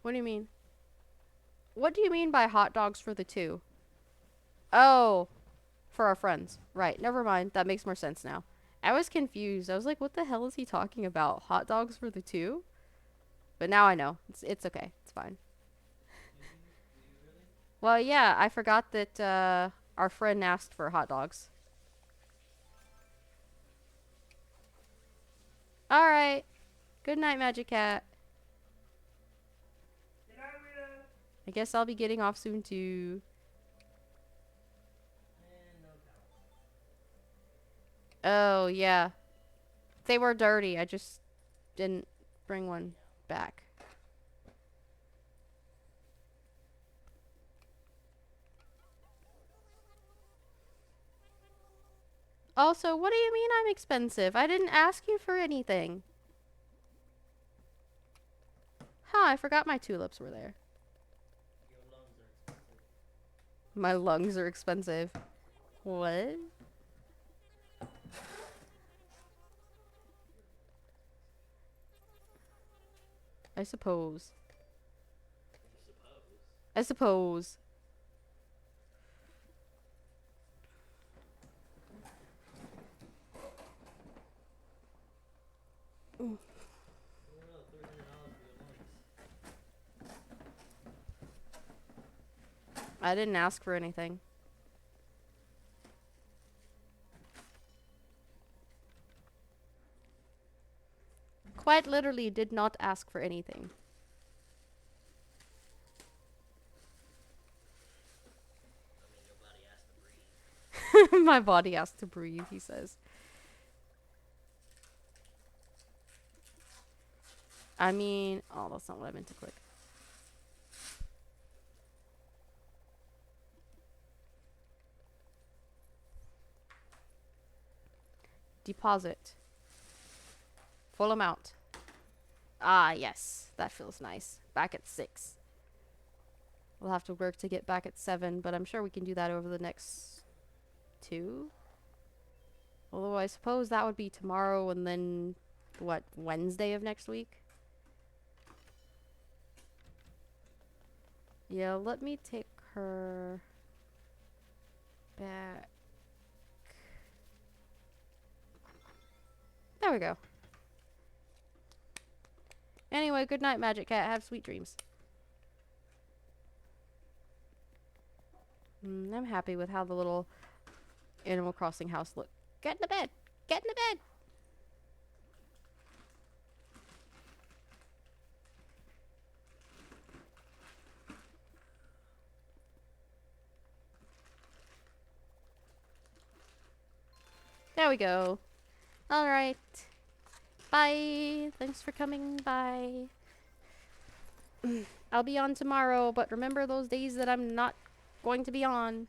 What do you mean? What do you mean by hot dogs for the 2? Oh, for our friends. Right, never mind. That makes more sense now. I was confused. I was like, what the hell is he talking about? Hot dogs for the 2? But now I know. It's okay. It's fine. Well, yeah, I forgot that our friend asked for hot dogs. Alright. Good night, Magic Cat. I guess I'll be getting off soon too. Oh, yeah. They were dirty. I just didn't bring one back. Also, what do you mean I'm expensive? I didn't ask you for anything. Huh, I forgot my tulips were there. My lungs are expensive. What? I suppose. I suppose. I didn't ask for anything. Quite literally did not ask for anything. My body has to breathe, he says. I mean, oh, that's not what I meant to click. Deposit. Full amount. Ah, yes. That feels nice. Back at 6. We'll have to work to get back at 7, but I'm sure we can do that over the next 2. Although I suppose that would be tomorrow and then, what, Wednesday of next week? Yeah, let me take her back. There we go. Anyway, good night, Magic Cat. Have sweet dreams. I'm happy with how the little Animal Crossing house looked. Get in the bed! Get in the bed! There we go. Alright. Bye. Thanks for coming by. I'll be on tomorrow, but remember those days that I'm not going to be on.